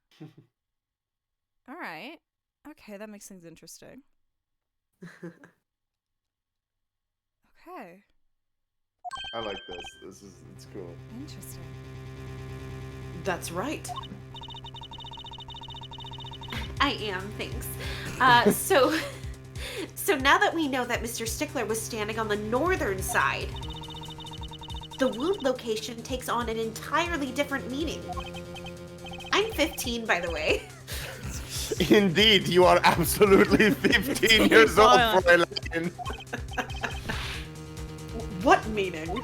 Alright. Okay, that makes things interesting. Okay.
I like this. It's cool.
Interesting.
That's right.
I am, thanks. So now that we know that Mr. Stickler was standing on the northern side, the wound location takes on an entirely different meaning. I'm 15, by the way.
Indeed, you are absolutely 15 years old,
Fine.
Fräulein.
What meaning?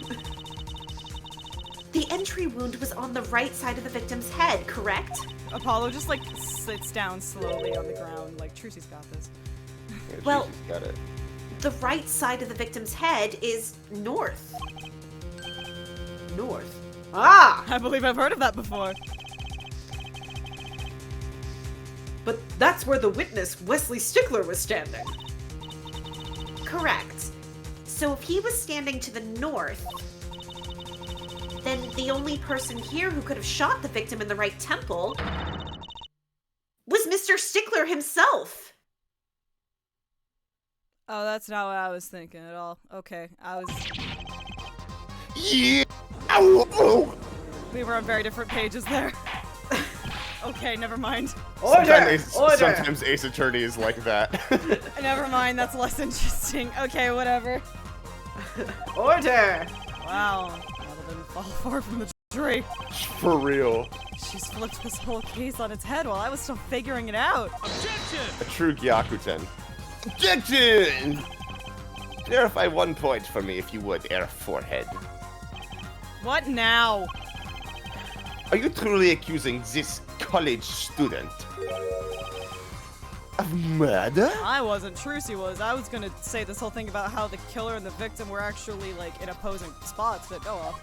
The entry wound was on the right side of the victim's head, correct?
Apollo just like sits down slowly on the ground, like Trucy's got this.
Yeah,
Well-
she's got it.
The right side of the victim's head is north.
North. Ah!
I believe I've heard of that before.
But that's where the witness, Wesley Stickler, was standing.
Correct. So if he was standing to the north, then the only person here who could have shot the victim in the right temple was Mr. Stickler himself.
Oh, that's not what I was thinking at all. Okay,
Yeah. Ow, ow.
we were on very different pages there. Okay, never mind.
Sometimes Ace Attorney is like that.
Never mind, that's less interesting. Okay, whatever.
Order!
Wow, Mother didn't fall far from the tree.
For real.
She's flipped this whole case on its head while I was still figuring it out.
A true Gyakuten. Objection!
Verify 1 point for me if you would, Air Forehead.
What now?
Are you truly accusing this college student of murder?
I wasn't. Trucy was. I was gonna say this whole thing about how the killer and the victim were actually, like, in opposing spots, but go off.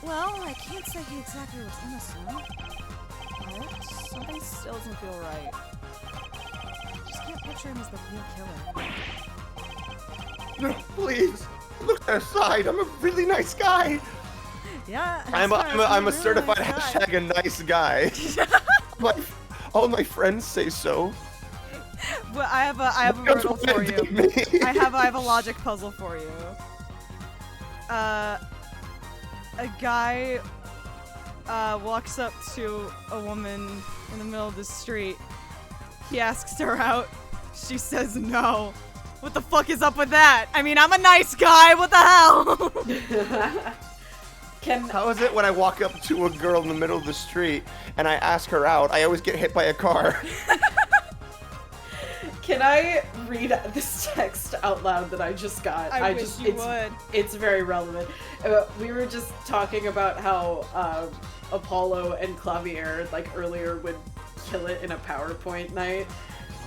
Well, I can't say he exactly was innocent, but something still doesn't feel right. I just can't picture him as the real killer.
No, please. Look aside. I'm a really nice guy.
Yeah.
I'm a certified hashtag a nice guy. All my friends say so.
Well, I have a riddle for you. I have a logic puzzle for you. A guy walks up to a woman in the middle of the street. He asks her out. She says no. What the fuck is up with that? I mean, I'm a nice guy. What the hell?
How is it when I walk up to a girl in the middle of the street and I ask her out, I always get hit by a car?
Can I read this text out loud that I just got?
I wish you would.
It's very relevant. We were just talking about how Apollo and Klavier, like earlier, would kill it in a PowerPoint night.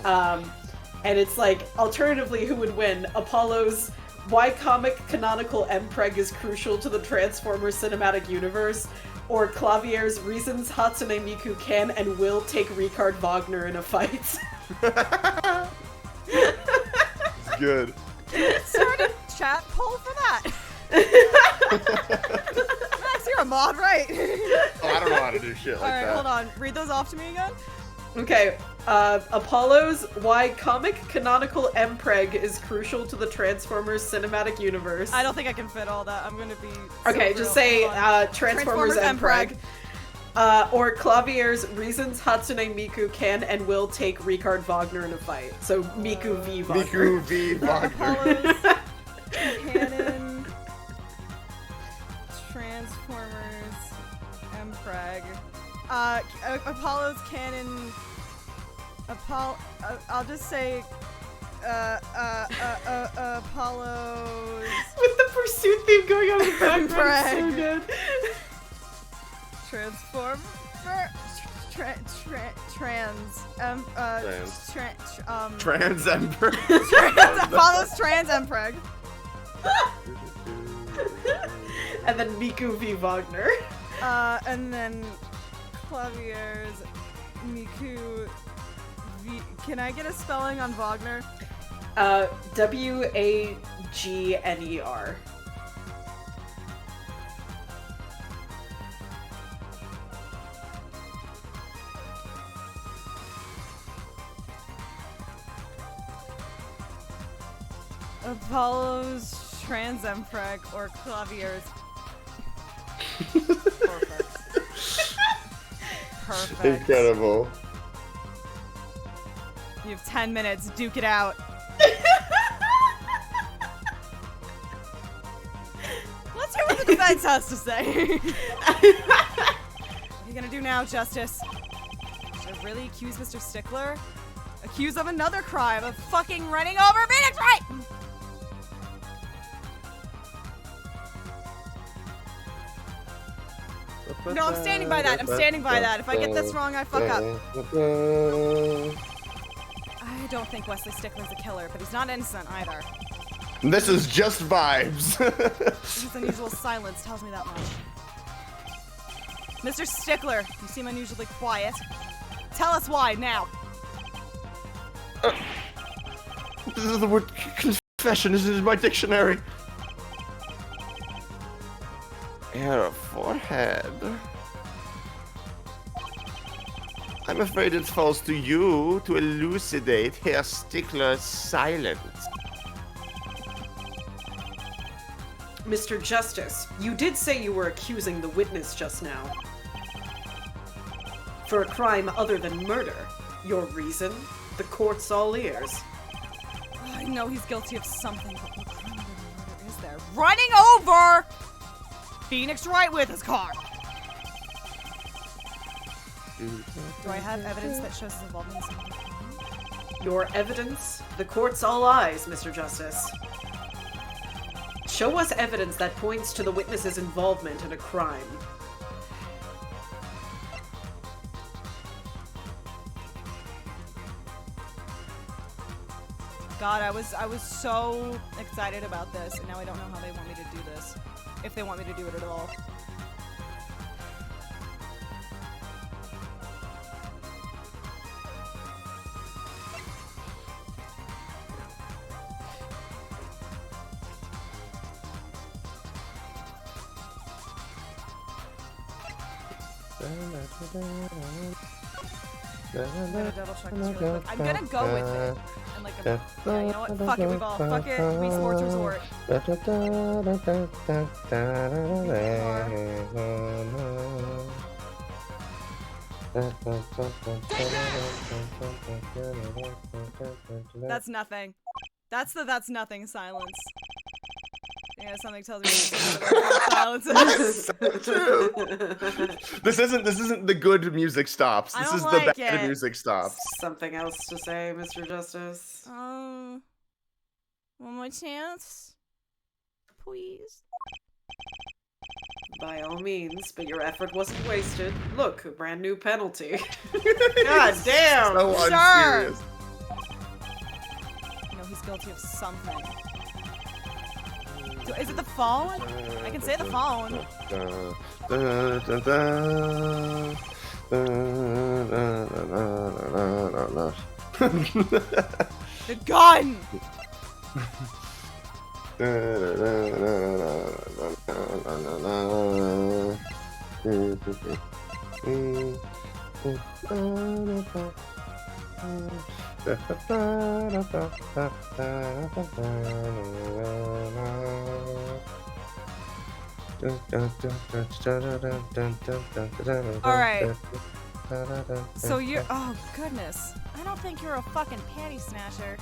And it's like, alternatively, who would win? Apollo's why comic canonical MPreg is crucial to the Transformers cinematic universe, or Klavier's reasons Hatsune Miku can and will take Richard Wagner in a fight.
It's good.
Start a chat poll for that. Max, you're a mod, right?
Oh, I don't know how to do shit like
Alright,
that.
hold on. Read those off to me again.
Okay, Apollo's why comic canonical MPreg is crucial to the Transformers cinematic universe.
I don't think I can fit all that. I'm gonna be.
Okay, just say Transformers MPreg. Or Klavier's reasons Hatsune Miku can and will take Richard Wagner in a fight. So Miku v. Wagner.
Miku v. Wagner.
Apollo's canon. Transformers. MPreg. Apollo's canon. I'll just say. Apollo's.
With the pursuit theme going on in the background, so good.
Transformer.
Trans Emperor.
Apollo's trans MPreg.
And then Miku v. Wagner.
And then Klavier's Miku v. Can I get a spelling on Wagner?
Wagner.
Apollo's trans MPreg or Klavier's. Perfect.
Incredible.
You have 10 minutes. Duke it out. Let's hear what the defense has to say. What are you gonna do now, Justice? Should I really accuse Mr. Stickler? Accused of another crime of fucking running over Phoenix Wright! No, I'm standing by that. I'm standing by that. If I get this wrong, I fuck up. I don't think Wesley Stickler's a killer, but he's not innocent either.
This is just vibes.
His unusual silence tells me that much. Mr. Stickler, you seem unusually quiet. Tell us why, now.
The word confession is in my dictionary. Hair, forehead. I'm afraid it falls to you to elucidate Herr Stickler's silence.
Mr. Justice, you did say you were accusing the witness just now. For a crime other than murder. Your reason? The court's all ears.
I know he's guilty of something, but what crime other than murder is there? Running over Phoenix Wright with his car! Do I have evidence that shows his involvement in some other crime?
Your evidence? The court's all eyes, Mr. Justice. Show us evidence that points to the witness's involvement in a crime.
God, I was so excited about this, and now I don't know how they want me to do this. If they want me to do it at all. I'm gonna double check this real quick. I'm gonna go with it. And like, yeah, you know what? Fuck it, we ball. Fuck it, Wii Sports Resort. That's nothing. That's the that's nothing silence. Yeah, something tells me silence.
True. This isn't the good music stops. This is the bad music stops.
Something else to say, Mr. Justice?
One more chance, please.
By all means, but your effort wasn't wasted. Look, a brand new penalty. God damn!
So
Sure.
unserious.
No, he's guilty of something. Is it the phone? I can say the phone. The gun! Alright. So you're. Oh, goodness. I don't think you're a fucking panty snatcher.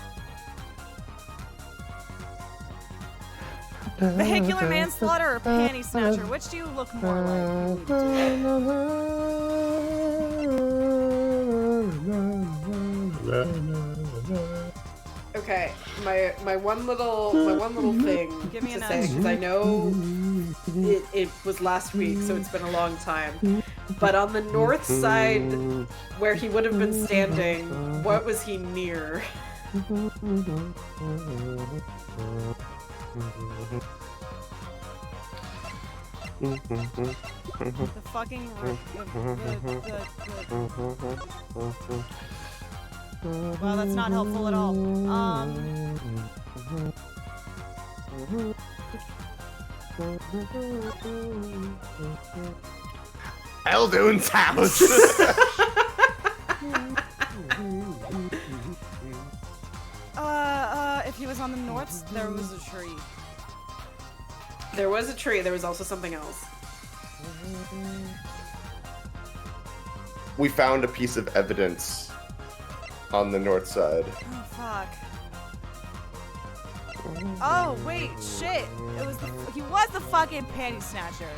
Vehicular manslaughter or panty snatcher? Which do you look more like?
Okay, my one little thing
Give me a
to say,
nudge.
because I know it was last week, so it's been a long time. But on the north side, where he would have been standing, what was he near?
The fucking. Well, that's not helpful at all.
Elduin's house.
If he was on the north, there was a tree.
There was a tree. There was also something else.
We found a piece of evidence on the north side.
Oh, fuck. Oh, wait, shit. It was he was the fucking panty snatcher.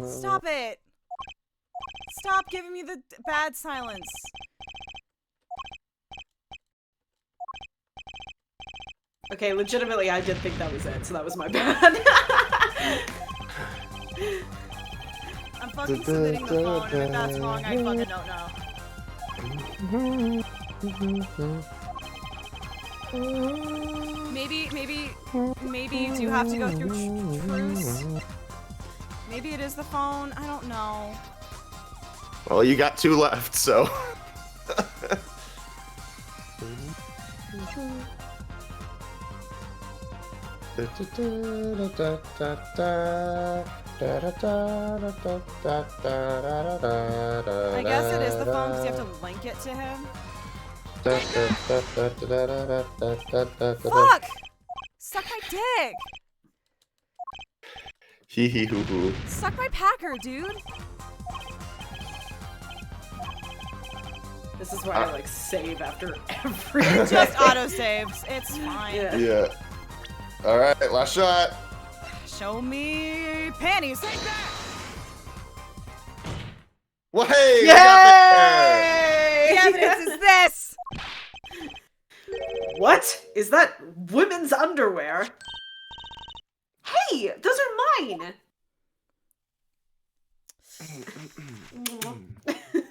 Stop it. Stop giving me the bad silence.
Okay, legitimately, I did think that was it, so that was my bad.
I'm fucking submitting the phone, and if that's wrong, I fucking don't know. Maybe do you have to go through truce? Maybe it is the phone. I don't know.
Well, you got 2 left, so.
I guess it is the phone because you have to link it to him. Fuck! Suck my dick!
Hee hee hoo hoo.
Suck my packer, dude!
This is why I like save after every.
It just auto saves. It's fine.
Yeah. Alright, last shot.
Show me panties.
Well, hey!
Yay!
The evidence is this!
What? Is that women's underwear? Hey, those are mine!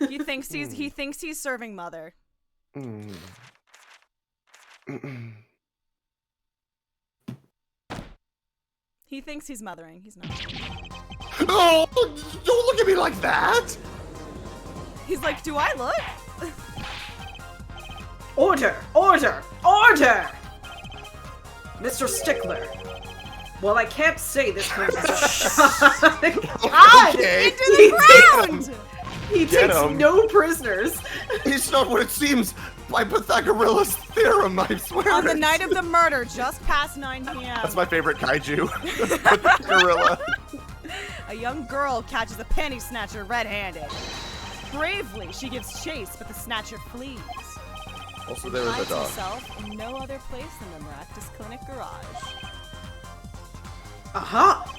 He thinks he's serving mother. He thinks he's mothering. He's not.
Oh, don't look at me like that!
He's like, do I look?
Order! Order! Order! Mr. Stickler, Well, I can't say this comes as a shock.
God!
Okay.
Into the ground!
He
Get
takes
him.
no prisoners.
It's not what it seems. By Pythagoras' theorem, I swear.
On the
it.
night of the murder, just past 9 p.m.
That's my favorite kaiju. Gorilla.
A young girl catches a panty snatcher red-handed. Bravely, she gives chase, but the snatcher flees.
Also, there was a
Finds
dog.
himself in no other place than the Maractus Clinic garage.
Aha!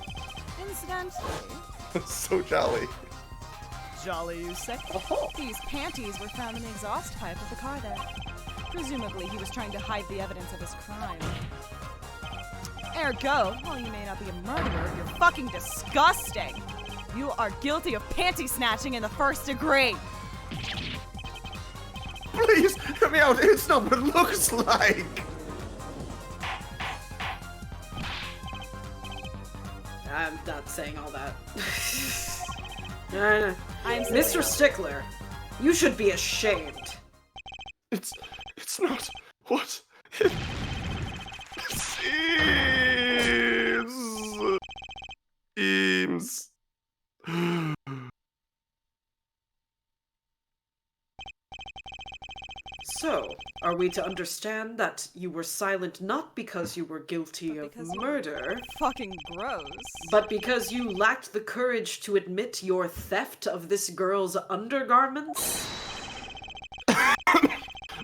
Incidentally,
So jolly.
jolly you say, these panties were found in the exhaust pipe of the car there. Presumably, he was trying to hide the evidence of his crime. Ergo, while you may not be a murderer, you're fucking disgusting. You are guilty of panty snatching in the 1st degree.
Please, get me out. It's not what it looks like.
I'm not saying all that. No.
I'm
Mr. Stickler, you should be ashamed.
It's not what it seems.
So, are we to understand that you were silent not because you were guilty
But
of
because you-
murder,
Fucking gross.
but because you lacked the courage to admit your theft of this girl's undergarments?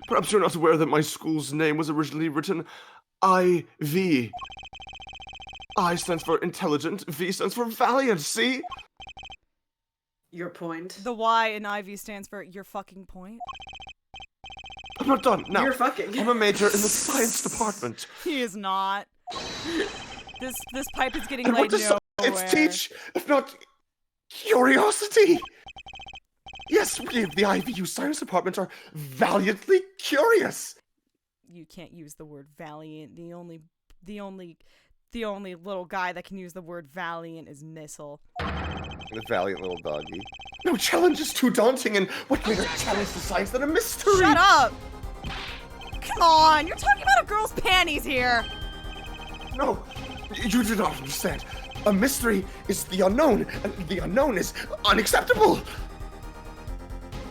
Perhaps you're not aware that my school's name was originally written IV. I stands for intelligent, V stands for valiant, see?
Your point.
The Y in Ivy stands for your fucking point.
I'm not done. Now,
You're fucking.
I'm a major in the science department.
He is not. This pipe is getting
And
laid
what does
nowhere.
science teach, if not curiosity? Yes, we of the IVU science department are valiantly curious.
You can't use the word valiant. The only little guy that can use the word valiant is Missile.
The valiant little doggy. No challenge is too daunting, and what greater challenge to science than a mystery?
Shut up! Come on, you're talking about a girl's panties here.
No, you do not understand. A mystery is the unknown, and the unknown is unacceptable.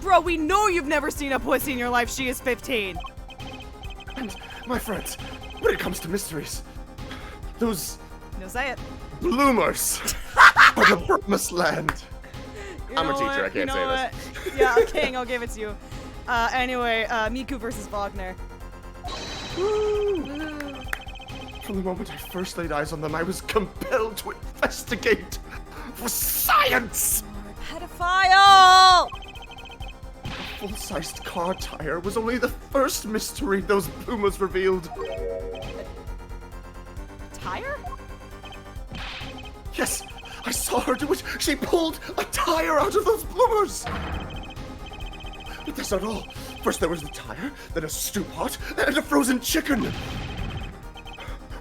Bro, we know you've never seen a pussy in your life. She is 15.
And, my friends, when it comes to mysteries, those
No, say it.
bloomers are the promised land.
You
I'm a
know
teacher,
what?
I can't
You know
say
what? Yeah, King, I'll give it to you. Anyway, Miku versus Wagner.
From the moment I first laid eyes on them, I was compelled to investigate for science.
Pedophile!
A full-sized car tire was only the first mystery those bloomers revealed.
Tire?
Yes, I saw her do it. She pulled a tire out of those bloomers. But that's not all. First there was the tire, then a stew pot, and a frozen chicken.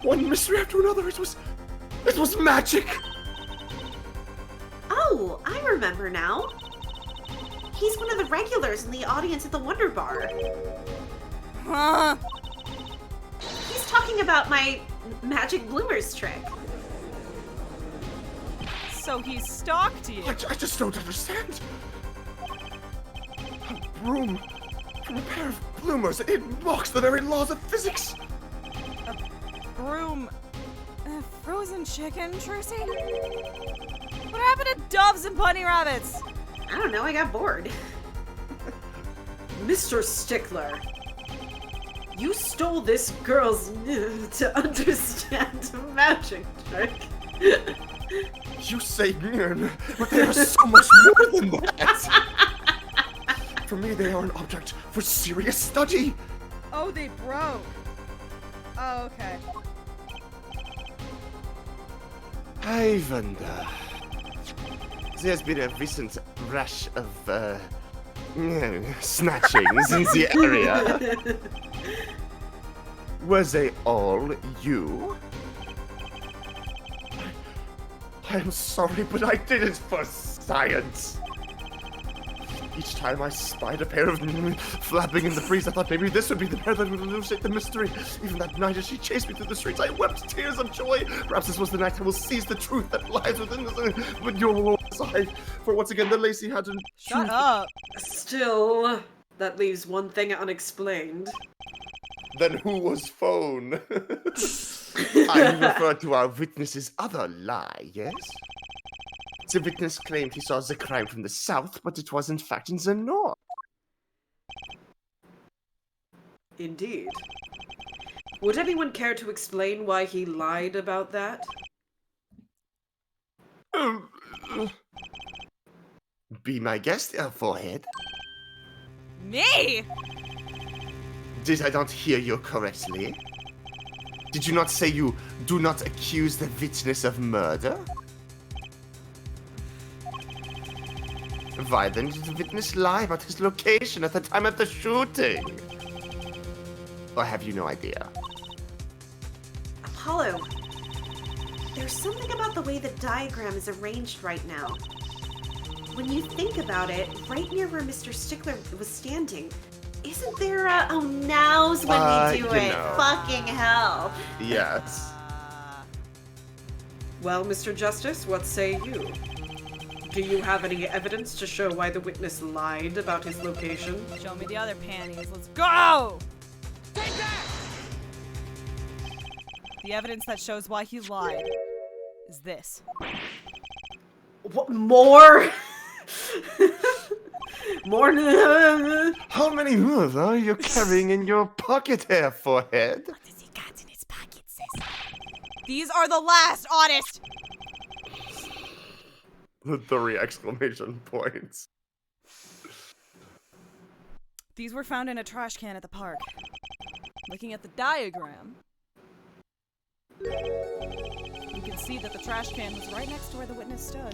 One mystery after another. It was magic.
Oh, I remember now. He's one of the regulars in the audience at the Wonder Bar.
Huh?
He's talking about my magic bloomers trick.
So he stalked you.
I just don't understand. A broom from a pair of bloomers. It mocks the very laws of physics.
Broom. Frozen chicken, Trucy? What happened to doves and bunny rabbits?
I don't know, I got bored.
Mr. Stickler, you stole this girl's to understand magic trick.
You say "Nern," but they are so much more than that. For me, they are an object for serious study.
Oh, they broke. Oh, okay.
I wonder. There's been a recent rush of, snatchings in the area. Were they all you?
I am sorry, but I did it for science.
Each time I spied a pair of flapping in the breeze, I thought maybe this would be the pair that would elucidate the mystery. Even that night as she chased me through the streets, I wept tears of joy. Perhaps this was the night I will seize the truth that lies within this. But your side, for once again, the Lacey had to...
Shut up.
Still, that leaves one thing unexplained.
Then who was phone? I refer to our witness's other lie, yes? The witness claimed he saw the crime from the south, but it was in fact in the north.
Indeed. Would anyone care to explain why he lied about that?
Be my guest, forehead.
Me?
Did I not hear you correctly? Did you not say you do not accuse the witness of murder? Why then did the witness lie about his location at the time of the shooting? Or have you no idea?
Apollo, there's something about the way the diagram is arranged right now. When you think about it, right near where Mr. Stickler was standing, isn't there a... Oh, now's when we do it.
know.
Fucking hell.
Yes.
Well, Mr. Justice, what say you? Do you have any evidence to show why the witness lied about his location?
Show me the other panties. Let's go!
Take that!
The evidence that shows why he lied is this.
What more? More?
How many moves are you carrying in your pocket here, forehead?
What does he got in his pocket, sis? These are the last, honest!
The 3 exclamation points.
These were found in a trash can at the park. Looking at the diagram, you can see that the trash can was right next to where the witness stood.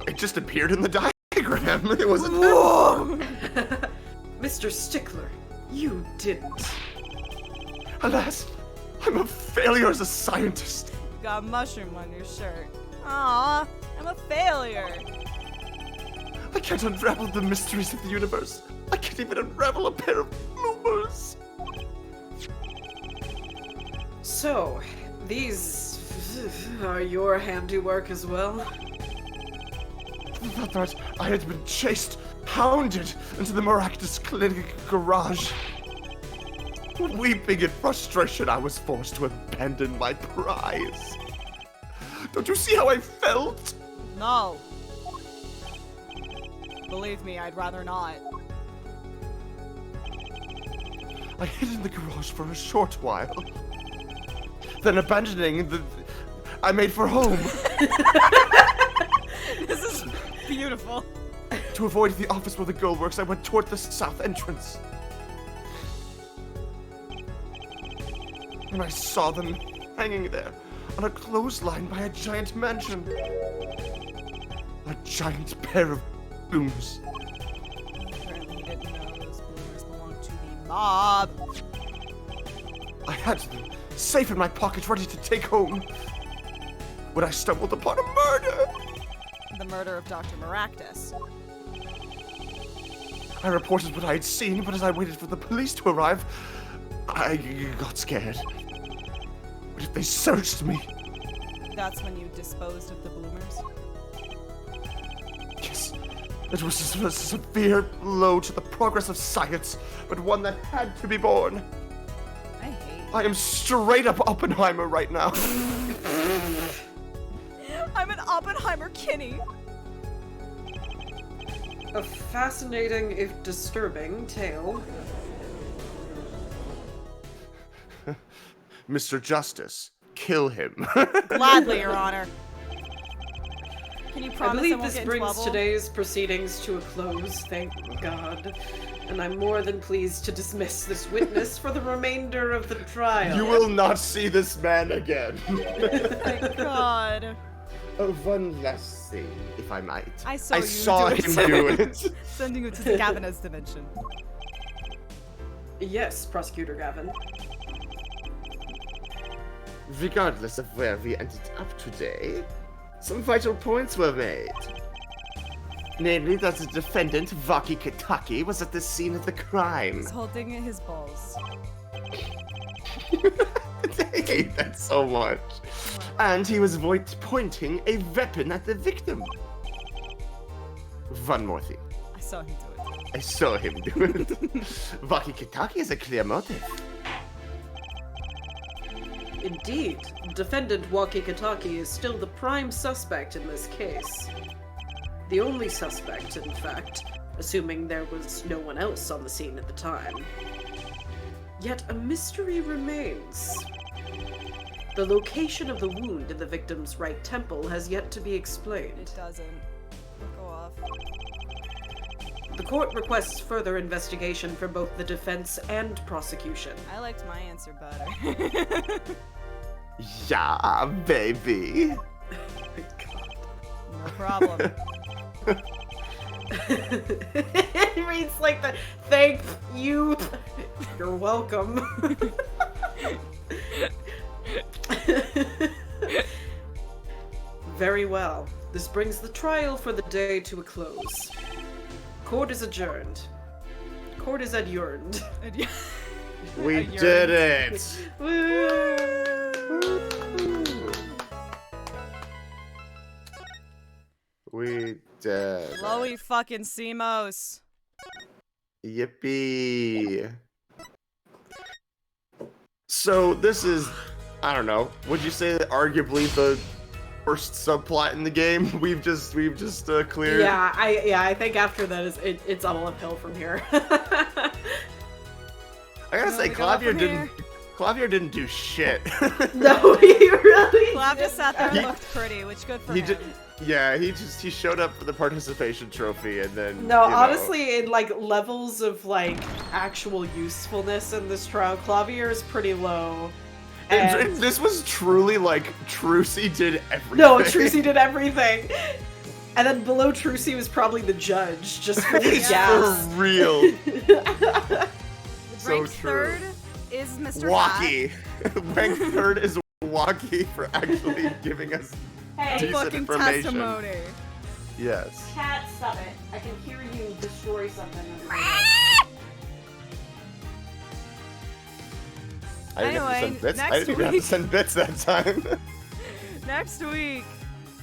It just appeared in the diagram. It wasn't.
Mr. Stickler, you didn't.
Alas, I'm a failure as a scientist.
You got a mushroom on your shirt. Aw, I'm a failure.
I can't unravel the mysteries of the universe. I can't even unravel a pair of bloomers.
So, these are your handiwork as well?
That I had been chased, hounded into the miraculous clinic garage. Weeping in frustration, I was forced to abandon my prize. Don't you see how I felt?
No. Believe me, I'd rather not.
I hid in the garage for a short while. Then abandoning I made for home.
This is beautiful.
To avoid the office where the girl works, I went toward the south entrance. And I saw them hanging there on a clothesline by a giant mansion. A giant pair of blooms.
Apparently he didn't know those bloomers belonged to the mob.
I had them safe in my pocket, ready to take home, when I stumbled upon a murder.
The murder of Dr. Maractus.
I reported what I had seen, but as I waited for the police to arrive, I got scared. What if they searched me?
That's when you disposed of the bloomers?
Yes, it was a severe blow to the progress of science, but one that had to be borne.
I hate
I am straight up Oppenheimer right now.
I'm an Oppenheimer Kinney.
A fascinating, if disturbing, tale.
Mr. Justice, kill him.
Gladly, Your Honor. Can you
I
promise I
believe
won't
this
get in
brings
trouble?
today's proceedings to a close, thank God. And I'm more than pleased to dismiss this witness for the remainder of the trial.
You will not see this man again.
Thank God.
Oh, one last thing, if I might.
I saw
I
you
saw
do
him
it.
do it.
Sending you to the Gavin's dimension.
Yes, Prosecutor Gavin.
Regardless of where we ended up today, some vital points were made. Namely, that the defendant, Vaki Kitaki, was at the scene of the crime.
He's holding in his balls.
I hate that so much. And he was pointing a weapon at the victim. One more thing.
I saw him do it.
I saw him do it. Vaki Kitaki has a clear motive.
Indeed, defendant Waki Kitaki is still the prime suspect in this case. The only suspect, in fact, assuming there was no one else on the scene at the time. Yet a mystery remains. The location of the wound in the victim's right temple has yet to be explained.
It doesn't. Go off.
The court requests further investigation from both the defense and prosecution.
I liked my answer better.
Yeah, baby.
No problem.
It reads like the thank you. You're welcome. Very well. This brings the trial for the day to a close. Court is adjourned. Court is adjourned.
We did it!
Woo!
We did.
Chloe fucking Simos.
Yippee. So this is, I don't know, would you say that arguably the worst subplot in the game we've just cleared?
Yeah, I think after that it's all uphill from here.
I gotta say,
we go up from
Klavier didn't do shit.
No, he really.
Clav just sat there and
He-
looked pretty, which good for
He
him.
just, yeah, he showed up for the participation trophy and then.
No,
you know.
honestly, in like levels of like actual usefulness in this trial, Klavier is pretty low. And
This was truly like Trucy did everything.
no, Trucy did everything. And then below Trucy was probably the judge, just for the
It's
gas.
for real. So
Ranked
true.
third is Mr. Hat.
Waki. Ranked third is Waki for actually giving us
Hey,
decent
Fucking
information.
testimony.
Yes.
cat, stop it. I can hear you destroy something.
I didn't have to
Anyway,
send bits. I
next
didn't even have to
week-
send bits that time.
Next week,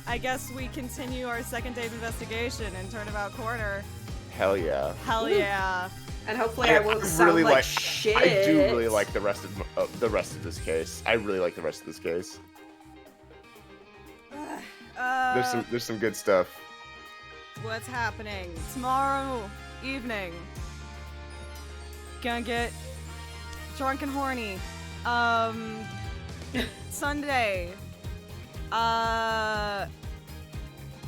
I guess we continue our second day's investigation in Turnabout Corner.
Hell yeah.
Hell yeah.
And hopefully I won't sound
really
like shit.
I do really like the rest of this case. I really like the rest of this case. There's some good stuff.
What's happening tomorrow evening? Gonna get drunk and horny. Sunday.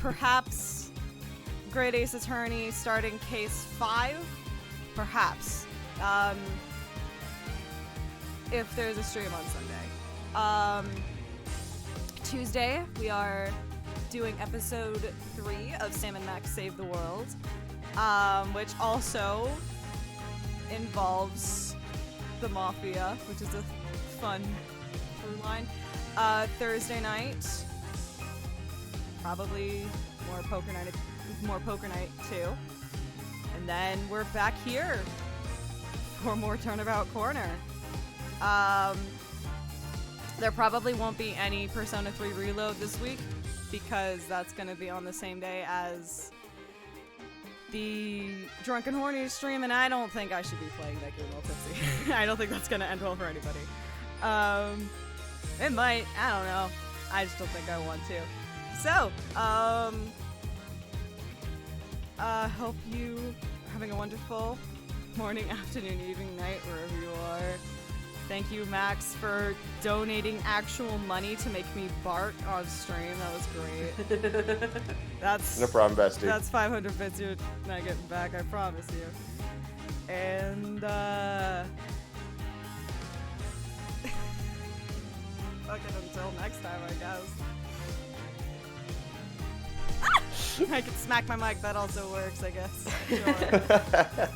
Perhaps Great Ace Attorney starting case 5. Perhaps. If there's a stream on Sunday. Tuesday, we are doing episode 3 of Sam and Max Save the World, which also involves the Mafia, which is a fun through line. Thursday night, probably more poker night too. And then we're back here for more Turnabout Corner. There probably won't be any Persona 3 Reload this week because that's going to be on the same day as the Drunk and Horny stream, and I don't think I should be playing that game while tipsy. I don't think that's going to end well for anybody. It might. I don't know. I just don't think I want to. So, hope you are having a wonderful morning, afternoon, evening, night, wherever you are. Thank you, Max, for donating actual money to make me bark on stream. That was great. That's
No problem, bestie.
That's 500 bits you're not getting back, I promise you. And, fucking until next time, I guess. I can smack my mic, that also works, I guess. Sure.